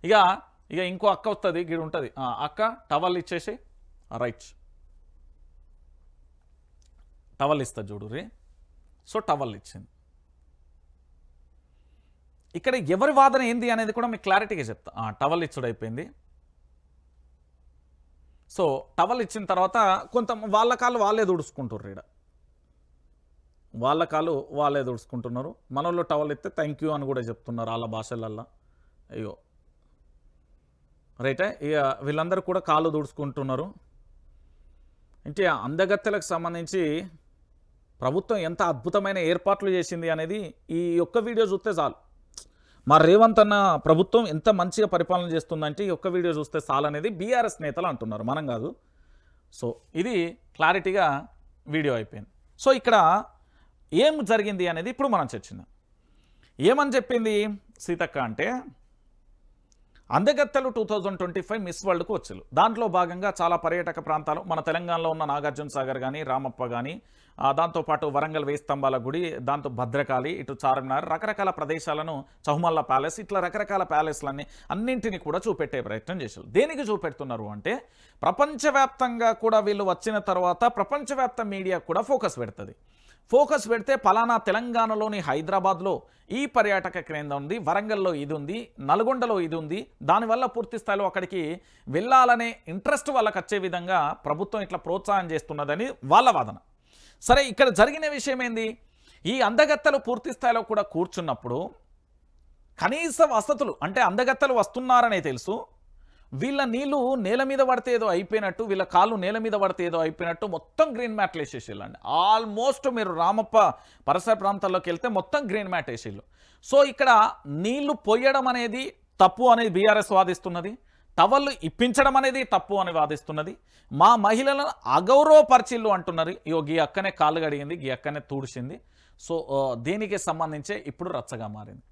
ఇక ఇంకో అక్క వస్తుంది, గిడి ఉంటుంది, అక్క టవల్ ఇచ్చేసి రైట్ టవల్ ఇస్తుంది చూడు రే. సో టవల్ ఇచ్చింది. ఇక్కడ ఎవరి వాదన ఏంది అనేది కూడా మీకు క్లారిటీగా చెప్తా. టవల్ ఇచ్చుడు అయిపోయింది. సో టవల్ ఇచ్చిన తర్వాత కొంత వాళ్ళ కాళ్ళు వాళ్ళే దుడుచుకుంటుర్రు. ఇక్కడ వాళ్ళ కాళ్ళు వాళ్ళే దుడుచుకుంటున్నారు. మనోళ్ళు టవల్ ఇస్తే థ్యాంక్ యూ అని కూడా చెప్తున్నారు వాళ్ళ భాషలల్లో. అయ్యో రైటే. ఇక వీళ్ళందరూ కూడా కాళ్ళు దుడుచుకుంటున్నారు. అంటే అందగత్తెలకు సంబంధించి ప్రభుత్వం ఎంత అద్భుతమైన ఏర్పాట్లు చేసింది అనేది ఈ ఒక్క వీడియో చూస్తే చాలు. మా రేవంత్ అన్న ప్రభుత్వం ఎంత మంచిగా పరిపాలన చేస్తుందంటే ఈ ఒక్క వీడియో చూస్తే చాలు అనేది బీఆర్ఎస్ నేతలు అంటున్నారు, మనం కాదు. సో ఇది క్లారిటీగా వీడియో అయిపోయింది. సో ఇక్కడ ఏం జరిగింది అనేది ఇప్పుడు మనం చర్చిందాం. ఏమని చెప్పింది సీతక్క అంటే, అందగత్తెలు 2025 మిస్ వరల్డ్కు వచ్చారు. దాంట్లో భాగంగా చాలా పర్యాటక ప్రాంతాలు మన తెలంగాణలో ఉన్న నాగార్జున సాగర్ కానీ, రామప్ప కానీ, దాంతోపాటు వరంగల్ వేయి స్తంభాల గుడి, దాంతో భద్రకాళి, ఇటు చార్మినార్, రకరకాల ప్రదేశాలను, చౌమల్లా ప్యాలెస్, ఇట్లా రకరకాల ప్యాలెస్లన్నీ అన్నింటినీ కూడా చూపెట్టే ప్రయత్నం చేశారు. దేనికి చూపెడుతున్నారు అంటే, ప్రపంచవ్యాప్తంగా కూడా వీళ్ళు వచ్చిన తర్వాత ప్రపంచవ్యాప్త మీడియా కూడా ఫోకస్ పెడుతుంది. ఫోకస్ పెడితే పలానా తెలంగాణలోని హైదరాబాద్లో ఈ పర్యాటక కేంద్రం ఉంది, వరంగల్లో ఇది ఉంది, నల్గొండలో ఇది ఉంది, దానివల్ల పూర్తి స్థాయిలో అక్కడికి వెళ్ళాలనే ఇంట్రెస్ట్ వాళ్ళకి వచ్చే విధంగా ప్రభుత్వం ఇట్లా ప్రోత్సాహం చేస్తున్నదని వాళ్ళ వాదన. సరే, ఇక్కడ జరిగిన విషయం ఏంది, ఈ అందగత్తెలు పూర్తి స్థాయిలో కూడా కూర్చున్నప్పుడు కనీస వసతులు అంటే అందగత్తెలు వస్తున్నారనే తెలుసు, వీళ్ళ నీళ్ళు నేల మీద పడితే ఏదో అయిపోయినట్టు, వీళ్ళ కాళ్ళు నేల మీద పడితే ఏదో అయిపోయినట్టు మొత్తం గ్రీన్ మ్యాట్లు వేసేసిళ్ళండి. ఆల్మోస్ట్ మీరు రామప్ప పరిసర ప్రాంతాల్లోకి వెళ్తే మొత్తం గ్రీన్ మ్యాట్ వేసిళ్ళు. సో ఇక్కడ నీళ్లు పోయడం అనేది తప్పు అనేది బీఆర్ఎస్ వాదిస్తున్నది, టవళ్ళు ఇప్పించడం అనేది తప్పు అని వాదిస్తున్నది, మా మహిళలను అగౌరవపరిచిళ్ళు అంటున్నారు. ఇగో గీ అక్కనే కాళ్ళు కడిగింది, గీ అక్కనే తూడిచింది. సో దీనికి సంబంధించే ఇప్పుడు రచ్చగా మారింది.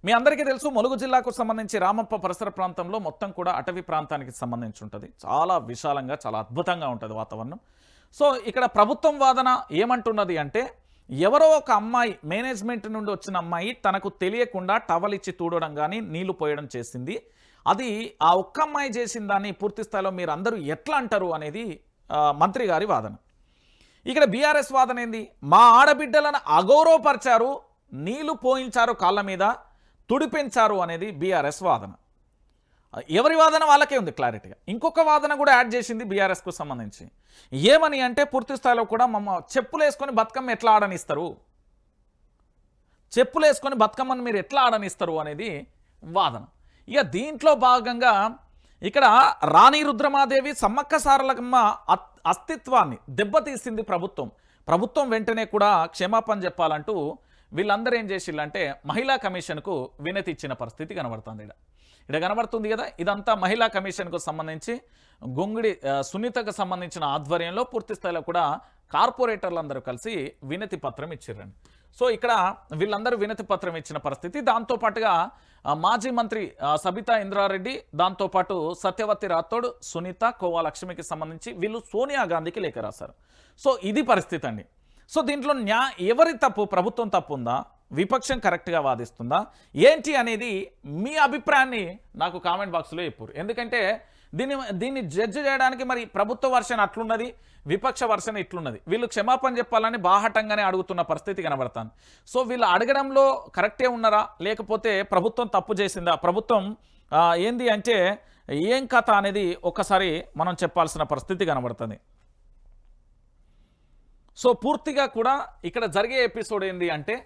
మీ అందరికీ తెలుసు, ములుగు జిల్లాకు సంబంధించి రామప్ప పరిసర ప్రాంతంలో మొత్తం కూడా అటవీ ప్రాంతానికి సంబంధించి ఉంటుంది. చాలా విశాలంగా చాలా అద్భుతంగా ఉంటుంది వాతావరణం. సో ఇక్కడ ప్రభుత్వం వాదన ఏమంటున్నది అంటే, ఎవరో ఒక అమ్మాయి మేనేజ్మెంట్ నుండి వచ్చిన అమ్మాయి తనకు తెలియకుండా టవల్ ఇచ్చి తూడడం కానీ నీళ్లు పోయడం చేసింది. అది ఆ ఒక్క అమ్మాయి చేసిన దాన్ని పూర్తి స్థాయిలో మీరు అందరూ ఎట్లా అంటారు అనేది మంత్రి గారి వాదన. ఇక్కడ బీఆర్ఎస్ వాదన ఏంది, మా ఆడబిడ్డలను అగౌరవపరిచారు, నీళ్లు పోయించారు, కాళ్ళ మీద తుడిపించారు అనేది బీఆర్ఎస్ వాదన. ఎవరి వాదన వాళ్ళకే ఉంది క్లారిటీగా. ఇంకొక వాదన కూడా యాడ్ చేసింది బీఆర్ఎస్కు సంబంధించి. ఏమని అంటే, పూర్తి స్థాయిలో కూడా చెప్పులు వేసుకొని బతుకమ్మ ఎట్లా ఆడనిస్తారు, చెప్పులు వేసుకొని బతుకమ్మను మీరు ఎట్లా ఆడనిస్తారు అనేది వాదన. ఇక దీంట్లో భాగంగా ఇక్కడ రాణి రుద్రమాదేవి సమ్మక్క సారలమ్మ అస్తిత్వాన్ని దెబ్బతీసింది ప్రభుత్వం వెంటనే కూడా క్షమాపణ చెప్పాలంటూ వీళ్ళందరూ ఏం చేసిల్లంటే మహిళా కమిషన్కు వినతి ఇచ్చిన పరిస్థితి కనబడుతుంది. ఇక్కడ కనబడుతుంది కదా, ఇదంతా మహిళా కమిషన్కు సంబంధించి గొంగిడి సునీతకు సంబంధించిన ఆధ్వర్యంలో పూర్తి స్థాయిలో కూడా కార్పొరేటర్లు అందరూ కలిసి వినతి పత్రం ఇచ్చిర్రండి. సో ఇక్కడ వీళ్ళందరూ వినతి పత్రం ఇచ్చిన పరిస్థితి. దాంతోపాటుగా మాజీ మంత్రి సబితా ఇంద్రారెడ్డి, దాంతోపాటు సత్యవతి రాథోడ్, సునీత, కోవా లక్ష్మికి సంబంధించి వీళ్ళు సోనియా గాంధీకి లేఖ రాశారు. సో ఇది పరిస్థితి అండి. సో దీంట్లో ఎవరి తప్పు, ప్రభుత్వం తప్పు ఉందా, విపక్షం కరెక్ట్గా వాదిస్తుందా ఏంటి అనేది మీ అభిప్రాయాన్ని నాకు కామెంట్ బాక్స్లో చెప్పురు. ఎందుకంటే దీన్ని జడ్జి చేయడానికి మరి ప్రభుత్వ వర్షన్ అట్లున్నది, విపక్ష వర్షన్ ఇట్లున్నది. వీళ్ళు క్షమాపణ చెప్పాలని బాహటంగానే అడుగుతున్న పరిస్థితి కనబడతాను. సో వీళ్ళు అడగడంలో కరెక్టే ఉన్నారా, లేకపోతే ప్రభుత్వం తప్పు చేసిందా, ప్రభుత్వం ఏంది అంటే ఏం కథ అనేది ఒక్కసారి మనం చెప్పాల్సిన పరిస్థితి కనబడుతుంది. సో పూర్తిగా కూడా ఇక్కడ జరిగే ఎపిసోడ్ ఏంది అంటే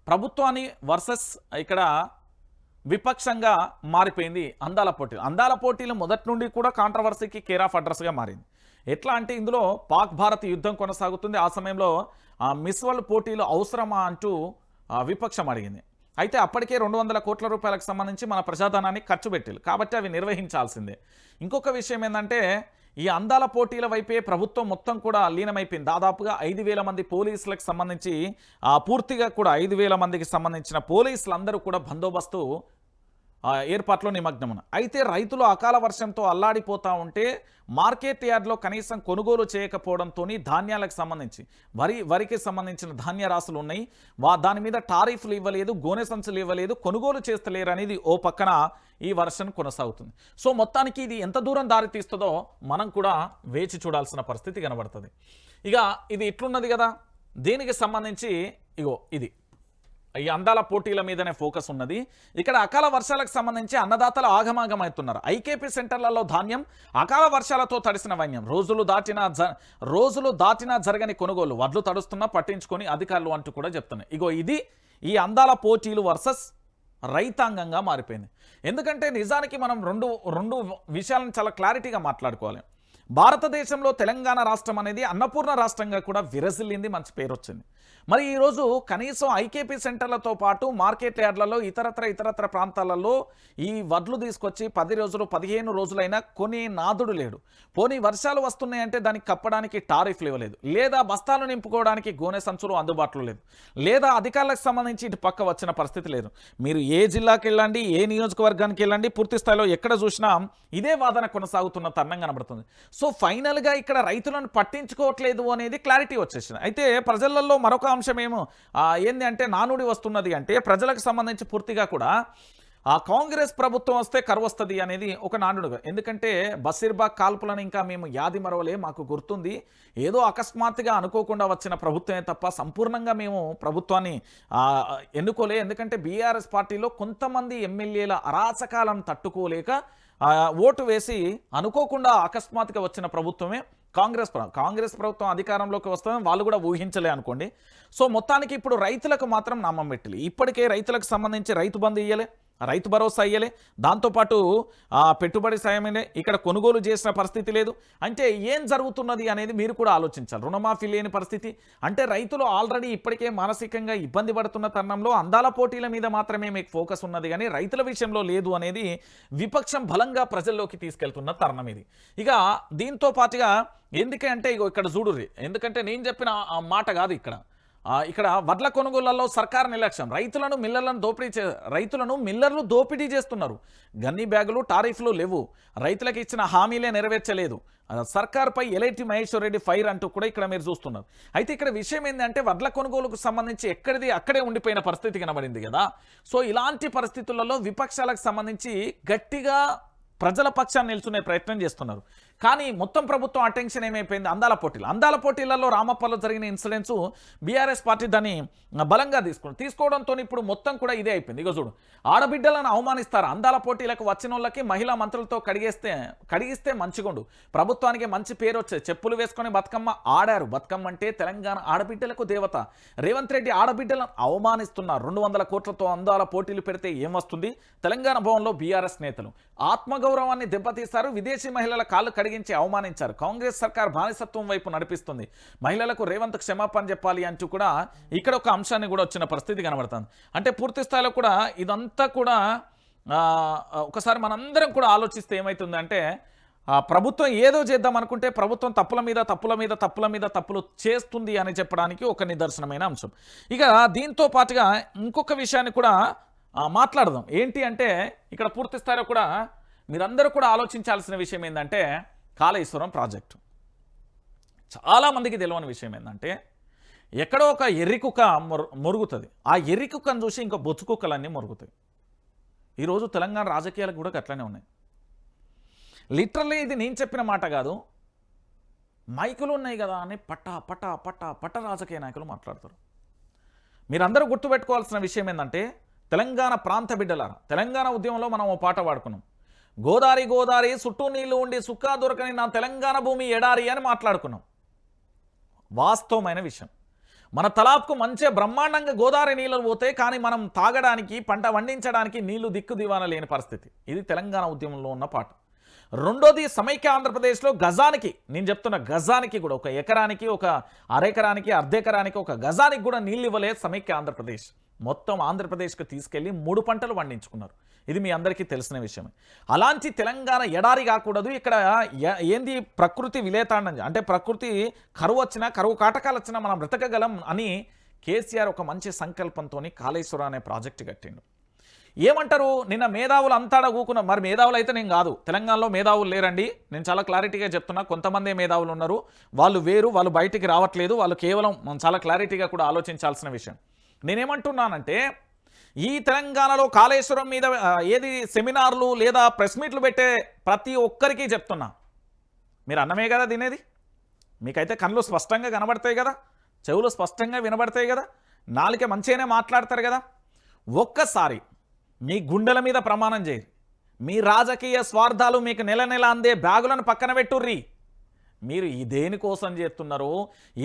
ప్రభుత్వాన్ని వర్సెస్ ఇక్కడ విపక్షంగా మారిపోయింది అందాల పోటీలు. అందాల పోటీలు మొదటి నుండి కూడా కాంట్రవర్సీకి కేర్ ఆఫ్ అడ్రస్గా మారింది. ఎట్లా అంటే ఇందులో పాక్ భారత్ యుద్ధం కొనసాగుతుంది. ఆ సమయంలో మిస్ వరల్డ్ పోటీలు అవసరమా అంటూ విపక్షం అడిగింది. అయితే అప్పటికే 200 కోట్ల రూపాయలకు సంబంధించి మన ప్రజాధనాన్ని ఖర్చు పెట్టారు కాబట్టి అవి నిర్వహించాల్సిందే. ఇంకొక విషయం ఏంటంటే ఈ అందాల పోటీల వైపే ప్రభుత్వం మొత్తం కూడా లీనమైపోయింది. దాదాపుగా 5,000 మంది పోలీసులకు సంబంధించి పూర్తిగా కూడా 5,000 మందికి సంబంధించిన పోలీసులందరూ కూడా బందోబస్తు ఏర్పాట్లో నిమగ్నమున. అయితే రైతులు అకాల వర్షంతో అల్లాడిపోతూ ఉంటే మార్కెట్ యార్డ్లో కనీసం కొనుగోలు చేయకపోవడంతో ధాన్యాలకు సంబంధించి వరికి సంబంధించిన ధాన్య రాసులు ఉన్నాయి, దాని మీద టారిఫ్లు ఇవ్వలేదు, గోనె సంచులు ఇవ్వలేదు, కొనుగోలు చేస్తలేరు అనేది ఓ పక్కన ఈ వర్షం కొనసాగుతుంది. సో మొత్తానికి ఇది ఎంత దూరం దారి తీస్తుందో మనం కూడా వేచి చూడాల్సిన పరిస్థితి కనబడుతుంది. ఇక ఇది ఇట్లున్నది కదా, దీనికి సంబంధించి ఇగో ఇది ఈ అందాల పోటీల మీదనే ఫోకస్ ఉన్నది. ఇక్కడ అకాల వర్షాలకు సంబంధించి అన్నదాతలు ఆగమాగమవుతున్నారు. ఐకేపీ సెంటర్లలో ధాన్యం అకాల వర్షాలతో తడిసిన వైన్యం, రోజులు దాటినా జరగని కొనుగోలు, వడ్లు తడుస్తున్నా పట్టించుకొని అధికారులు అంటూ కూడా చెప్తున్నాయి. ఇగో ఇది ఈ అందాల పోటీలు వర్సెస్ రైతాంగంగా మారిపోయింది. ఎందుకంటే నిజానికి మనం రెండు విషయాలను చాలా క్లారిటీగా మాట్లాడుకోవాలి. భారతదేశంలో తెలంగాణ రాష్ట్రం అనేది అన్నపూర్ణ రాష్ట్రంగా కూడా విరసిల్లింది, మంచి పేరు వచ్చింది. మరి ఈరోజు కనీసం ఐకేపీ సెంటర్లతో పాటు మార్కెట్ యార్డ్లలో ఇతరత్ర ప్రాంతాలలో ఈ వడ్లు తీసుకొచ్చి 10 రోజులు 15 రోజులైనా కొనే నాదుడు లేడు. పోనీ వర్షాలు వస్తున్నాయంటే దానికి కప్పడానికి టారిఫ్లు ఇవ్వలేదు, లేదా బస్తాలు నింపుకోవడానికి గోనె సంచులు అందుబాటులో లేదు, లేదా అధికారులకు సంబంధించి ఇటు పక్క వచ్చిన పరిస్థితి లేదు. మీరు ఏ జిల్లాకి వెళ్ళండి, ఏ నియోజకవర్గానికి వెళ్ళండి, పూర్తి స్థాయిలో ఎక్కడ చూసినా ఇదే వాదన కొనసాగుతున్న తరుణం కనబడుతుంది. సో ఫైనల్గా ఇక్కడ రైతులను పట్టించుకోవట్లేదు అనేది క్లారిటీ వచ్చేసింది. అయితే ప్రజలలో మరొక అంశం ఏమో ఏంది అంటే నానుడి వస్తున్నది అంటే ప్రజలకు సంబంధించి పూర్తిగా కూడా కాంగ్రెస్ ప్రభుత్వం వస్తే కరువు వస్తుంది అనేది ఒక నానుడుగా. ఎందుకంటే బషీర్బాగ్ కాల్పులను ఇంకా మేము యాది మరవలే, మాకు గుర్తుంది, ఏదో అకస్మాత్తుగా అనుకోకుండా వచ్చిన ప్రభుత్వమే తప్ప సంపూర్ణంగా మేము ప్రభుత్వాన్ని ఎన్నుకోలే. ఎందుకంటే బీఆర్ఎస్ పార్టీలో కొంతమంది ఎమ్మెల్యేల అరాచకాలను తట్టుకోలేక ఓటు వేసి అనుకోకుండా అకస్మాత్తుగా వచ్చిన ప్రభుత్వమే కాంగ్రెస్ ప్రభుత్వం అధికారంలోకి వస్తుందని వాళ్ళు కూడా ఊహించలే అనుకోండి. సో మొత్తానికి ఇప్పుడు రైతులకు మాత్రం నామం పెట్టాలి. ఇప్పటికే రైతులకు సంబంధించి రైతు బంధు ఇయ్యలే, రైతు భరోసా ఇయ్యలే, దాంతోపాటు పెట్టుబడి సాయమే ఇక్కడ కొనుగోలు చేసిన పరిస్థితి లేదు. అంటే ఏం జరుగుతున్నది అనేది మీరు కూడా ఆలోచించాలి. రుణమాఫీ లేని పరిస్థితి అంటే రైతులు ఆల్రెడీ ఇప్పటికే మానసికంగా ఇబ్బంది పడుతున్న తరుణంలో అందాల పోటీల మీద మాత్రమే మీకు ఫోకస్ ఉన్నది కానీ రైతుల విషయంలో లేదు అనేది విపక్షం బలంగా ప్రజల్లోకి తీసుకెళ్తున్న తరుణం ఇది. ఇక దీంతో పాటుగా ఎందుకంటే ఇగో ఇక్కడ చూడుర్రి, ఎందుకంటే నేను చెప్పిన మాట కాదు ఇక్కడ వడ్ల కొనుగోళ్లలో సర్కారు నిర్లక్ష్యం, రైతులను మిల్లర్లు దోపిడీ చేస్తున్నారు. గన్ని బ్యాగులు టారిఫ్లు లేవు, రైతులకు ఇచ్చిన హామీలే నెరవేర్చలేదు, సర్కార్పై ఎలైటి మహేశ్వర్ రెడ్డి ఫైర్ అంటూ కూడా ఇక్కడ మీరు చూస్తున్నారు. అయితే ఇక్కడ విషయం ఏంటంటే వడ్ల కొనుగోలుకు సంబంధించి ఎక్కడిది అక్కడే ఉండిపోయిన పరిస్థితి కనబడింది కదా. సో ఇలాంటి పరిస్థితులలో విపక్షాలకు సంబంధించి గట్టిగా ప్రజల పక్షాన్ని నిల్చునే ప్రయత్నం చేస్తున్నారు. కానీ మొత్తం ప్రభుత్వం అటెన్షన్ ఏమైపోయింది అందాల పోటీలలో రామప్పలో జరిగిన ఇన్సిడెంట్స్ బీఆర్ఎస్ పార్టీ దాన్ని బలంగా తీసుకోవడంతో ఇప్పుడు మొత్తం కూడా ఇదే అయిపోయింది. ఇక చూడు, ఆడబిడ్డలను అవమానిస్తారు, అందాల పోటీలకు వచ్చిన వాళ్ళకి మహిళా మంత్రులతో కడిగిస్తే మంచిగుండు, ప్రభుత్వానికి మంచి పేరు వచ్చే, చెప్పులు వేసుకొని బతుకమ్మ ఆడారు, బతుకమ్మ అంటే తెలంగాణ ఆడబిడ్డలకు దేవత, రేవంత్ రెడ్డి ఆడబిడ్డలను అవమానిస్తున్నారు, 200 కోట్లతో అందాల పోటీలు పెడితే ఏం వస్తుంది, తెలంగాణ భవన్లో బీఆర్ఎస్ నేతలు ఆత్మగౌరవాన్ని దెబ్బతీశారు, విదేశీ మహిళల కాళ్ళు కడిగించి అవమానించారు, కాంగ్రెస్ సర్కార్ బానిసత్వం వైపు నడిపిస్తుంది, మహిళలకు రేవంత్ క్షమాపణ చెప్పాలి అంటూ కూడా ఇక్కడ ఒక అంశాన్ని కూడా వచ్చిన పరిస్థితి కనబడుతుంది. అంటే పూర్తి స్థాయిలో కూడా ఇదంతా కూడా ఒకసారి మనందరం కూడా ఆలోచిస్తే ఏమవుతుందంటే ప్రభుత్వం ఏదో చేద్దాం అనుకుంటే ప్రభుత్వం తప్పుల మీద తప్పులు చేస్తుంది అని చెప్పడానికి ఒక నిదర్శనమైన అంశం. ఇక దీంతో పాటుగా ఇంకొక విషయాన్ని కూడా మాట్లాడదాం. ఏంటి అంటే ఇక్కడ పూర్తి స్థాయిలో కూడా మీరందరూ కూడా ఆలోచించాల్సిన విషయం ఏంటంటే కాళేశ్వరం ప్రాజెక్టు. చాలామందికి తెలియని విషయం ఏంటంటే ఎక్కడో ఒక ఎర్రికుక్క మొరుగుతుంది. ఆ ఎర్రికుక్కను చూసి ఇంకా బొచ్చుకుక్కలన్నీ మొరుగుతాయి. ఈరోజు తెలంగాణ రాజకీయాలకు కూడా అట్లనే ఉన్నాయి. లిటరల్లీ ఇది నేను చెప్పిన మాట కాదు, మైకులు ఉన్నాయి కదా అని పట్ట రాజకీయ నాయకులు మాట్లాడతారు. మీరందరూ గుర్తుపెట్టుకోవాల్సిన విషయం ఏంటంటే తెలంగాణ ప్రాంత బిడ్డలారా, తెలంగాణ ఉద్యమంలో మనం ఓ పాట పాడుకున్నాం. గోదారి చుట్టూ నీళ్లు ఉండి సుక్కా దొరకని నా తెలంగాణ భూమి ఎడారి అని మాట్లాడుకున్నాం. వాస్తవమైన విషయం. మన తలాప్కు మంచి బ్రహ్మాండంగా గోదావరి నీళ్ళు పోతే కానీ మనం తాగడానికి పంట వండించడానికి నీళ్లు దిక్కు దివాన లేని పరిస్థితి. ఇది తెలంగాణ ఉద్యమంలో ఉన్న పాట. రెండోది సమైక్య ఆంధ్రప్రదేశ్లో గజానికి, నేను చెప్తున్న గజానికి కూడా, ఒక ఎకరానికి, ఒక అరెకరానికి, అర్ధెకరానికి, ఒక గజానికి కూడా నీళ్ళు ఇవ్వలేదు సమైక్య ఆంధ్రప్రదేశ్. మొత్తం ఆంధ్రప్రదేశ్కి తీసుకెళ్లి 3 పంటలు పండించుకున్నారు. ఇది మీ అందరికీ తెలిసిన విషయమే. అలాంటి తెలంగాణ ఎడారి కాకూడదు. ఇక్కడ ఏంది ప్రకృతి విలేతాండం, అంటే ప్రకృతి కరువు వచ్చినా, కరువు కాటకాలు వచ్చినా మనం బ్రతకగలం అని కేసీఆర్ ఒక మంచి సంకల్పంతో కాళేశ్వరం అనే ప్రాజెక్టు కట్టిండు. ఏమంటారు, నిన్న మేధావులు అంతాడా కూకున్నా. మరి మేధావులు అయితే నేను కాదు, తెలంగాణలో మేధావులు లేరండి. నేను చాలా క్లారిటీగా చెప్తున్నా. కొంతమంది మేధావులు ఉన్నారు, వాళ్ళు వేరు, వాళ్ళు బయటికి రావట్లేదు. వాళ్ళు కేవలం చాలా క్లారిటీగా కూడా ఆలోచించాల్సిన విషయం. నేనేమంటున్నానంటే ఈ తెలంగాణలో కాళేశ్వరం మీద ఏది సెమినార్లు లేదా ప్రెస్ మీట్లు పెట్టే ప్రతి ఒక్కరికి చెప్తున్నా, మీరు అన్నమే కదా తినేది. మీకైతే కళ్ళు స్పష్టంగా కనబడతాయి కదా, చెవులు స్పష్టంగా వినబడతాయి కదా, నాలుక మంచిగానే మాట్లాడతారు కదా. ఒక్కసారి మీ గుండెల మీద ప్రమాణం చేయరు. మీ రాజకీయ స్వార్థాలు మీకు నెల నెల అందే బ్యాగులను పక్కన పెట్టుర్రి. మీరు ఈ దేనికోసం చేస్తున్నారు,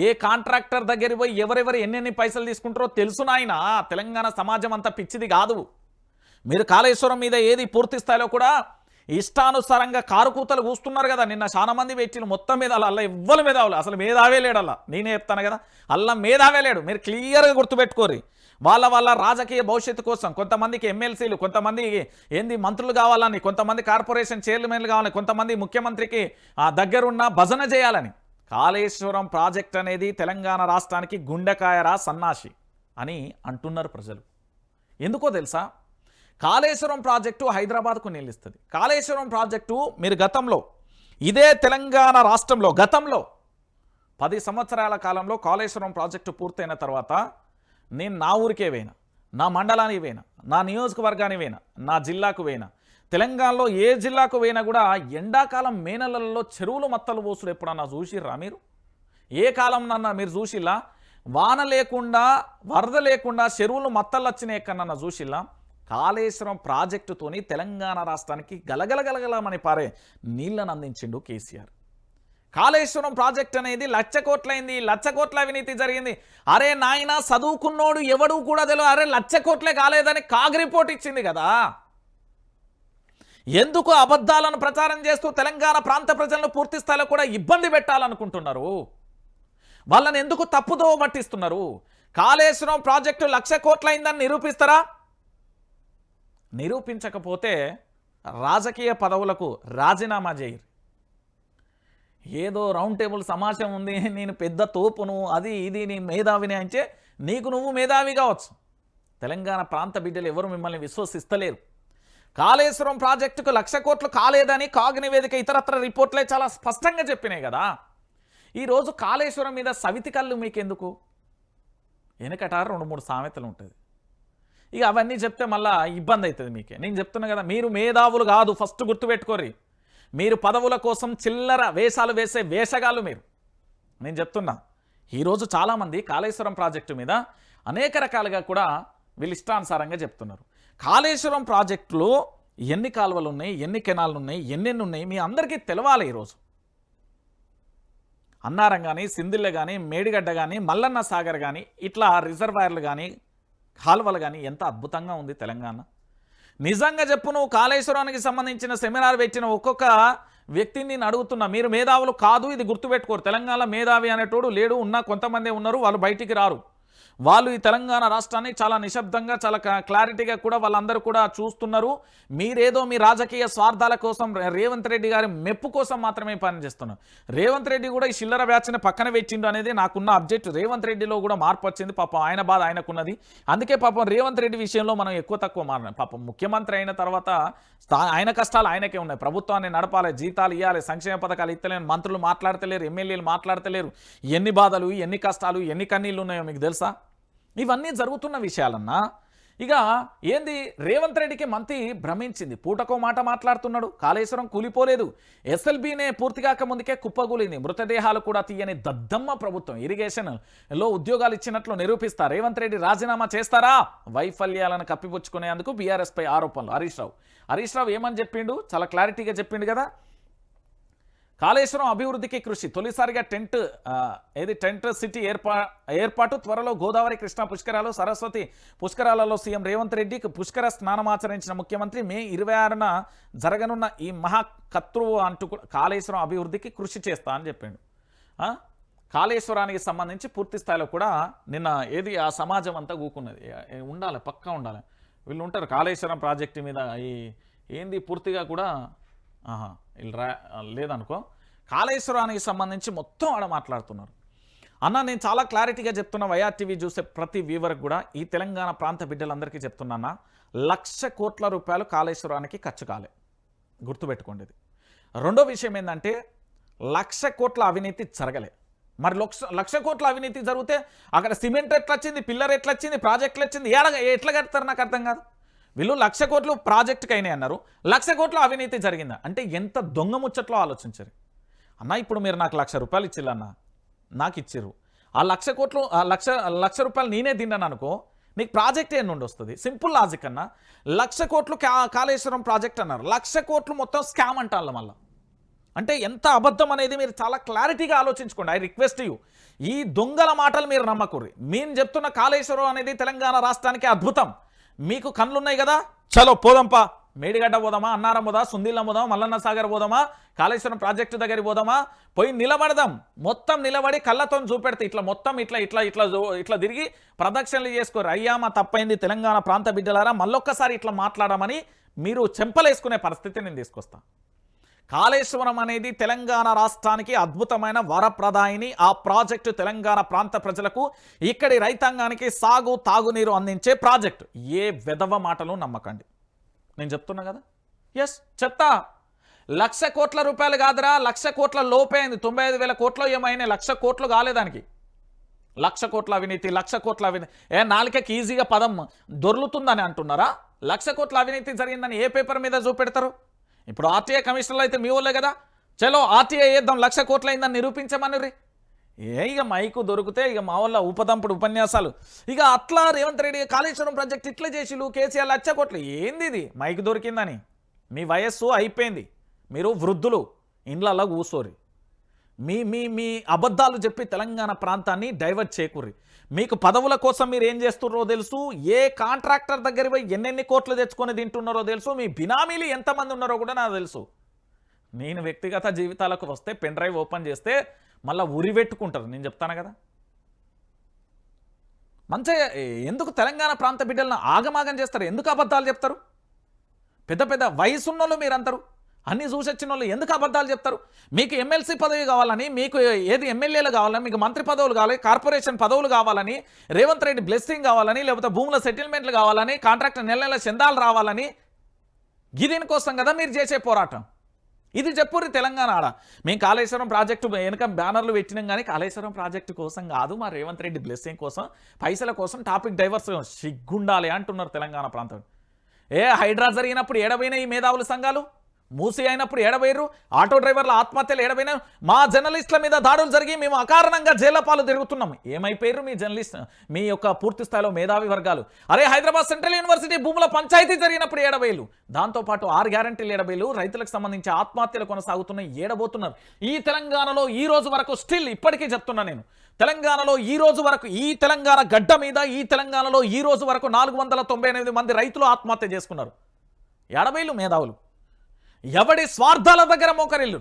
ఏ కాంట్రాక్టర్ దగ్గర పోయి ఎవరెవరు ఎన్నెన్ని పైసలు తీసుకుంటారో తెలుసు నాయన. తెలంగాణ సమాజం అంతా పిచ్చిది కాదు. మీరు కాళేశ్వరం మీద ఏది పూర్తి స్థాయిలో కూడా ఇష్టానుసారంగా కారుకూతలు కూస్తున్నారు కదా. నిన్న చాలా మంది పెట్టిన మొత్తం మీద అలా ఎవ్వరు మేధావులు, అసలు మేధావే లేడు. అలా నేనే చెప్తాను కదా, అల్లా మేధావే లేడు. మీరు క్లియర్గా గుర్తుపెట్టుకోరు. వాళ్ళ రాజకీయ భవిష్యత్తు కోసం కొంతమందికి ఎమ్మెల్సీలు, కొంతమంది ఏంది మంత్రులు కావాలని, కొంతమంది కార్పొరేషన్ చైర్మన్లు కావాలని, కొంతమంది ముఖ్యమంత్రికి దగ్గరున్న భజన చేయాలని. కాళేశ్వరం ప్రాజెక్ట్ అనేది తెలంగాణ రాష్ట్రానికి గుండెకాయరా సన్నాసి అని అంటున్నారు ప్రజలు. ఎందుకో తెలుసా, కాళేశ్వరం ప్రాజెక్టు హైదరాబాద్కు నిలుస్తుంది. కాళేశ్వరం ప్రాజెక్టు మీరు గతంలో ఇదే తెలంగాణ రాష్ట్రంలో గతంలో 10 సంవత్సరాల కాలంలో కాళేశ్వరం ప్రాజెక్టు పూర్తయిన తర్వాత నేను నా ఊరికే పోయినా, నా మండలానికి పోయినా, నా నియోజకవర్గానికి పోయినా, నా జిల్లాకు పోయినా, తెలంగాణలో ఏ జిల్లాకు పోయినా కూడా ఎండాకాలం మే నెలల్లో చెరువులు మత్తలు పోసుడు ఎప్పుడన్నా చూసిర్రా మీరు? ఏ కాలం నన్నా మీరు చూసిల్లా? వాన లేకుండా వరద లేకుండా చెరువులు మత్తలు వచ్చినాయి ఎక్కడన్నా చూసిల్లా? కాళేశ్వరం ప్రాజెక్టుతోని తెలంగాణ రాష్ట్రానికి గలగలగలగలమని పారే నీళ్లను అందించిండు కేసీఆర్. కాళేశ్వరం ప్రాజెక్ట్ అనేది 1,00,000 కోట్లయింది, 1,00,000 కోట్ల అవినీతి జరిగింది. అరే నాయన, చదువుకున్నోడు ఎవడు కూడా తెలియదు. అరే 1,00,000 కోట్లే కాలేదని కాగ్ రిపోర్ట్ ఇచ్చింది కదా. ఎందుకు అబద్ధాలను ప్రచారం చేస్తూ తెలంగాణ ప్రాంత ప్రజలను పూర్తి స్థాయిలో కూడా ఇబ్బంది పెట్టాలనుకుంటున్నారు? వాళ్ళని ఎందుకు తప్పుదో పట్టిస్తున్నారు? కాళేశ్వరం ప్రాజెక్టు 1,00,000 కోట్లయిందని నిరూపిస్తారా? నిరూపించకపోతే రాజకీయ పదవులకు రాజీనామా చేయరు. ఏదో రౌండ్ టేబుల్ సమావేశం ఉంది, నేను పెద్ద తోపును, అది ఇది, నీ మేధావిని అంటే నీకు నువ్వు మేధావి కావచ్చు. తెలంగాణ ప్రాంత బిడ్డలు ఎవరు మిమ్మల్ని విశ్వసిస్తలేరు. కాళేశ్వరం ప్రాజెక్టుకు 1,00,000 కోట్లు కాలేదని కాగ్ నివేదిక ఇతరత్ర రిపోర్ట్లే చాలా స్పష్టంగా చెప్పినాయి కదా. ఈరోజు కాళేశ్వరం మీద సవితి కళ్ళు మీకెందుకు? వెనకట 2-3 సామెతలు ఉంటుంది. ఇక అవన్నీ చెప్తే మళ్ళీ ఇబ్బంది అవుతుంది మీకే. నేను చెప్తున్నా కదా, మీరు మేధావులు కాదు, ఫస్ట్ గుర్తుపెట్టుకోర్రి. మీరు పదవుల కోసం చిల్లర వేషాలు వేసే వేషగాళ్ళు మీరు. నేను చెప్తున్నా, ఈరోజు చాలామంది కాళేశ్వరం ప్రాజెక్టు మీద అనేక రకాలుగా కూడా వీళ్ళు ఇష్టానుసారంగా చెప్తున్నారు. కాళేశ్వరం ప్రాజెక్టులో ఎన్ని కాలువలు ఉన్నాయి, ఎన్ని కెనాలు ఉన్నాయి, ఎన్నెన్ని ఉన్నాయి మీ అందరికీ తెలవాలి. ఈరోజు అన్నారం కానీ, సిందిల్లె కానీ, మేడిగడ్డ కానీ, మల్లన్న సాగర్ కానీ, ఇట్లా రిజర్వాయర్లు కానీ, కాలువలు కానీ ఎంత అద్భుతంగా ఉంది తెలంగాణ. నిజంగా చెప్పు, నువ్వు కాళేశ్వరానికి సంబంధించిన సెమినార్ పెట్టిన ఒక్కొక్క వ్యక్తిని నేను అడుగుతున్నా. మీరు మేధావులు కాదు, ఇది గుర్తుపెట్టుకోరు. తెలంగాణ మేధావి అనేటోడు లేడు, ఉన్నా కొంతమంది ఉన్నారు, వాళ్ళు బయటికి రారు. వాళ్ళు ఈ తెలంగాణ రాష్ట్రాన్ని చాలా నిశ్శబ్దంగా చాలా క్లారిటీగా కూడా వాళ్ళందరూ కూడా చూస్తున్నారు. మీరేదో మీ రాజకీయ స్వార్థాల కోసం రేవంత్ రెడ్డి గారి మెప్పు కోసం మాత్రమే పనిచేస్తున్నారు. రేవంత్ రెడ్డి కూడా ఈ చిల్లర బ్యాచ్ని పక్కన పెట్టిండు అనేది నాకున్న అబ్జెక్ట్. రేవంత్ రెడ్డిలో కూడా మార్పు వచ్చింది. పాపం ఆయన బాధ ఆయనకున్నది. అందుకే పాపం రేవంత్ రెడ్డి విషయంలో మనం ఎక్కువ తక్కువ మారినాం. పాపం ముఖ్యమంత్రి అయిన తర్వాత ఆయన కష్టాలు ఆయనకే ఉన్నాయి. ప్రభుత్వాన్ని నడపాలి, జీతాలు ఇవ్వాలి, సంక్షేమ పథకాలు ఇస్తలేరు, మంత్రులు మాట్లాడతలేరు, ఎమ్మెల్యేలు మాట్లాడతలేరు. ఎన్ని బాధలు, ఎన్ని కష్టాలు, ఎన్ని కన్నీళ్ళు ఉన్నాయో మీకు తెలుసా? ఇవన్నీ జరుగుతున్న విషయాలన్నా ఇక ఏంది రేవంత్ రెడ్డికి మంత్రి భ్రమించింది. పూటకో మాట మాట్లాడుతున్నాడు. కాళేశ్వరం కూలిపోలేదు, ఎస్ఎల్బీనే పూర్తిగాక ముందుకే కుప్పగూలింది. మృతదేహాలు కూడా తీయని దద్దమ్మ ప్రభుత్వం. ఇరిగేషన్లో ఉద్యోగాలు ఇచ్చినట్లు నిరూపిస్తా. రేవంత్ రెడ్డి రాజీనామా చేస్తారా? వైఫల్యాలను కప్పిపుచ్చుకునేందుకు బీఆర్ఎస్పై ఆరోపణలు. హరీష్ రావు ఏమని చెప్పిండు? చాలా క్లారిటీగా చెప్పిండు కదా. కాళేశ్వరం అభివృద్ధికి కృషి, తొలిసారిగా టెంట్ సిటీ ఏర్పాటు, త్వరలో గోదావరి కృష్ణా పుష్కరాలు, సరస్వతి పుష్కరాలలో సీఎం రేవంత్ రెడ్డి పుష్కర స్నానమాచరించిన ముఖ్యమంత్రి. మే 26న జరగనున్న ఈ మహాకత్రువు అంటూ కాళేశ్వరం అభివృద్ధికి కృషి చేస్తా అని చెప్పిండు. కాళేశ్వరానికి సంబంధించి పూర్తి స్థాయిలో కూడా నిన్న ఆ సమాజం అంతా కూకున్నది. ఉండాలి, పక్కా ఉండాలి. వీళ్ళు ఉంటారు కాళేశ్వరం ప్రాజెక్టు మీద ఏంది పూర్తిగా కూడా వీళ్ళు లేదనుకో. కాళేశ్వరానికి సంబంధించి మొత్తం ఆడ మాట్లాడుతున్నారు. అన్న నేను చాలా క్లారిటీగా చెప్తున్నా, వైఆర్టీవీ చూసే ప్రతి వ్యూవర్కి కూడా ఈ తెలంగాణ ప్రాంత బిడ్డలందరికీ చెప్తున్నా, 1,00,000 కోట్ల రూపాయలు కాళేశ్వరానికి ఖర్చు కాలే, గుర్తుపెట్టుకోండి. రెండో విషయం ఏంటంటే 1,00,000 కోట్ల అవినీతి జరగలే. మరి 1,00,000 కోట్ల అవినీతి జరిగితే అక్కడ సిమెంట్ ఎట్లా వచ్చింది, పిల్లర్ ఎట్లా వచ్చింది, ప్రాజెక్టులు వచ్చింది, ఎట్లా కడతారు నాకు అర్థం కాదు. వీళ్ళు 1,00,000 కోట్లు ప్రాజెక్టుకి అయినాయి అన్నారు, 1,00,000 కోట్ల అవినీతి జరిగిందా అంటే ఎంత దొంగ ముచ్చట్లో ఆలోచించారు అన్న. ఇప్పుడు మీరు నాకు 1,00,000 రూపాయలు ఇచ్చిల్లన్న, నాకు ఇచ్చిర్రు. ఆ 1,00,000 కోట్లు, 1,00,000 రూపాయలు నేనే తిన్నాను అనుకో, నీకు ప్రాజెక్ట్ ఏ నుండి వస్తుంది? సింపుల్ లాజిక్ అన్న. 1,00,000 కోట్లు కాళేశ్వరం ప్రాజెక్ట్ అన్నారు, 1,00,000 కోట్లు మొత్తం స్కామ్ అంటారు మళ్ళీ. అంటే ఎంత అబద్ధం అనేది మీరు చాలా క్లారిటీగా ఆలోచించుకోండి. ఐ రిక్వెస్ట్ యూ, ఈ దొంగల మాటలు మీరు నమ్మకూరి. మేము చెప్తున్న కాళేశ్వరం అనేది తెలంగాణ రాష్ట్రానికి అద్భుతం. మీకు కళ్ళున్నాయి కదా, చలో పోదాంపా, మేడిగడ్డ పోదామా, అన్నారం పోదా, సుందీలం పోదామా, మల్లన్న సాగర్ పోదామా, కాళేశ్వరం ప్రాజెక్టు దగ్గరికి పోదామా, పోయి నిలబడదాం. మొత్తం నిలబడి కళ్ళతో చూపెడితే ఇట్లా మొత్తం ఇట్లా తిరిగి ప్రదక్షిణలు చేసుకోరు. అయ్యా మా తప్పైంది తెలంగాణ ప్రాంత బిడ్డలారా, మళ్ళొక్కసారి ఇట్లా మాట్లాడమని మీరు చెంపలేసుకునే పరిస్థితి నేను తీసుకొస్తాను. కాళేశ్వరం అనేది తెలంగాణ రాష్ట్రానికి అద్భుతమైన వరప్రదాయిని. ఆ ప్రాజెక్టు తెలంగాణ ప్రాంత ప్రజలకు, ఇక్కడి రైతాంగానికి సాగు తాగునీరు అందించే ప్రాజెక్టు. ఏ వెధవ మాటలు నమ్మకండి, నేను చెప్తున్నా కదా. ఎస్ చెప్తా, 1,00,000 కోట్ల రూపాయలు కాదురా, 1,00,000 కోట్ల లోపే అయింది. 95,000 కోట్లు ఏమైనా, 1,00,000 కోట్లు కాలేదానికి. 1,00,000 కోట్ల అవినీతి, 1,00,000 కోట్ల అవినీతి. నాలుకకి ఈజీగా పదం దొర్లుతుందని అంటున్నారా? 1,00,000 కోట్ల అవినీతి జరిగిందని ఏ పేపర్ మీద చూపెడతారు? ఇప్పుడు ఆర్టీఐ కమిషనర్లు అయితే మీ వాళ్ళే కదా, చలో ఆర్టీఐ వేద్దాం, 1,00,000 కోట్లు అయిందని నిరూపించమని. ఇక మైకు దొరికితే ఇక మా వాళ్ళ ఉపదంపుడు ఉపన్యాసాలు. ఇక అట్లా రేవంత్ రెడ్డి కాళేశ్వరం ప్రాజెక్ట్ ఇట్లా చేసిలు, కేసీఆర్ 1,00,000 కోట్లు. ఏంది ఇది మైకు దొరికిందని? మీ వయస్సు అయిపోయింది, మీరు వృద్ధులు, ఇండ్లల్లో కూసోరి. మీ మీ మీ అబద్ధాలు చెప్పి తెలంగాణ ప్రాంతాన్ని డైవర్ట్ చేయకూర్రి. మీకు పదవుల కోసం మీరు ఏం చేస్తున్నారో తెలుసు, ఏ కాంట్రాక్టర్ దగ్గర పోయి ఎన్నెన్ని కోట్లు తెచ్చుకొని తింటున్నారో తెలుసు, మీ బినామీలు ఎంతమంది ఉన్నారో కూడా నాకు తెలుసు. నేను వ్యక్తిగత జీవితాలకు వస్తే పెన్ డ్రైవ్ ఓపెన్ చేస్తే మళ్ళీ ఉరివెట్టుకుంటారు, నేను చెప్తాను కదా. మంచిగా ఎందుకు తెలంగాణ ప్రాంత బిడ్డలను ఆగమాగం చేస్తారు? ఎందుకు అబద్ధాలు చెప్తారు? పెద్ద పెద్ద వయసున్నోళ్ళు మీరందరూ, అన్నీ చూసొచ్చిన వాళ్ళు ఎందుకు అబద్ధాలు చెప్తారు? మీకు ఎమ్మెల్సీ పదవి కావాలని, మీకు ఏది ఎమ్మెల్యేలు కావాలని, మీకు మంత్రి పదవులు కావాలి, కార్పొరేషన్ పదవులు కావాలని, రేవంత్ రెడ్డి బ్లెస్సింగ్ కావాలని, లేకపోతే భూముల సెటిల్మెంట్లు కావాలని, కాంట్రాక్టర్ నెల నెల చందాలు రావాలని, దీనికోసం కదా మీరు చేసే పోరాటం. ఇది చెప్పుర్రి తెలంగాణ ఆడ. మేము కాళేశ్వరం ప్రాజెక్టు వెనుక బ్యానర్లు పెట్టినాం కానీ కాళేశ్వరం ప్రాజెక్టు కోసం కాదు, మా రేవంత్ రెడ్డి బ్లెస్సింగ్ కోసం, పైసల కోసం, టాపిక్ డైవర్స్ సిగ్గుండాలి అంటున్నారు తెలంగాణ ప్రాంతం. హైడ్రా జరిగినప్పుడు ఏడబోయినా ఈ మేధావుల సంఘాలు, మూసి అయినప్పుడు ఏడబోయారు, ఆటో డ్రైవర్ల ఆత్మహత్యలు ఏడబోయినా, మా జర్నలిస్టుల మీద దాడులు జరిగి మేము అకారణంగా జైళ్ల పాలు తిరుగుతున్నాం. ఏమైపోయారు మీ జర్నలిస్ట్, మీ యొక్క పూర్తి స్థాయిలో మేధావి వర్గాలు? అరే హైదరాబాద్ సెంట్రల్ యూనివర్సిటీ భూముల పంచాయతీ జరిగినప్పుడు ఏడబోయిలు, దాంతోపాటు 6 గ్యారంటీలు ఏడబోయిలు, రైతులకు సంబంధించి ఆత్మహత్యలు కొనసాగుతున్నాయి, ఏడబోతున్నారు. ఈ తెలంగాణలో ఈ రోజు వరకు స్టిల్ ఇప్పటికీ చెప్తున్నా నేను, తెలంగాణలో ఈ రోజు వరకు, ఈ తెలంగాణ గడ్డ మీద ఈ తెలంగాణలో ఈ రోజు వరకు 498 మంది రైతులు ఆత్మహత్య చేసుకున్నారు. ఏడబోయిలు మేధావులు ఎవడి స్వార్థాల దగ్గర మోకరిల్లు.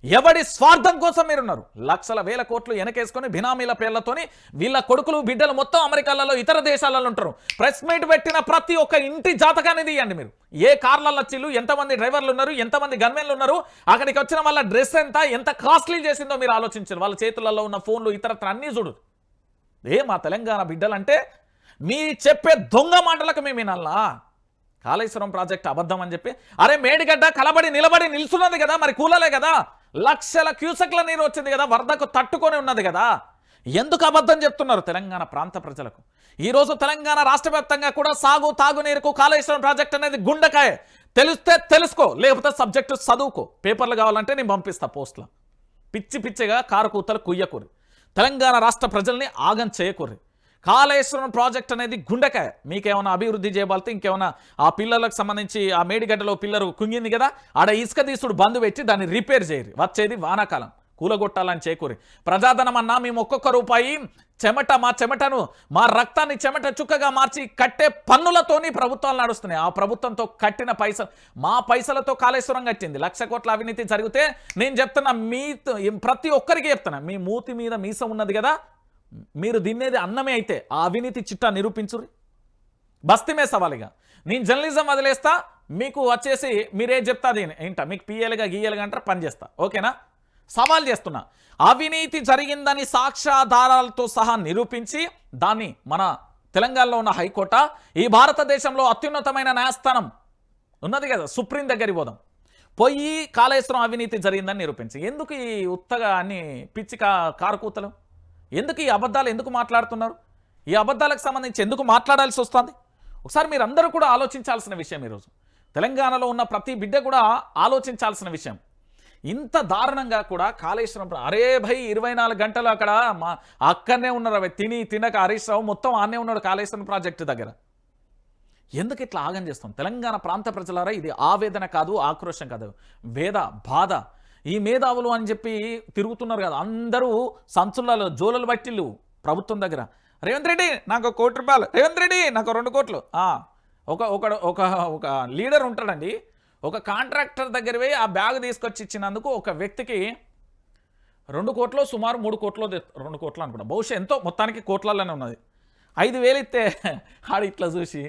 ఎవడి స్వార్థం కోసం మీరున్నారు. లక్షల వేల కోట్లు వెనకేసుకొని బినామీల పేర్లతోని వీళ్ళ కొడుకులు బిడ్డలు మొత్తం అమెరికాలలో ఇతర దేశాలలో ఉంటారు. ప్రెస్ మీట్ పెట్టిన ప్రతి ఒక్క ఇంటి జాతకాన్ని తీయండి మీరు. ఏ కార్లలో చిల్లు, ఎంతమంది డ్రైవర్లు ఉన్నారు, ఎంతమంది గన్మెన్లు ఉన్నారు, అక్కడికి వచ్చిన వాళ్ళ డ్రెస్ ఎంత కాస్ట్లీ చేసిందో మీరు ఆలోచించారు. వాళ్ళ చేతులలో ఉన్న ఫోన్లు ఇతరత్ర అన్నీ చూడు. మా తెలంగాణ బిడ్డలంటే మీ చెప్పే దొంగ మాటలకు మేము వినాలా? కాళేశ్వరం ప్రాజెక్ట్ అబద్ధం అని చెప్పి అరే మేడిగడ్డ కలబడి నిలబడి నిల్చున్నది కదా, మరి కూలలే కదా, లక్షల క్యూసెక్ల నీరు వచ్చింది కదా, వరదకు తట్టుకొని ఉన్నది కదా, ఎందుకు అబద్ధం చెప్తున్నారు తెలంగాణ ప్రాంత ప్రజలకు? ఈరోజు తెలంగాణ రాష్ట్ర వ్యాప్తంగా కూడా సాగు తాగునీరుకు కాళేశ్వరం ప్రాజెక్ట్ అనేది గుండెకాయ. తెలిస్తే తెలుసుకో, లేకపోతే సబ్జెక్టు చదువుకో. పేపర్లు కావాలంటే నేను పంపిస్తా పోస్ట్లో. పిచ్చిగా కారు కూతలు కుయ్యకూరి, తెలంగాణ రాష్ట్ర ప్రజల్ని ఆగం చేయకూరి. కాళేశ్వరం ప్రాజెక్ట్ అనేది గుండెకాయ. మీకేమైనా అభివృద్ధి చేయబడితే ఇంకేమైనా ఆ పిల్లలకు సంబంధించి ఆ మేడిగడ్డలో పిల్లరు కుంగింది కదా, ఆడ ఇసుక తీసుడు బంద్ పెట్టి దాన్ని రిపేర్ చేయరు. వచ్చేది వానాకాలం, కూలగొట్టాలని చేకూరి. ప్రజాధనం అన్నా మేము ఒక్కొక్క రూపాయి మా చెమటను మా రక్తాన్ని చెమట చుక్కగా మార్చి కట్టే పన్నులతోని ప్రభుత్వాలు నడుస్తున్నాయి. ఆ ప్రభుత్వంతో కట్టిన పైసలు, మా పైసలతో కాళేశ్వరం కట్టింది. 1,00,000 కోట్ల అవినీతి జరిగితే నేను చెప్తున్నా, ప్రతి ఒక్కరికి చెప్తున్నా, మీ మూతి మీద మీసం ఉన్నది కదా, మీరు తినేది అన్నమే అయితే ఆ అవినీతి చిట్టా నిరూపించురి. బస్తీమే సవాలిగా నేను జర్నలిజం వదిలేస్తా, మీకు వచ్చేసి మీరేం చెప్తా ఏంటా, మీకు పిఎల్గా గీఎల్గా అంటారా, పని చేస్తా. ఓకేనా? సవాల్ చేస్తున్నా. అవినీతి జరిగిందని సాక్ష్యాధారాలతో సహా నిరూపించి దాన్ని మన తెలంగాణలో ఉన్న హైకోర్టు, ఈ భారతదేశంలో అత్యున్నతమైన న్యాయస్థానం ఉన్నది కదా, సుప్రీం దగ్గరికి పోదాం, పోయి కాళేశ్వరం అవినీతి జరిగిందని నిరూపించి. ఎందుకు ఈ ఉత్తగా అన్ని పిచ్చి కారుకూతలు? ఎందుకు ఈ అబద్ధాలు ఎందుకు మాట్లాడుతున్నారు? ఈ అబద్ధాలకు సంబంధించి ఎందుకు మాట్లాడాల్సి వస్తుంది? ఒకసారి మీరు అందరూ కూడా ఆలోచించాల్సిన విషయం. ఈరోజు తెలంగాణలో ఉన్న ప్రతి బిడ్డ కూడా ఆలోచించాల్సిన విషయం. ఇంత దారుణంగా కూడా కాళేశ్వరం, అరే భయ్ 24 గంటలు అక్కడ అక్కడనే ఉన్నారు. అవి తినక హరీష్ రావు మొత్తం ఆనే ఉన్నాడు కాళేశ్వరం ప్రాజెక్టు దగ్గర. ఎందుకు ఇట్లా ఆగం చేస్తాం? తెలంగాణ ప్రాంత ప్రజలారా, ఇది ఆవేదన కాదు, ఆక్రోశం కాదు, బాధ. ఈ మేధావులు అని చెప్పి తిరుగుతున్నారు కదా, అందరూ సంచులలో జోలలు బట్టిల్లు ప్రభుత్వం దగ్గర. రేవంత్ రెడ్డి నాకు 1 కోటి రూపాయలు, రేవంత్ రెడ్డి నాకు 2 కోట్లు. ఒక లీడర్ ఉంటాడండి, ఒక కాంట్రాక్టర్ దగ్గర పోయి ఆ బ్యాగ్ తీసుకొచ్చి ఇచ్చినందుకు ఒక వ్యక్తికి 2 కోట్లు, సుమారు 3 కోట్లు, 2 కోట్లు అనుకుంటా, బహుశా ఎంతో మొత్తానికి కోట్లలోనే ఉన్నది. 5,000 ఇస్తే ఆడు ఇట్లా చూసి,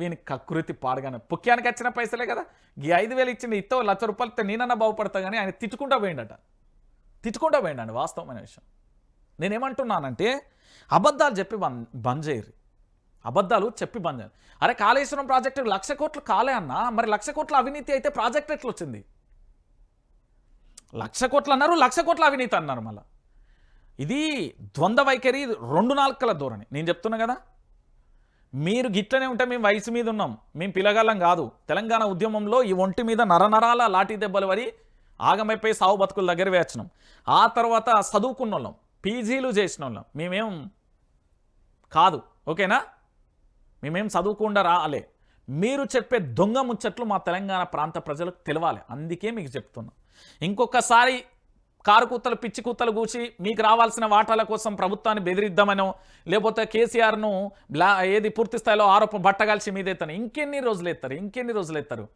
వీనికి కకృతి పాడగానే, పుక్యానికి వచ్చిన పైసలే కదా, ఈ 5,000 ఇచ్చింది, ఇస్తే 1,00,000 రూపాయలు ఇస్తే నేనన్నా బాగుపడతా. కానీ ఆయన తిట్టుకుంటూ పోయిండండి. వాస్తవమైన విషయం. నేనేమంటున్నానంటే, అబద్ధాలు చెప్పి బంద్ చేయరు. అబద్ధాలు చెప్పి బంద్ చేయరు. అరే కాళేశ్వరం ప్రాజెక్టు 1,00,000 కోట్లు కాలే అన్నా, మరి 1,00,000 కోట్ల అవినీతి అయితే ప్రాజెక్ట్ ఎట్లా వచ్చింది? 1,00,000 కోట్లు అన్నారు, 1,00,000 కోట్ల అవినీతి అన్నారు. మళ్ళీ ఇది ద్వంద్వ వైఖరి, 2 నాలుకల ధోరణి. నేను చెప్తున్నా కదా, మీరు గిట్లనే ఉంటే మేము వయసు మీద ఉన్నాం, మేము పిలగాలం కాదు. తెలంగాణ ఉద్యమంలో ఈ ఒంటి మీద నరనరాల లాఠీ దెబ్బలు పడి ఆగమైపోయి సావు బతుకుల దగ్గర వేచినాం. ఆ తర్వాత చదువుకున్న వాళ్ళం, పీజీలు చేసిన వాళ్ళం మేమేం కాదు. ఓకేనా? మేమేం చదువుకుండా రాలే. మీరు చెప్పే దొంగ ముచ్చట్లు మా తెలంగాణ ప్రాంత ప్రజలకు తెలవాలి. అందుకే మీకు చెప్తున్నా. ఇంకొకసారి కారు కూతలు పిచ్చి కూతలు కూర్చి మీకు రావాల్సిన వాటాల కోసం ప్రభుత్వాన్ని బెదిరిద్దామనో, లేకపోతే కేసీఆర్ను ఏది పూర్తి స్థాయిలో ఆరోపణ బట్టగాల్చి మీదెత్తాను. ఇంకెన్ని రోజులు ఎత్తారు?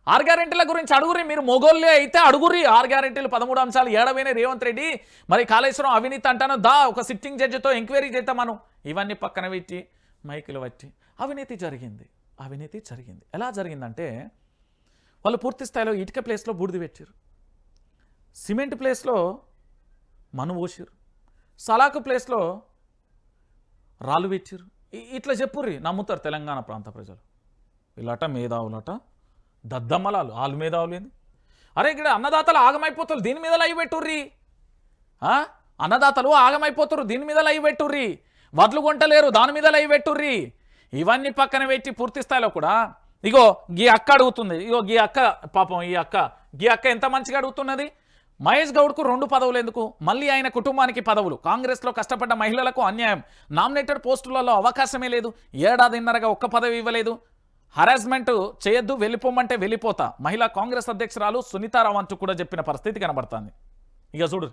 6 గ్యారెంటీల గురించి అడుగురి. మీరు మొగోళ్ళే అయితే అడుగురి. 6 గ్యారెంటీలు 13 అంశాలు ఏడవైన రేవంత్ రెడ్డి, మరి కాళేశ్వరం అవినీతి అంటాను, ఒక సిట్టింగ్ జడ్జితో ఎంక్వైరీ చేద్దామను. ఇవన్నీ పక్కన పెట్టి మైకులు పట్టి అవినీతి జరిగింది. ఎలా జరిగిందంటే, వాళ్ళు పూర్తి స్థాయిలో ఇటుక ప్లేస్లో బూడిది పెట్టారు, సిమెంట్ ప్లేస్లో మను పోసిరు, సలాకు ప్లేస్లో రాళ్ళు పెట్టిరు. ఇట్లా చెప్పుర్రి, నమ్ముతారు తెలంగాణ ప్రాంత ప్రజలు. వీళ్ళట మేధావులట, దద్దమ్మలాలు, వాళ్ళు మేధావులు ఏంది? అరే ఇక్కడ అన్నదాతలు ఆగమైపోతారు, దీని మీద లైవ్ పెట్టుర్రి. అన్నదాతలు ఆగమైపోతారు, దీని మీద లైవ్ పెట్టుర్రి. వడ్లు కొంటలేరు, దాని మీద లైవ్ పెట్టుర్రి. ఇవన్నీ పక్కన పెట్టి పూర్తి స్థాయిలో కూడా ఇగో గీ అక్క అడుగుతుంది. ఇగో గీ అక్క పాపం, గీ అక్క ఎంత మంచిగా అడుగుతున్నది. మహేష్ గౌడ్కు 2 పదవులు ఎందుకు? మళ్ళీ ఆయన కుటుంబానికి పదవులు. కాంగ్రెస్లో కష్టపడ్డ మహిళలకు అన్యాయం. నామినేటెడ్ పోస్టులలో అవకాశమే లేదు. 1.5 ఏడాదిన్నరగా 1 పదవి ఇవ్వలేదు. హరాస్మెంట్ చేయొద్దు, వెళ్ళిపోమంటే వెళ్ళిపోతా. మహిళా కాంగ్రెస్ అధ్యక్షురాలు సునీతారావు అంటూ కూడా చెప్పిన పరిస్థితి కనబడుతుంది. ఇక చూడు,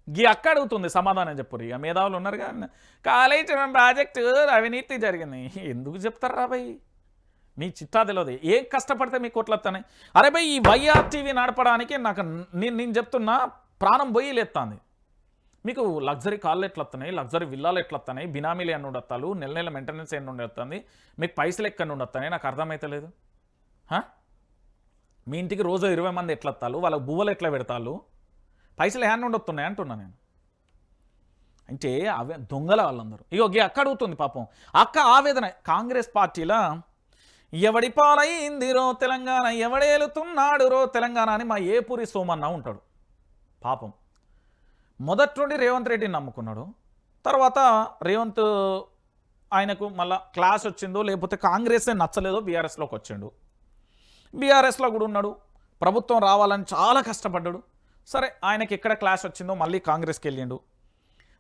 ఈ అక్క అడుగుతుంది, సమాధానం చెప్పురు. ఇక మేధావులు ఉన్నారు కానీ కాళేశ్వరం ప్రాజెక్టు అవినీతి జరిగింది. ఎందుకు చెప్తారు రా భయ్? మీ చిట్టా తెలియదు. ఏం కష్టపడితే మీకు కోట్లు వస్తాయి. అరే భయ్, ఈ వైఆర్టీవీ నడపడానికి నాకు నేను చెప్తున్నా ప్రాణం పోయి లేస్తుంది. మీకు లగ్జరీ కార్లు ఎట్లా వస్తున్నాయి, లగ్జరీ విల్లాలు ఎట్లా వస్తున్నాయి, బినామీలు ఎన్ని ఉండొత్తాలు, నెల నెల మెయింటెనెన్స్ ఎన్ని ఉండొస్తుంది, మీకు పైసలు ఎక్కడ ఉండొస్తాయి, నాకు అర్థమైతలేదు. మీ ఇంటికి రోజు 20 మంది ఎట్లా వస్తాలు, వాళ్ళకి బువ్వలు ఎట్లా పెడతారు, పైసలు హ్యాండ్ ఉండొస్తున్నాయి అంటున్నా నేను. అంటే అవే దొంగల వాళ్ళందరూ. ఇగో అక్క అడుగుతుంది పాపం, అక్క ఆవేదన. కాంగ్రెస్ పార్టీలో ఎవడి పాలైందిరో తెలంగాణ, ఎవడేలుతున్నాడు రో తెలంగాణ అని మా ఏపూరి సోమన్న ఉంటాడు పాపం. మొదటి నుండి రేవంత్ రెడ్డిని నమ్ముకున్నాడు. తర్వాత రేవంత్ ఆయనకు మళ్ళా క్లాస్ వచ్చిందో లేకపోతే కాంగ్రెసే నచ్చలేదో బీఆర్ఎస్లోకి వచ్చిండు. బీఆర్ఎస్లో కూడా ఉన్నాడు, ప్రభుత్వం రావాలని చాలా కష్టపడ్డాడు. సరే, ఆయనకి ఎక్కడ క్లాస్ వచ్చిందో మళ్ళీ కాంగ్రెస్కి వెళ్ళిండు.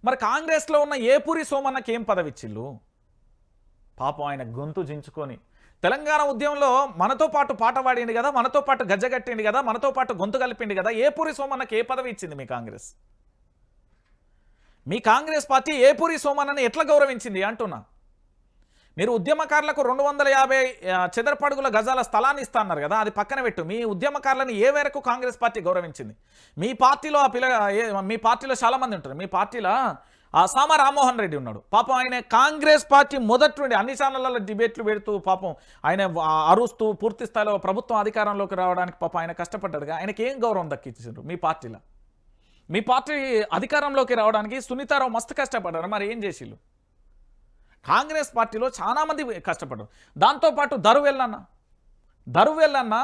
మరి కాంగ్రెస్లో ఉన్న ఏపూరి సోమన్నకి ఏం పదవి ఇచ్చిళ్ళు పాపం. ఆయన గొంతు జించుకొని తెలంగాణ ఉద్యమంలో మనతో పాటు పాట పాడింది కదా, మనతో పాటు గజ్జగట్టింది కదా, మనతో పాటు గొంతు కలిపింది కదా. ఏపూరి సోమన్నకి ఏ పదవి ఇచ్చింది మీ కాంగ్రెస్? మీ కాంగ్రెస్ పార్టీ ఏపూరి సోమన్నని ఎట్లా గౌరవించింది అంటున్నా. మీరు ఉద్యమకారులకు 250 చదరపడుగుల గజాల స్థలాన్ని ఇస్తా అన్నారు కదా, అది పక్కన పెట్టు. మీ ఉద్యమకారులను ఏ మేరకు కాంగ్రెస్ పార్టీ గౌరవించింది? మీ పార్టీలో మీ పార్టీలో చాలామంది ఉంటారు. మీ పార్టీలో సామా రామ్మోహన్ రెడ్డి ఉన్నాడు పాపం. ఆయన కాంగ్రెస్ పార్టీ మొదటి నుండి అన్ని ఛానళ్ళలో డిబేట్లు పెడుతూ పాపం ఆయన అరుస్తూ పూర్తి స్థాయిలో ప్రభుత్వం అధికారంలోకి రావడానికి పాపం ఆయన కష్టపడ్డాడుగా. ఆయనకి ఏం గౌరవం దక్కించారు మీ పార్టీలో? మీ పార్టీ అధికారంలోకి రావడానికి సునీతారావు మస్తు కష్టపడ్డారు, మరి ఏం చేసిళ్ళు? కాంగ్రెస్ పార్టీలో చాలామంది కష్టపడ్డారు. దాంతోపాటు దరువెల్లన్న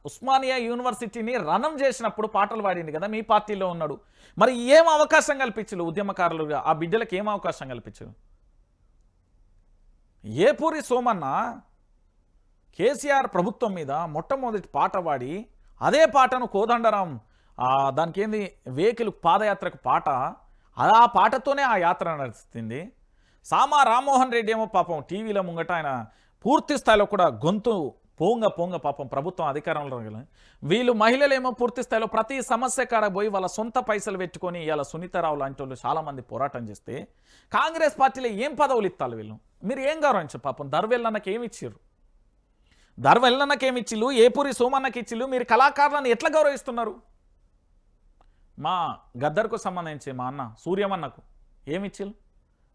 ఉస్మానియా యూనివర్సిటీని రణం చేసినప్పుడు పాటలు పాడింది కదా, మీ పార్టీలో ఉన్నాడు. మరి ఏం అవకాశం కల్పించరు ఉద్యమకారులుగా? ఆ బిడ్డలకు ఏం అవకాశం కల్పించరు? ఏపూరి సోమన్న కేసీఆర్ ప్రభుత్వం మీద మొట్టమొదటి పాట పాడి అదే పాటను కోదండరాం దానికి ఏంది వెహికల్ పాదయాత్రకు పాట, ఆ పాటతోనే ఆ యాత్ర నడుస్తుంది. సామా రామ్మోహన్ రెడ్డి ఏమో పాపం టీవీలో ముంగట ఆయన పూర్తి స్థాయిలో కూడా గొంతు పోంగ పాపం ప్రభుత్వం అధికారంలో. వీళ్ళు మహిళలేమో పూర్తి స్థాయిలో ప్రతి సమస్య కాడ పోయి వాళ్ళ సొంత పైసలు పెట్టుకొని ఇలా సునీతారావు లాంటి వాళ్ళు చాలామంది పోరాటం చేస్తే కాంగ్రెస్ పార్టీలో ఏం పదవులు ఇస్తారు వీళ్ళు? మీరు ఏం గౌరవించారు? పాపం దర్వెల్లన్నకి ఏమి ఇచ్చిర్రు? దర్వెల్లన్నకి ఏమి ఇచ్చిళ్ళు? ఏపూరి సోమన్నకి ఇచ్చిళ్ళు? మీరు కళాకారులను ఎట్లా గౌరవిస్తున్నారు? మా గద్దర్కు సంబంధించి మా అన్న సూర్యమన్నకు ఏమిచ్చిళ్ళు?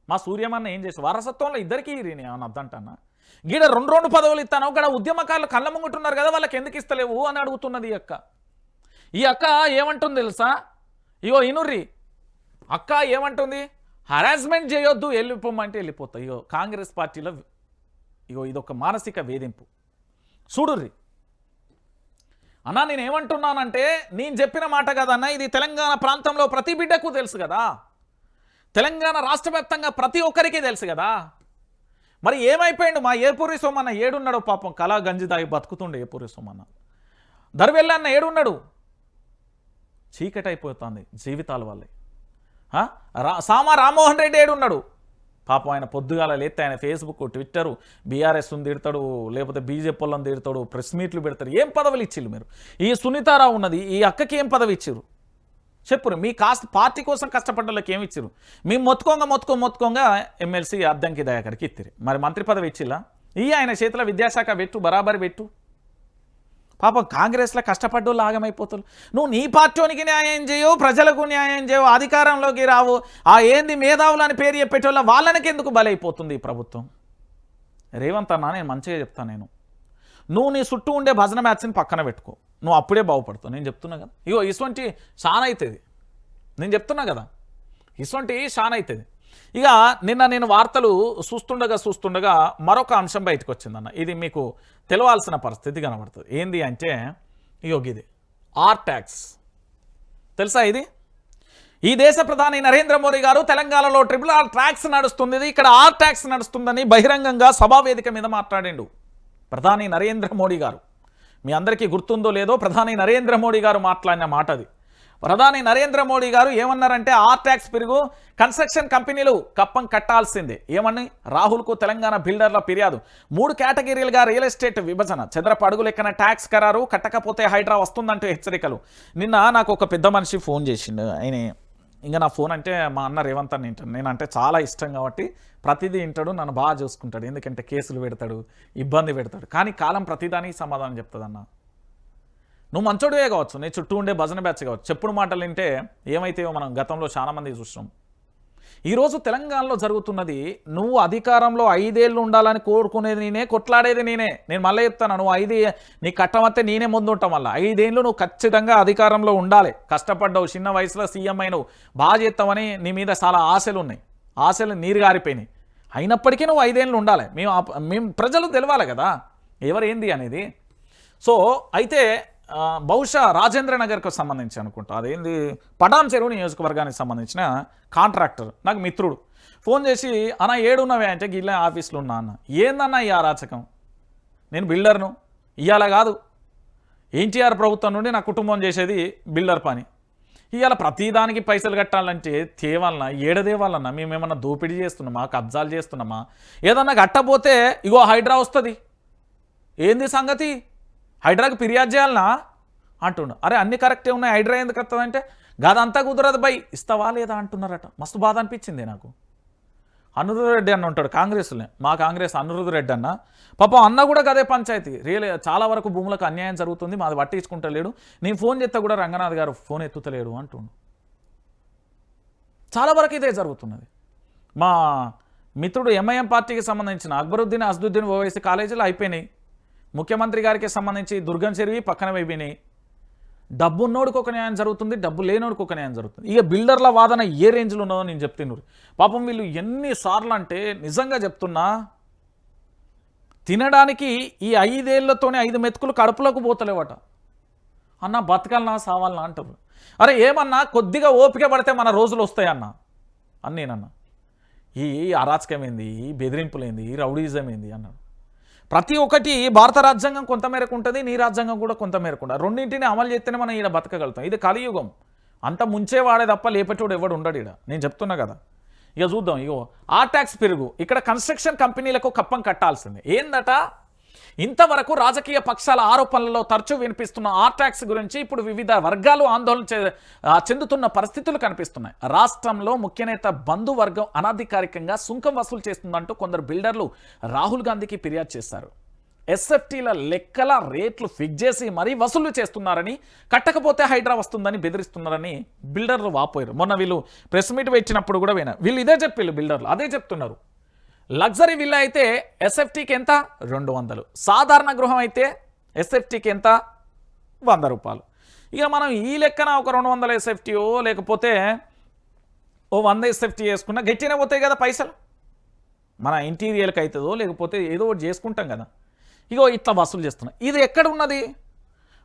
మా సూర్యమన్న ఏం చేసి వారసత్వంలో ఇద్దరికీ ఏమన్నా అద్దంటన్నా? గీడ 2 పదవులు ఇస్తాను ఇక్కడ ఉద్యమకారులు కళ్ళ ముంగుంటున్నారు కదా, వాళ్ళకి ఎందుకు ఇస్తలేవు అని అడుగుతున్నది ఈ అక్క. ఈ అక్క ఏమంటుంది తెలుసా? ఇగో ఇనుర్రి అక్క ఏమంటుంది? హరాస్మెంట్ చేయొద్దు, వెళ్ళిపోమంటే వెళ్ళిపోతా. ఇగో కాంగ్రెస్ పార్టీలో ఇగో ఇదొక మానసిక వేధింపు. చూడుర్రి అన్నా, నేను ఏమంటున్నానంటే నేను చెప్పిన మాట కదన్నా, ఇది తెలంగాణ ప్రాంతంలో ప్రతి బిడ్డకు తెలుసు కదా, తెలంగాణ రాష్ట్ర వ్యాప్తంగా ప్రతి ఒక్కరికి తెలుసు కదా. మరి ఏమైపోయిండు మా ఏపూరి సోమన్న? ఏడున్నాడు పాపం, కళా గంజి దాగి బతుకుతుండే ఏపూరి సోమన్న. దర్వెల్లన్న ఏడున్నాడు? చీకటి అయిపోతుంది జీవితాల వల్లే. సామా రామ్మోహన్ రెడ్డి ఏడున్నాడు? పాపం ఆయన పొద్దుగాల లేస్తే ఆయన ఫేస్బుక్ ట్విట్టరు బీఆర్ఎస్ని తిడతాడు, లేకపోతే బీజేపీ వాళ్ళని తిడతాడు, ప్రెస్ మీట్లు పెడతారు. ఏం పదవులు ఇచ్చిళ్ళు మీరు? ఈ సునీతారావు ఉన్నది, ఈ అక్కకి ఏం పదవి ఇచ్చిరు చెప్పురు? మీ పార్టీ కోసం కష్టపడ్డలకు ఏమి ఇచ్చిరు? మీ మొత్తుకోంగా ఎమ్మెల్సీ అద్దంకి దయాకర్కి ఇత్తిరి. మరి మంత్రి పదవి ఇచ్చిల్లా? ఆయన చేతిలో విద్యాశాఖ పెట్టు, బరాబరి పెట్టు. పాపం కాంగ్రెస్లో కష్టపడ్డోళ్ళు ఆగమైపోతారు. నువ్వు నీ పార్టీకి న్యాయం చేయవు, ప్రజలకు న్యాయం చేయవు, అధికారంలోకి రావు. ఏంది మేధావులు అని పేరు చెప్పేటోళ్ళ వాళ్ళకి ఎందుకు బలైపోతుంది ఈ ప్రభుత్వం? రేవంత్ అన్న, నేను మంచిగా చెప్తాను. నువ్వు నీ చుట్టూ ఉండే భజన మ్యాచ్ని పక్కన పెట్టుకో, నువ్వు అప్పుడే బాగుపడతావు. నేను చెప్తున్నా కదా, ఇగో ఇటువంటి షాన్ అవుతుంది. నేను చెప్తున్నా కదా, ఇటువంటి షాన్ అవుతుంది. ఇక నేను వార్తలు చూస్తుండగా మరొక అంశం బయటకు వచ్చిందన్న. ఇది మీకు తెలవాల్సిన పరిస్థితి కనబడుతుంది. ఏంది అంటే ఇగో ఇది ఆర్ ట్యాక్స్ తెలుసా? ఇది ఈ దేశ ప్రధాని నరేంద్ర మోడీ గారు తెలంగాణలో RRR ట్యాక్స్ నడుస్తుంది, ఇక్కడ ఆర్ ట్యాక్స్ నడుస్తుందని బహిరంగంగా సభావేదిక మీద మాట్లాడిండు ప్రధాని నరేంద్ర మోడీ గారు. మీ అందరికీ గుర్తుందో లేదో, ప్రధాని నరేంద్ర మోడీ గారు మాట్లాడిన మాట అది. ప్రధాని నరేంద్ర మోడీ గారు ఏమన్నారంటే, ఆర్ ట్యాక్స్ పెరుగు, కన్స్ట్రక్షన్ కంపెనీలు కప్పం కట్టాల్సిందే. ఏమని? రాహుల్కు తెలంగాణ బిల్డర్ల ఫిర్యాదు. 3 కేటగిరీలుగా రియల్ ఎస్టేట్ విభజన, చదరపు అడుగు లెక్కన ట్యాక్స్ ఖరారు, కట్టకపోతే హైడ్రా వస్తుందంటూ హెచ్చరికలు. నిన్న నాకు ఒక పెద్ద మనిషి ఫోన్ చేసిండు. ఆయన ఇంకా నా ఫోన్ అంటే మా అన్న రేవంత్ అని వింటాను, నేనంటే చాలా ఇష్టం కాబట్టి ప్రతిదీ వింటాడు, నన్ను బాగా చూసుకుంటాడు, ఎందుకంటే కేసులు పెడతాడు, ఇబ్బంది పెడతాడు. కానీ కాలం ప్రతిదానికి సమాధానం చెప్తుంది అన్న. నువ్వు మంచోడివే కావచ్చు, నీ చుట్టూ ఉండే భజన బ్యాచ్ కావచ్చు, చెప్పుడు మాటలు వింటే ఏమైతేవో మనం గతంలో చాలామంది చూసినాం. ఈరోజు తెలంగాణలో జరుగుతున్నది, నువ్వు అధికారంలో 5 ఏళ్ళు ఉండాలని కోరుకునేది నేనే, కొట్లాడేది నేనే. నేను మళ్ళీ చెప్తాను, నువ్వు 5 నీ కట్టమత్తే నేనే ముందు ఉంటాం. మళ్ళీ 5 ఏళ్ళు నువ్వు ఖచ్చితంగా అధికారంలో ఉండాలి. కష్టపడ్డావు, చిన్న వయసులో సీఎం అయినావు, బాగా చేస్తావని నీ మీద చాలా ఆశలు ఉన్నాయి, ఆశలు నీరు గారిపోయినాయి. అయినప్పటికీ నువ్వు 5 ఏళ్ళు ఉండాలి. మేము ప్రజలు తెలవాలి కదా ఎవరు ఏంది అనేది. సో అయితే బహుశా రాజేంద్ర నగర్కు సంబంధించి అనుకుంటా, అదేంది పటాన్ చెరువు నియోజకవర్గానికి సంబంధించిన కాంట్రాక్టర్ నాకు మిత్రుడు ఫోన్ చేసి, అన్న ఏడున్నవే అంటే గిల్లే ఆఫీస్లో ఉన్నా అన్న. ఏందన్నా ఈ అరాచకం, నేను బిల్డర్ను, ఇవాళ కాదు ఎన్టీఆర్ ప్రభుత్వం నుండి నా కుటుంబం చేసేది బిల్డర్ పని. ఇవాళ ప్రతిదానికి పైసలు కట్టాలంటే తేవాలన్నా ఏడదేవాలన్నా, మేమేమన్నా దోపిడీ చేస్తున్నామా, కబ్జాలు చేస్తున్నామా? ఏదన్నా కట్టపోతే ఇగో హైడ్రా వస్తుంది, ఏంది సంగతి, హైడ్రాకి ఫిర్యాదు చేయాలనా అంటుండు. అరే అన్ని కరెక్టే ఉన్నాయి, హైడ్రా ఎందుకు వస్తుందంటే గదంతా కుదరదు బై, ఇస్తావా లేదా అంటున్నారట. మస్తు బాధ అనిపించింది నాకు. అనిరుద్ధ రెడ్డి అన్న ఉంటాడు కాంగ్రెస్లో, మా కాంగ్రెస్ అనిరుద్ధ రెడ్డి అన్న, పాపం అన్న కూడా గదే పంచాయతీ. చాలా వరకు భూములకు అన్యాయం జరుగుతుంది, మాది పట్టించుకుంటలేడు, నేను ఫోన్ చేస్తే కూడా రంగనాథ్ గారు ఫోన్ ఎత్తుతలేడు అంటుండు. చాలా వరకు ఇదే జరుగుతున్నది. మా మిత్రుడు ఎంఐఎం పార్టీకి సంబంధించిన అక్బరుద్దీన్ అసదుద్దీన్ ఓవైసీ కాలేజీలు అయిపోయినాయి. ముఖ్యమంత్రి గారికి సంబంధించి దుర్గం చెరువి పక్కన అయిపోయినాయి. డబ్బు ఉన్నోడికి ఒక న్యాయం జరుగుతుంది, డబ్బు లేనోడికి ఒక న్యాయం జరుగుతుంది. ఇక బిల్డర్ల వాదన ఏ రేంజ్లో ఉన్నదో నేను చెప్తున్నాను. పాపం వీళ్ళు ఎన్నిసార్లు అంటే నిజంగా చెప్తున్నా, తినడానికి ఈ 5 ఏళ్లతోనే 5 మెతుకులు కడుపులోకి పోతలేవట. అన్న బతకాలనా సావాలనా అంటారు. అరే ఏమన్నా కొద్దిగా ఓపిక పడితే మన రోజులు వస్తాయన్న అని నేనన్నా. ఈ అరాచకమైంది, ఈ బెదిరింపులేంది, ఈ రౌడీజం ఏంది అన్నాడు. ప్రతి ఒక్కటి భారత రాజ్యాంగం కొంత మేరకు ఉంటుంది, నీ రాజ్యాంగం కూడా కొంత మేరకు ఉంటుంది. రెండింటిని అమలు చేస్తేనే మనం ఈడ బతకగలుగుతాం. ఇది కలియుగం, అంత ముంచేవాడే తప్ప లేపేటోడు ఎవడు ఉండడు ఈడ. నేను చెప్తున్నా కదా. ఇక చూద్దాం. ఇగో ఆ ట్యాక్స్ పెరుగు, ఇక్కడ కన్స్ట్రక్షన్ కంపెనీలకు కప్పం కట్టాల్సిందే. ఏందట, ఇంతవరకు రాజకీయ పక్షాల ఆరోపణలలో తరచూ వినిపిస్తున్న ఆర్ ట్యాక్స్ గురించి ఇప్పుడు వివిధ వర్గాలు ఆందోళన చెందుతున్న పరిస్థితులు కనిపిస్తున్నాయి. రాష్ట్రంలో ముఖ్యనేత బంధువర్గం అనధికారికంగా సుంకం వసూలు చేస్తుందంటూ కొందరు బిల్డర్లు రాహుల్ గాంధీకి ఫిర్యాదు చేశారు. ఎస్ఎఫ్టీల లెక్కల రేట్లు ఫిక్స్ చేసి మరీ వసూలు చేస్తున్నారని, కట్టకపోతే హైడ్రా వస్తుందని బెదిరిస్తున్నారని బిల్డర్లు వాపోయారు. మొన్న వీళ్ళు ప్రెస్ మీట్ పెట్టినప్పుడు కూడా వీళ్ళు ఇదే చెప్పిళ్ళు, బిల్డర్లు అదే చెప్తున్నారు. లగ్జరీ విల్లా అయితే ఎస్ఎఫ్టీకి ఎంత 200, సాధారణ గృహం అయితే ఎస్ఎఫ్టీకి ఎంత 100 రూపాయలు. ఇక మనం ఈ లెక్కన ఒక 200 ఎస్ఎఫ్టీయో లేకపోతే ఓ 100 ఎస్ఎఫ్టీ చేసుకున్నా గట్టినే పోతాయి కదా పైసలు. మన ఇంటీరియర్కి అవుతుందో లేకపోతే ఏదో ఒకటి చేసుకుంటాం కదా. ఇగో ఇట్లా వసూలు చేస్తున్నాం. ఇది ఎక్కడ ఉన్నది?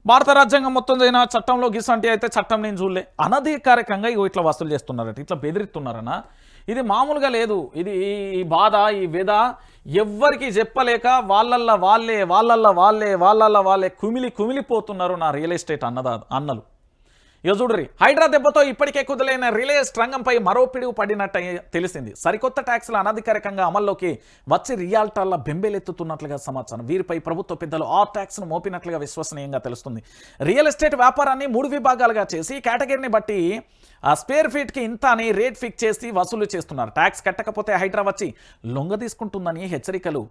భారత రాజ్యాంగం మొత్తం అయినా చట్టంలో గిసంటి అయితే చట్టం నేను చూడలే. అనధికారికంగా ఇగో ఇట్లా వసూలు చేస్తున్నారట, ఇట్లా బెదిరిస్తున్నారన్న. ఇది మామూలుగా లేదు. ఇది ఈ బాధ, ఈ వ్యధ ఎవ్వరికి చెప్పలేక వాళ్ళల్లో వాళ్ళే కుమిలిపోతున్నారు నా రియల్ ఎస్టేట్ అన్నలు. ఇక చూడరి, హైడ్రా దెబ్బతో ఇప్పటికే కుదలైన రిలయన్స్ రంగంపై మరో పిడుగు పడినట్టు తెలిసింది. సరికొత్త ట్యాక్సులు అనధికారికంగా అమల్లోకి వచ్చి రియాల్టర్ల బెంబేలెత్తుతున్నట్లుగా సమాచారం. వీరిపై ప్రభుత్వ పెద్దలు ఆ ట్యాక్స్ను మోపినట్లుగా విశ్వసనీయంగా తెలుస్తుంది. రియల్ ఎస్టేట్ వ్యాపారాన్ని 3 విభాగాలుగా చేసి కేటగిరీని బట్టి స్క్వేర్ ఫీట్కి ఇంత అని రేట్ ఫిక్స్ చేసి వసూలు చేస్తున్నారు. ట్యాక్స్ కట్టకపోతే హైడ్రా వచ్చి లొంగ తీసుకుంటుందని హెచ్చరికలు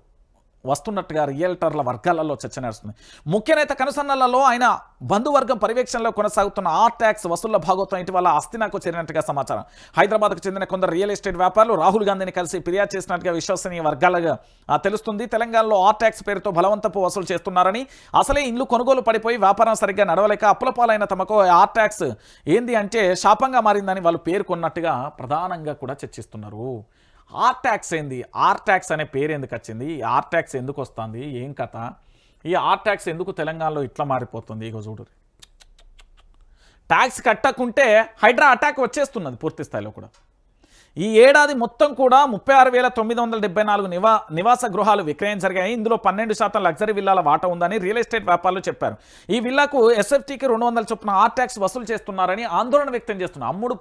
వస్తున్నట్టుగా రియల్టర్ల వర్గాలలో చర్చ నడుస్తుంది. ముఖ్యనేత కనుసన్నలలో ఆయన బంధువర్గం పర్యవేక్షణలో కొనసాగుతున్న ఆ ట్యాక్స్ వసూళ్ల భాగోత్వం ఇటీవల అస్థినాకు చేరినట్టుగా సమాచారం. హైదరాబాద్కు చెందిన కొందరు రియల్ ఎస్టేట్ వ్యాపారులు రాహుల్ గాంధీని కలిసి ఫిర్యాదు చేసినట్టుగా విశ్వసనీయ వర్గాలుగా తెలుస్తుంది. తెలంగాణలో ఆ ట్యాక్స్ పేరుతో బలవంతపు వసూలు చేస్తున్నారని, అసలే ఇల్లు కొనుగోలు పడిపోయి వ్యాపారం సరిగ్గా నడవలేక అప్పుల పాలైన తమకు ఆ ట్యాక్స్ ఏంది అంటే శాపంగా మారిందని వాళ్ళు పేర్కొన్నట్టుగా ప్రధానంగా కూడా చర్చిస్తున్నారు. ఆర్ ట్యాక్స్ ఏంది, ఆర్ ట్యాక్స్ అనే పేరు ఎందుకు వచ్చింది, ఆర్ ట్యాక్స్ ఎందుకు వస్తుంది, ఏం కథ, ఈ ఆర్ ట్యాక్స్ ఎందుకు తెలంగాణలో ఇట్లా మారిపోతుంది? ఇగో చూడు, ట్యాక్స్ కట్టకుంటే హైడ్రా అటాక్ వచ్చేస్తున్నది పూర్తి స్థాయిలో కూడా. ఈ ఏడాది మొత్తం కూడా 36,974 నివాస గృహాలు విక్రయం జరిగాయి. ఇందులో 12% లగ్జరీ విల్లాల వాటా ఉందని రియల్ ఎస్టేట్ వ్యాపారులు చెప్పారు. ఈ విల్లాకు ఎస్ఎఫ్టీకి 200 చొప్పున ఆర్ ట్యాక్స్ వసూలు చేస్తున్నారని ఆందోళన వ్యక్తం చేస్తున్నారు. అమ్ముడు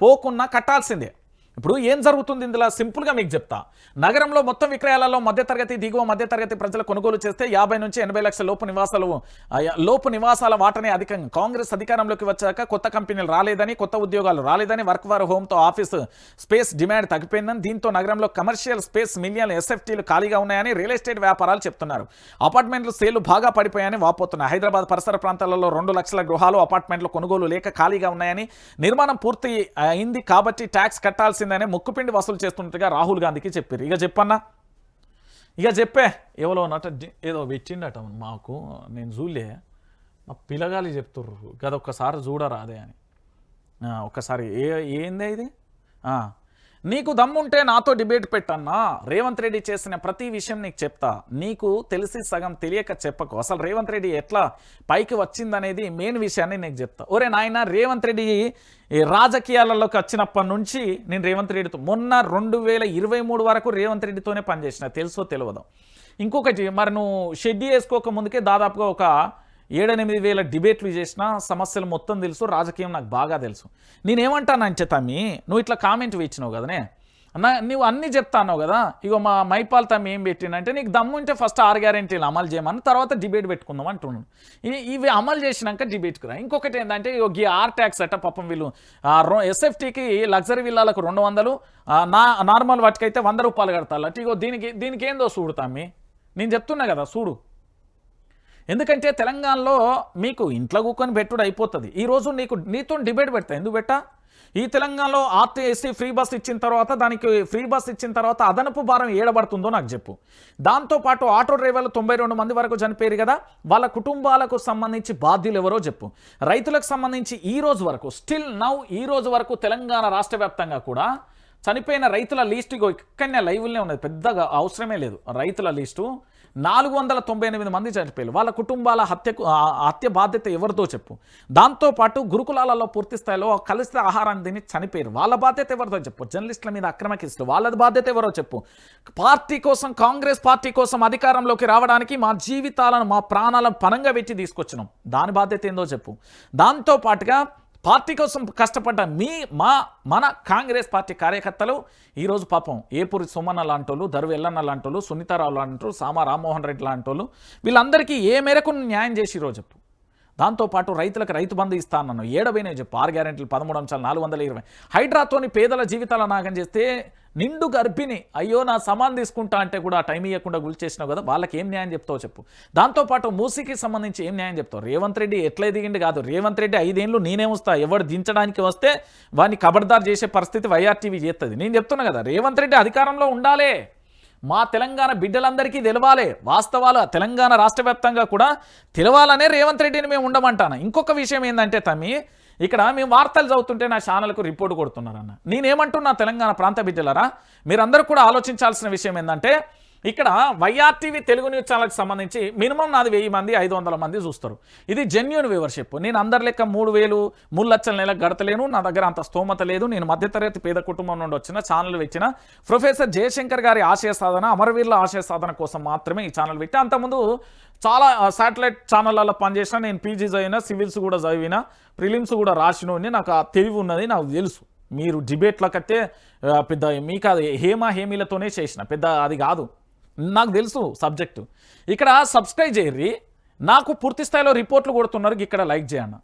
పోకున్నా కట్టాల్సిందే. ఇప్పుడు ఏం జరుగుతుంది ఇందులో సింపుల్గా మీకు చెప్తా. నగరంలో మొత్తం విక్రయాలలో మధ్యతరగతి దిగువ మధ్యతరగతి ప్రజలు కొనుగోలు చేస్తే 50 నుంచి 80 లక్షల లోపు నివాసాల వాటనే అధికంగా. కాంగ్రెస్ అధికారంలోకి వచ్చాక కొత్త కంపెనీలు రాలేదని, కొత్త ఉద్యోగాలు రాలేదని, వర్క్ ఫర్ హోమ్తో ఆఫీస్ స్పేస్ డిమాండ్ తగ్గిపోయిందని, దీంతో నగరంలో కమర్షియల్ స్పేస్ మిలియన్ ఎస్ఎఫ్టీలు ఖాళీగా ఉన్నాయని రియల్ ఎస్టేట్ వ్యాపారాలు చెప్తున్నారు. అపార్ట్మెంట్లు సేళ్లు బాగా పడిపోయాయని వాపోతున్నాయి. హైదరాబాద్ పరిసర ప్రాంతాలలో 2 లక్షల గృహాలు అపార్ట్మెంట్లు కొనుగోలు లేక ఖాళీగా ఉన్నాయని, నిర్మాణం పూర్తి అయింది కాబట్టి ట్యాక్స్ కట్టాల్సిందని ముక్కుపిండి వసూలు చేస్తున్నట్టుగా రాహుల్ గాంధీకి చెప్పారు. ఇక చెప్పన్నా, ఇక చెప్పే ఎవరో ఏదో పెట్టిండట మాకు, నేను చూలే, మా పిల్లగాలి చెప్తుర్రు కదా, ఒక్కసారి చూడరా అదే అని. ఒక్కసారి ఏందే ఇది? నీకు దమ్ముంటే నాతో డిబేట్ పెట్టన్నా. రేవంత్ రెడ్డి చేసిన ప్రతి విషయం నీకు చెప్తా. నీకు తెలిసి సగం తెలియక చెప్పకు. అసలు రేవంత్ రెడ్డి ఎట్లా పైకి వచ్చిందనేది మెయిన్ విషయాన్ని నీకు చెప్తా. ఒరే నాయన, రేవంత్ రెడ్డి రాజకీయాలలోకి వచ్చినప్పటి నుంచి నేను రేవంత్ రెడ్డితో మొన్న 2023 వరకు రేవంత్ రెడ్డితోనే పనిచేసిన, తెలుసో తెలియదు. ఇంకొకటి, మరి నువ్వు షెడ్యూల్ వేసుకోక ముందుకే దాదాపుగా ఒక 7-8 వేల డిబేట్లు చేసిన, సమస్యలు మొత్తం తెలుసు, రాజకీయం నాకు బాగా తెలుసు. నేనేమంటానంటే తమ్మి, నువ్వు ఇట్లా కామెంట్ ఇచ్చినావు కదనే, నువ్వు అన్నీ చెప్తా అన్నావు కదా. ఇగో మా మైపాల్ తమ్మి ఏం పెట్టిందంటే, నీకు దమ్ము ఉంటే ఫస్ట్ 6 గ్యారెంటీలు అమలు చేయమని, తర్వాత డిబేట్ పెట్టుకుందాం అంటున్నాను. ఇవి అమలు చేసినాక డిబేట్కి రా. ఇంకొకటి ఏంటంటే, ఈ ఆర్ ట్యాక్స్ అట్ట పాపం వీళ్ళు ఎస్ఎఫ్టీకి లగ్జరీ విల్లాలకు 200, నార్మల్ వాటికైతే 100 రూపాయలు కడతారు. ఇగో దీనికి ఏందో చూడు తమ్మి, నేను చెప్తున్నా కదా చూడు. ఎందుకంటే తెలంగాణలో మీకు ఇంట్లో కూకొని పెట్టుడు అయిపోతుంది. ఈరోజు నీతో డిబేట్ పెడతా. ఎందుకు పెట్టా? ఈ తెలంగాణలో ఆర్టీఎస్సీ ఫ్రీ బస్ ఇచ్చిన తర్వాత, దానికి ఫ్రీ బస్ ఇచ్చిన తర్వాత అదనపు భారం ఏడబడుతుందో నాకు చెప్పు. దాంతోపాటు ఆటో డ్రైవర్లు 92 మంది వరకు చనిపోయారు కదా, వాళ్ళ కుటుంబాలకు సంబంధించి బాధ్యులు ఎవరో చెప్పు. రైతులకు సంబంధించి ఈ రోజు వరకు ఈ రోజు వరకు తెలంగాణ రాష్ట్ర వ్యాప్తంగా కూడా చనిపోయిన రైతుల లిస్టు ఇక్కడనే లైవ్లనే ఉన్నది, పెద్దగా అవసరమే లేదు. రైతుల లిస్టు 498 మంది చనిపోయారు. వాళ్ళ కుటుంబాల హత్య బాధ్యత ఎవరితో చెప్పు. దాంతోపాటు గురుకులాలలో పూర్తి స్థాయిలో కలిసి ఆహారాన్ని తిని చనిపోయారు, వాళ్ళ బాధ్యత ఎవరితో చెప్పు. జర్నలిస్టుల మీద అక్రమ కేసులు, వాళ్ళ బాధ్యత ఎవరో చెప్పు. పార్టీ కోసం, కాంగ్రెస్ పార్టీ కోసం అధికారంలోకి రావడానికి మా జీవితాలను, మా ప్రాణాలను పణంగా పెట్టి తీసుకొచ్చినాం, దాని బాధ్యత ఏందో చెప్పు. దాంతోపాటుగా పార్టీ కోసం కష్టపడ్డ మన కాంగ్రెస్ పార్టీ కార్యకర్తలు ఈరోజు పాపం ఏపూరి సోమన్న లాంటోళ్ళు, దరువు ఎల్లన్న లాంటోళ్ళు, సునీతారావు లాంటోళ్ళు, సామా రామ్మోహన్ రెడ్డి లాంటోళ్ళు, వీళ్ళందరికీ ఏ మేరకు న్యాయం చేసి ఈరోజు చెప్పు. దాంతోపాటు రైతులకు రైతు బంధు ఇస్తా అన్నాను, ఏడవైనా చెప్పు. 6 గ్యారెంటీలు, 13 అంశాలు, 420. హైడ్రాతోని పేదల జీవితాల నాగం చేస్తే నిండు గర్భిణి అయ్యో నా సమాన్ తీసుకుంటా అంటే కూడా టైం ఇవ్వకుండా గుల్చేసినావు కదా, వాళ్ళకి ఏం న్యాయం చెప్తావు చెప్పు. దాంతోపాటు మూసీకి సంబంధించి ఏం న్యాయం చెప్తావు. రేవంత్ రెడ్డి ఎట్లా ఎదిగిండి కాదు, రేవంత్ రెడ్డి 5 ఏళ్ళు నేనేమొస్తా, ఎవరు దించడానికి వస్తే వాడిని ఖబర్దార్ చేసే పరిస్థితి వైఆర్టీవీ చేస్తుంది. నేను చెప్తున్నా కదా, రేవంత్ రెడ్డి అధికారంలో ఉండాలి, మా తెలంగాణ బిడ్డలందరికీ తెలవాలి, వాస్తవాలు తెలంగాణ రాష్ట్ర వ్యాప్తంగా కూడా తెలవాలనే రేవంత్ రెడ్డిని మేము ఉండమంటాను. ఇంకొక విషయం ఏంటంటే తమ్మి, ఇక్కడ మేము వార్తలు చదువుతుంటే నా ఛానల్కు రిపోర్ట్ కొడుతున్నారన్న. నేనేమంటున్నా తెలంగాణ ప్రాంత బిడ్డలరా, మీరందరూ కూడా ఆలోచించాల్సిన విషయం ఏంటంటే, ఇక్కడ వైఆర్టీవీ తెలుగు న్యూస్ ఛానల్కి సంబంధించి మినిమం నాది 1000 మంది 500 మంది చూస్తారు. ఇది జెన్యూన్ వ్యూవర్షిప్. నేను అందరి లెక్క 3 లక్షల నెలకు గడతలేను, నా దగ్గర అంత స్తోమత లేదు. నేను మధ్యతరగతి పేద కుటుంబం నుండి వచ్చిన ఛానల్ పెట్టిన ప్రొఫెసర్ జయశంకర్ గారి ఆశయ సాధన, అమరవీరుల ఆశయ సాధన కోసం మాత్రమే ఈ ఛానల్ పెట్టి. అంతకుముందు చాలా శాటిలైట్ ఛానళ్ళలో పనిచేసిన, నేను పీజీ చదివిన, సివిల్స్ కూడా చదివిన, ప్రిలిమ్స్ కూడా రాసినోని, నాకు ఆ తెలివి ఉన్నది, నాకు తెలుసు. మీరు డిబేట్లకైతే పెద్ద మీకు అది హేమీలతోనే చేసిన, పెద్ద అది కాదు, నాకు తెలుసు సబ్జెక్టు. ఇక్కడ సబ్స్క్రైబ్ చేయర్రి, నాకు పూర్తి స్థాయిలో రిపోర్ట్లు కొడుతున్నారు, ఇక్కడ లైక్ చేయండి.